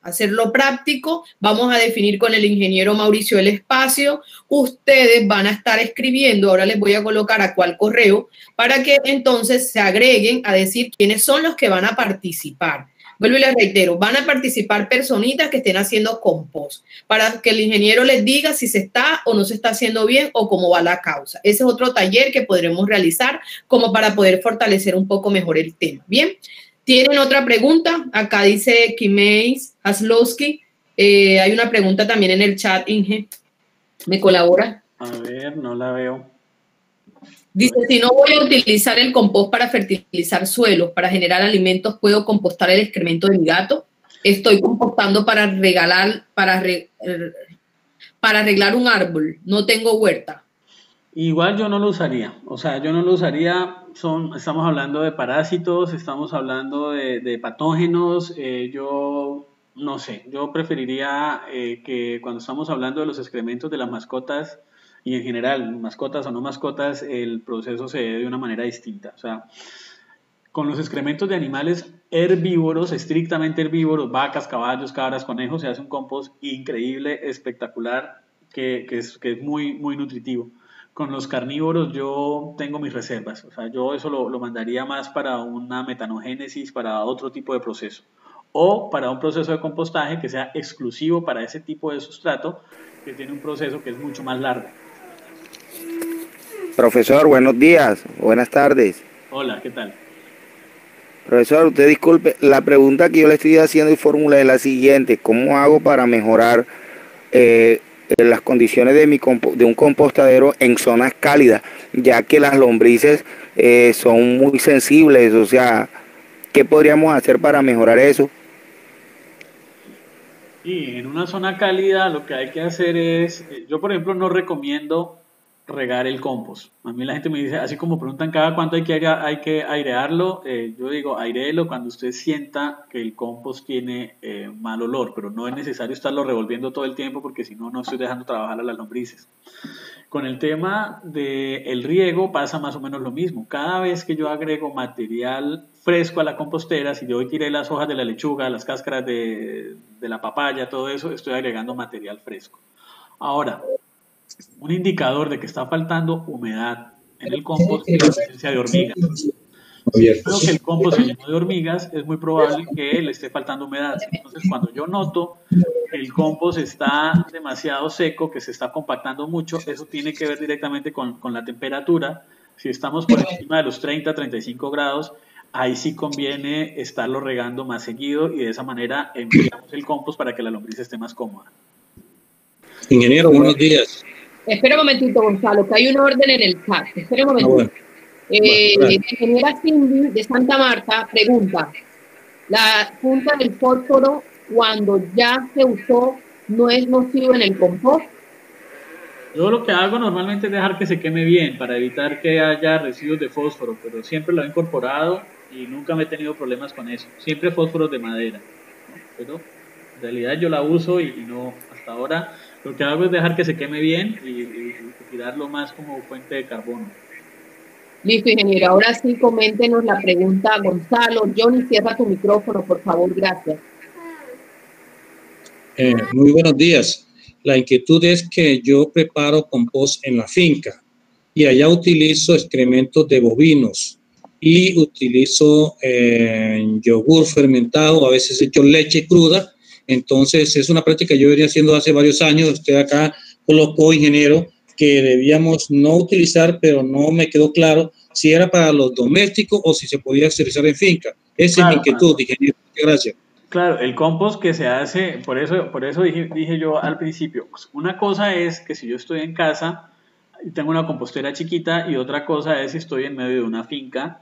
vamos a definir con el ingeniero Mauricio el espacio, ustedes van a estar escribiendo, ahora les voy a colocar a cuál correo, para que entonces se agreguen a decir quiénes son los que van a participar. Vuelvo y les reitero, van a participar personitas que estén haciendo compost, para que el ingeniero les diga si se está o no se está haciendo bien o cómo va la causa. Ese es otro taller que podremos realizar como para poder fortalecer un poco mejor el tema. Bien. ¿Tienen otra pregunta? Acá dice Kimeis Haslowski. Hay una pregunta también en el chat, Inge. ¿Me colabora? A ver, no la veo. Dice, si no voy a utilizar el compost para fertilizar suelos, para generar alimentos, ¿puedo compostar el excremento de mi gato? Estoy compostando para arreglar un árbol. No tengo huerta. Igual yo no lo usaría, o sea, yo no lo usaría, estamos hablando de parásitos, estamos hablando de patógenos, yo no sé, yo preferiría que cuando estamos hablando de los excrementos de las mascotas y en general, mascotas o no mascotas, el proceso se dé de una manera distinta, o sea, con los excrementos de animales herbívoros, estrictamente herbívoros, vacas, caballos, cabras, conejos, se hace un compost increíble, espectacular, que es muy, muy nutritivo. Con los carnívoros yo tengo mis reservas, o sea, yo eso lo mandaría más para una metanogénesis, para otro tipo de proceso, o para un proceso de compostaje que sea exclusivo para ese tipo de sustrato, que tiene un proceso que es mucho más largo. Profesor, buenos días, buenas tardes. Hola, ¿qué tal? Profesor, usted disculpe, la pregunta que yo le estoy haciendo y fórmula es la siguiente: ¿cómo hago para mejorar las condiciones de un compostadero en zonas cálidas, ya que las lombrices son muy sensibles? O sea, ¿qué podríamos hacer para mejorar eso? Y en una zona cálida lo que hay que hacer es, yo por ejemplo no recomiendo regar el compost. A mí la gente me dice, así como preguntan cada cuánto hay que airearlo, yo digo, airéelo cuando usted sienta que el compost tiene mal olor, pero no es necesario estarlo revolviendo todo el tiempo porque si no, no estoy dejando trabajar a las lombrices. Con el tema del riego pasa más o menos lo mismo. Cada vez que yo agrego material fresco a la compostera, si yo hoy tiré las hojas de la lechuga, las cáscaras de la papaya, todo eso, estoy agregando material fresco. Ahora, un indicador de que está faltando humedad en el compost es la presencia de hormigas. Si veo que el compost se llenó de hormigas, es muy probable que le esté faltando humedad. Entonces, cuando yo noto que el compost está demasiado seco, que se está compactando mucho, eso tiene que ver directamente con la temperatura. Si estamos por encima de los 30-35 grados, ahí sí conviene estarlo regando más seguido y de esa manera enfriamos el compost para que la lombriz esté más cómoda. Ingeniero, buenos días. Espera un momentito, Gonzalo, que hay una orden en el chat. Espera un momentito. Bueno. La ingeniera Cindy de Santa Marta pregunta, ¿la punta del fósforo cuando ya se usó no es nocivo en el compost? Yo lo que hago normalmente es dejar que se queme bien para evitar que haya residuos de fósforo, pero siempre lo he incorporado y nunca me he tenido problemas con eso. Siempre fósforos de madera, ¿no? Pero en realidad yo la uso y no, hasta ahora lo que hago es dejar que se queme bien y tirarlo más como fuente de carbono. Listo, ingeniero. Ahora sí, coméntenos la pregunta, Gonzalo. Johnny, cierra tu micrófono, por favor. Gracias. Muy buenos días. La inquietud es que yo preparo compost en la finca y allá utilizo excrementos de bovinos y utilizo yogur fermentado, a veces echo leche cruda. Entonces es una práctica que yo venía haciendo hace varios años. Usted acá colocó, ingeniero, que debíamos no utilizar, pero no me quedó claro si era para los domésticos o si se podía utilizar en finca. Esa es mi inquietud, ingeniero. Gracias. Claro, el compost que se hace, por eso dije yo al principio, pues, una cosa es que si yo estoy en casa y tengo una compostera chiquita y otra cosa es si estoy en medio de una finca.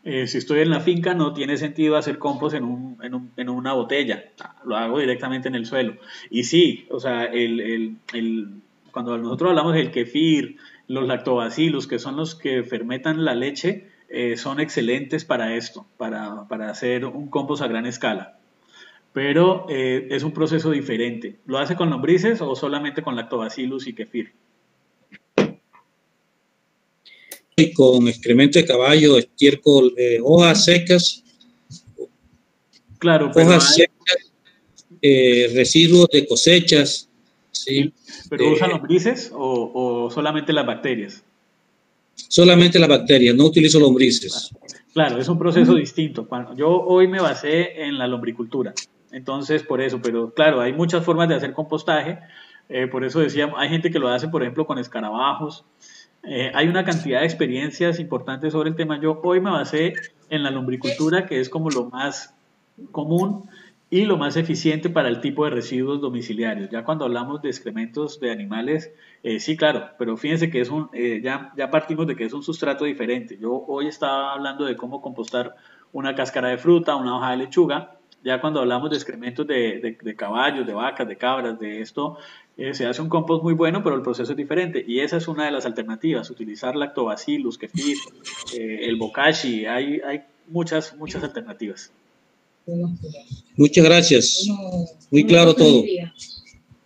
Si estoy en la finca no tiene sentido hacer compost en una botella, lo hago directamente en el suelo. Y sí, o sea, cuando nosotros hablamos del kefir, los lactobacilos, que son los que fermentan la leche, son excelentes para esto, para hacer un compost a gran escala. Pero es un proceso diferente. ¿Lo hace con lombrices o solamente con lactobacillus y kefir? Y con excremento de caballo, estiércol, hojas secas, claro, pero hojas secas, residuos de cosechas. ¿Sí? ¿Pero usan lombrices o solamente las bacterias? Solamente las bacterias, no utilizo lombrices. Claro, es un proceso distinto. Yo hoy me basé en la lombricultura, entonces por eso, pero claro, hay muchas formas de hacer compostaje, por eso decía, hay gente que lo hace, por ejemplo, con escarabajos, hay una cantidad de experiencias importantes sobre el tema. Yo hoy me basé en la lombricultura, que es como lo más común y lo más eficiente para el tipo de residuos domiciliarios. Ya cuando hablamos de excrementos de animales, sí, claro, pero fíjense que ya partimos de que es un sustrato diferente. Yo hoy estaba hablando de cómo compostar una cáscara de fruta, una hoja de lechuga. Ya cuando hablamos de excrementos de caballos, de vacas, de cabras, de esto, se hace un compost muy bueno, pero el proceso es diferente. Y esa es una de las alternativas, utilizar lactobacillus, kefir, el bokashi, hay muchas alternativas. Muchas gracias. Muy claro todo.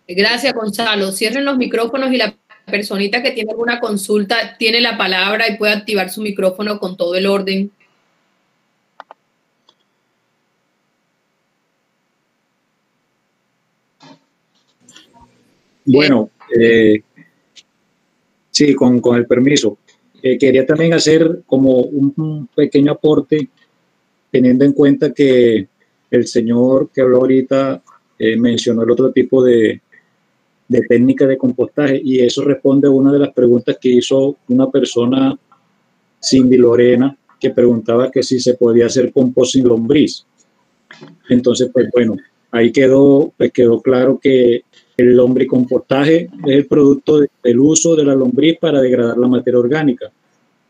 Gracias, Gonzalo. Cierren los micrófonos y la personita que tiene alguna consulta tiene la palabra y puede activar su micrófono con todo el orden. Bueno, sí, con el permiso. Quería también hacer como un pequeño aporte, teniendo en cuenta que el señor que habló ahorita mencionó el otro tipo de técnica de compostaje, y eso responde a una de las preguntas que hizo una persona, Cindy Lorena, que preguntaba que si se podía hacer compost sin lombriz. Entonces, pues bueno, ahí quedó claro que el lombricompostaje es el producto del uso de la lombriz para degradar la materia orgánica,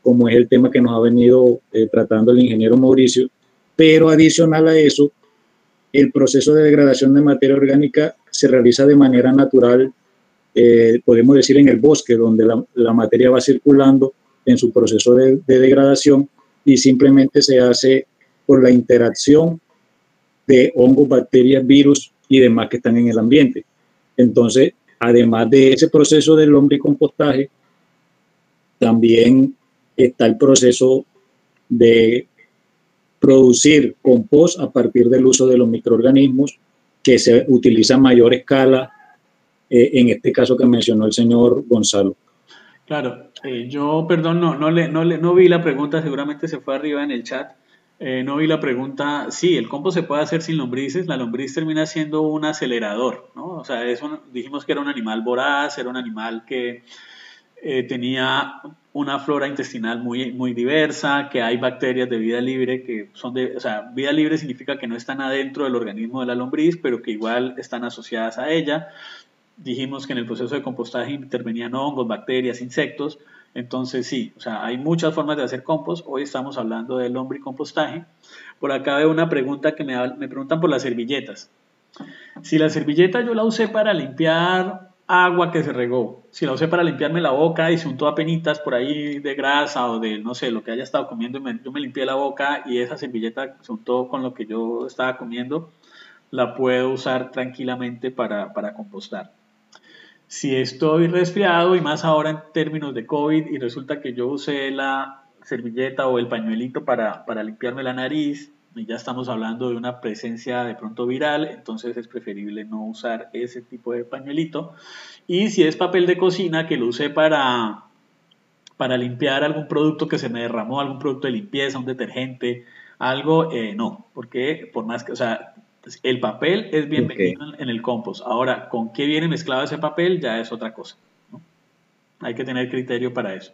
como es el tema que nos ha venido tratando el ingeniero Mauricio. Pero adicional a eso, el proceso de degradación de materia orgánica se realiza de manera natural, podemos decir en el bosque, donde la materia va circulando en su proceso de degradación, y simplemente se hace por la interacción de hongos, bacterias, virus y demás que están en el ambiente. Entonces, además de ese proceso del lombricompostaje, también está el proceso de producir compost a partir del uso de los microorganismos, que se utiliza a mayor escala, en este caso que mencionó el señor Gonzalo. Claro, yo, perdón, no vi la pregunta, seguramente se fue arriba en el chat. No vi la pregunta. Sí, el compost se puede hacer sin lombrices. La lombriz termina siendo un acelerador, ¿no? O sea, dijimos que era un animal voraz, era un animal que tenía una flora intestinal muy diversa, que hay bacterias de vida libre que o sea, vida libre significa que no están adentro del organismo de la lombriz, pero que igual están asociadas a ella. Dijimos que en el proceso de compostaje intervenían hongos, bacterias, insectos. Entonces sí, o sea, hay muchas formas de hacer compost. Hoy estamos hablando del lombricompostaje. Por acá veo una pregunta que me preguntan por las servilletas. Si la servilleta yo la usé para limpiar agua que se regó, si la usé para limpiarme la boca y se untó apenitas por ahí de grasa o de, no sé, lo que haya estado comiendo, yo me limpié la boca y esa servilleta se untó con lo que yo estaba comiendo, la puedo usar tranquilamente para compostar. Si estoy resfriado y más ahora en términos de COVID y resulta que yo usé la servilleta o el pañuelito para limpiarme la nariz y ya estamos hablando de una presencia de pronto viral, entonces es preferible no usar ese tipo de pañuelito. Y si es papel de cocina que lo usé para limpiar algún producto que se me derramó, algún producto de limpieza, un detergente, algo, no, porque por más que, o sea, el papel es bienvenido en el compost. Ahora, ¿con qué viene mezclado ese papel? Ya es otra cosa, ¿no? Hay que tener criterio para eso.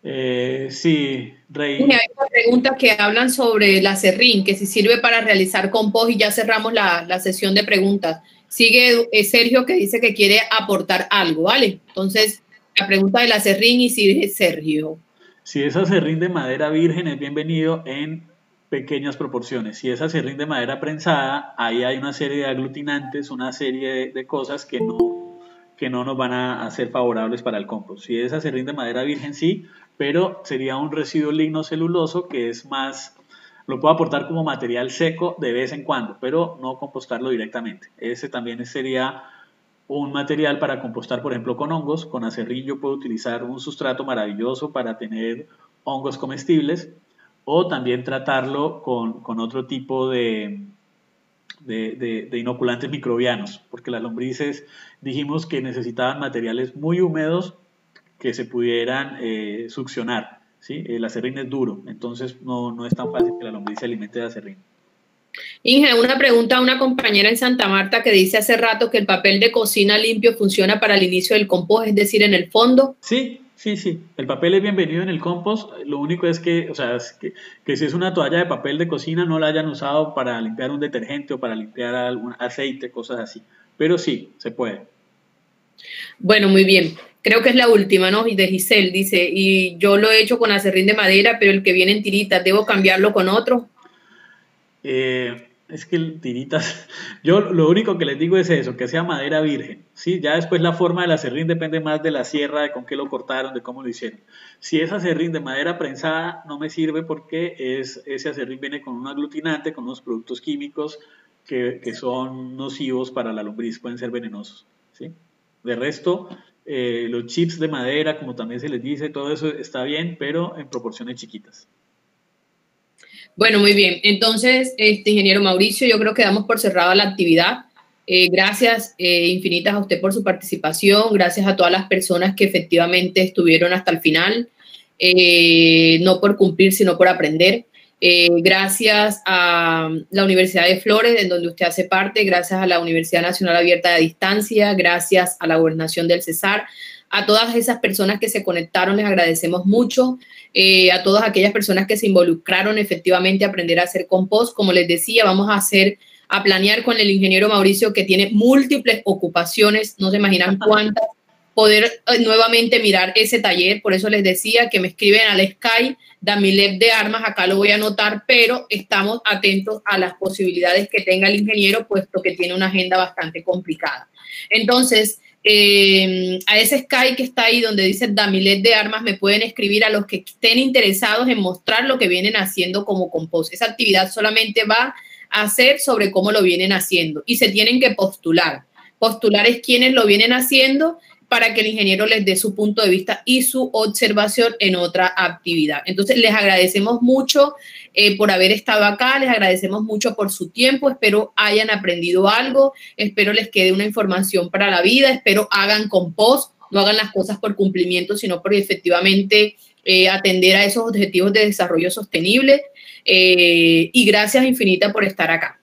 Sí, Rey. Hay una pregunta que hablan sobre la serrín, que si sirve para realizar compost, y ya cerramos la sesión de preguntas. Sigue Sergio, que dice que quiere aportar algo, ¿vale? Entonces, la pregunta de la serrín, y sigue Sergio. Si es acerrín de madera virgen, es bienvenido en pequeñas proporciones. Si es acerrín de madera prensada, ahí hay una serie de aglutinantes, una serie de cosas que no nos van a ser favorables para el compost. Si es acerrín de madera virgen, sí, pero sería un residuo lignoceluloso que es más, lo puedo aportar como material seco de vez en cuando, pero no compostarlo directamente. Ese también sería un material para compostar, por ejemplo, con hongos. Con acerrín yo puedo utilizar un sustrato maravilloso para tener hongos comestibles, o también tratarlo con otro tipo de inoculantes microbianos, porque las lombrices dijimos que necesitaban materiales muy húmedos que se pudieran succionar, ¿sí? El acerrín es duro, entonces no es tan fácil que la lombriz se alimente de acerrín. Inge, una pregunta a una compañera en Santa Marta que dice hace rato que el papel de cocina limpio funciona para el inicio del compost, es decir, en el fondo. Sí. El papel es bienvenido en el compost. Lo único es que, o sea, que si es una toalla de papel de cocina, no la hayan usado para limpiar un detergente o para limpiar algún aceite, cosas así. Pero sí, se puede. Bueno, muy bien. Creo que es la última, ¿no? Y de Giselle dice, y yo lo he hecho con acerrín de madera, pero el que viene en tiritas, ¿debo cambiarlo con otro? Es que el tiritas, yo lo único que les digo es eso, que sea madera virgen, ¿sí? Ya después la forma del acerrín depende más de la sierra, de con qué lo cortaron, de cómo lo hicieron. Si es acerrín de madera prensada, no me sirve porque ese acerrín viene con un aglutinante, con unos productos químicos que son nocivos para la lombriz, pueden ser venenosos, ¿sí? De resto, los chips de madera, como también se les dice, todo eso está bien, pero en proporciones chiquitas. Bueno, muy bien. Entonces, ingeniero Mauricio, yo creo que damos por cerrada la actividad. Gracias infinitas a usted por su participación, gracias a todas las personas que efectivamente estuvieron hasta el final, no por cumplir, sino por aprender. Gracias a la Universidad de Flores, en donde usted hace parte, gracias a la Universidad Nacional Abierta de Distancia, gracias a la Gobernación del Cesar. A todas esas personas que se conectaron les agradecemos mucho, a todas aquellas personas que se involucraron efectivamente a aprender a hacer compost. Como les decía, vamos a planear con el ingeniero Mauricio, que tiene múltiples ocupaciones, no se imaginan cuántas, poder nuevamente mirar ese taller. Por eso les decía que me escriben al Skype Damilet de Armas, acá lo voy a anotar, pero estamos atentos a las posibilidades que tenga el ingeniero, puesto que tiene una agenda bastante complicada. Entonces, a ese Skype que está ahí donde dice Damilet de Armas, me pueden escribir a los que estén interesados en mostrar lo que vienen haciendo como compost. Esa actividad solamente va a hacer sobre cómo lo vienen haciendo y se tienen que postular. Postular es quienes lo vienen haciendo para que el ingeniero les dé su punto de vista y su observación en otra actividad. Entonces, les agradecemos mucho por haber estado acá, les agradecemos mucho por su tiempo, espero hayan aprendido algo, espero les quede una información para la vida, espero hagan compost, no hagan las cosas por cumplimiento, sino por efectivamente atender a esos objetivos de desarrollo sostenible. Y gracias infinitas por estar acá.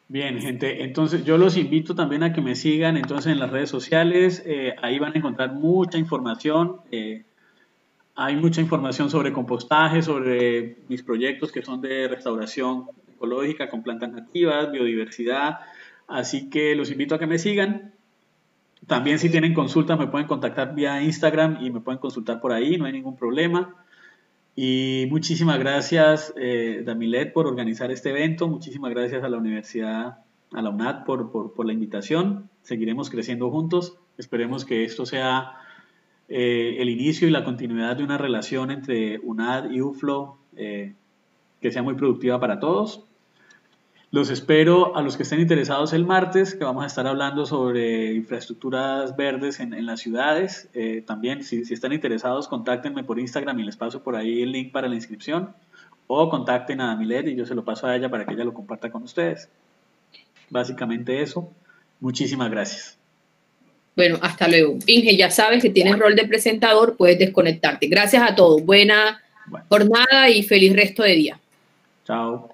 Bien, gente, entonces yo los invito también a que me sigan entonces en las redes sociales, ahí van a encontrar mucha información, hay mucha información sobre compostaje, sobre mis proyectos que son de restauración ecológica con plantas nativas, biodiversidad, así que los invito a que me sigan. También si tienen consultas me pueden contactar vía Instagram y me pueden consultar por ahí, no hay ningún problema. Y muchísimas gracias, Damilet, por organizar este evento. Muchísimas gracias a la universidad, a la UNAD, por la invitación. Seguiremos creciendo juntos. Esperemos que esto sea el inicio y la continuidad de una relación entre UNAD y UFLO que sea muy productiva para todos. Los espero a los que estén interesados el martes, que vamos a estar hablando sobre infraestructuras verdes en las ciudades. También, si están interesados, contáctenme por Instagram y les paso por ahí el link para la inscripción. O contacten a Damilet y yo se lo paso a ella para que ella lo comparta con ustedes. Básicamente eso. Muchísimas gracias. Bueno, hasta luego. Inge, ya sabes que tienes rol de presentador, puedes desconectarte. Gracias a todos. Buena jornada y feliz resto de día. Chao.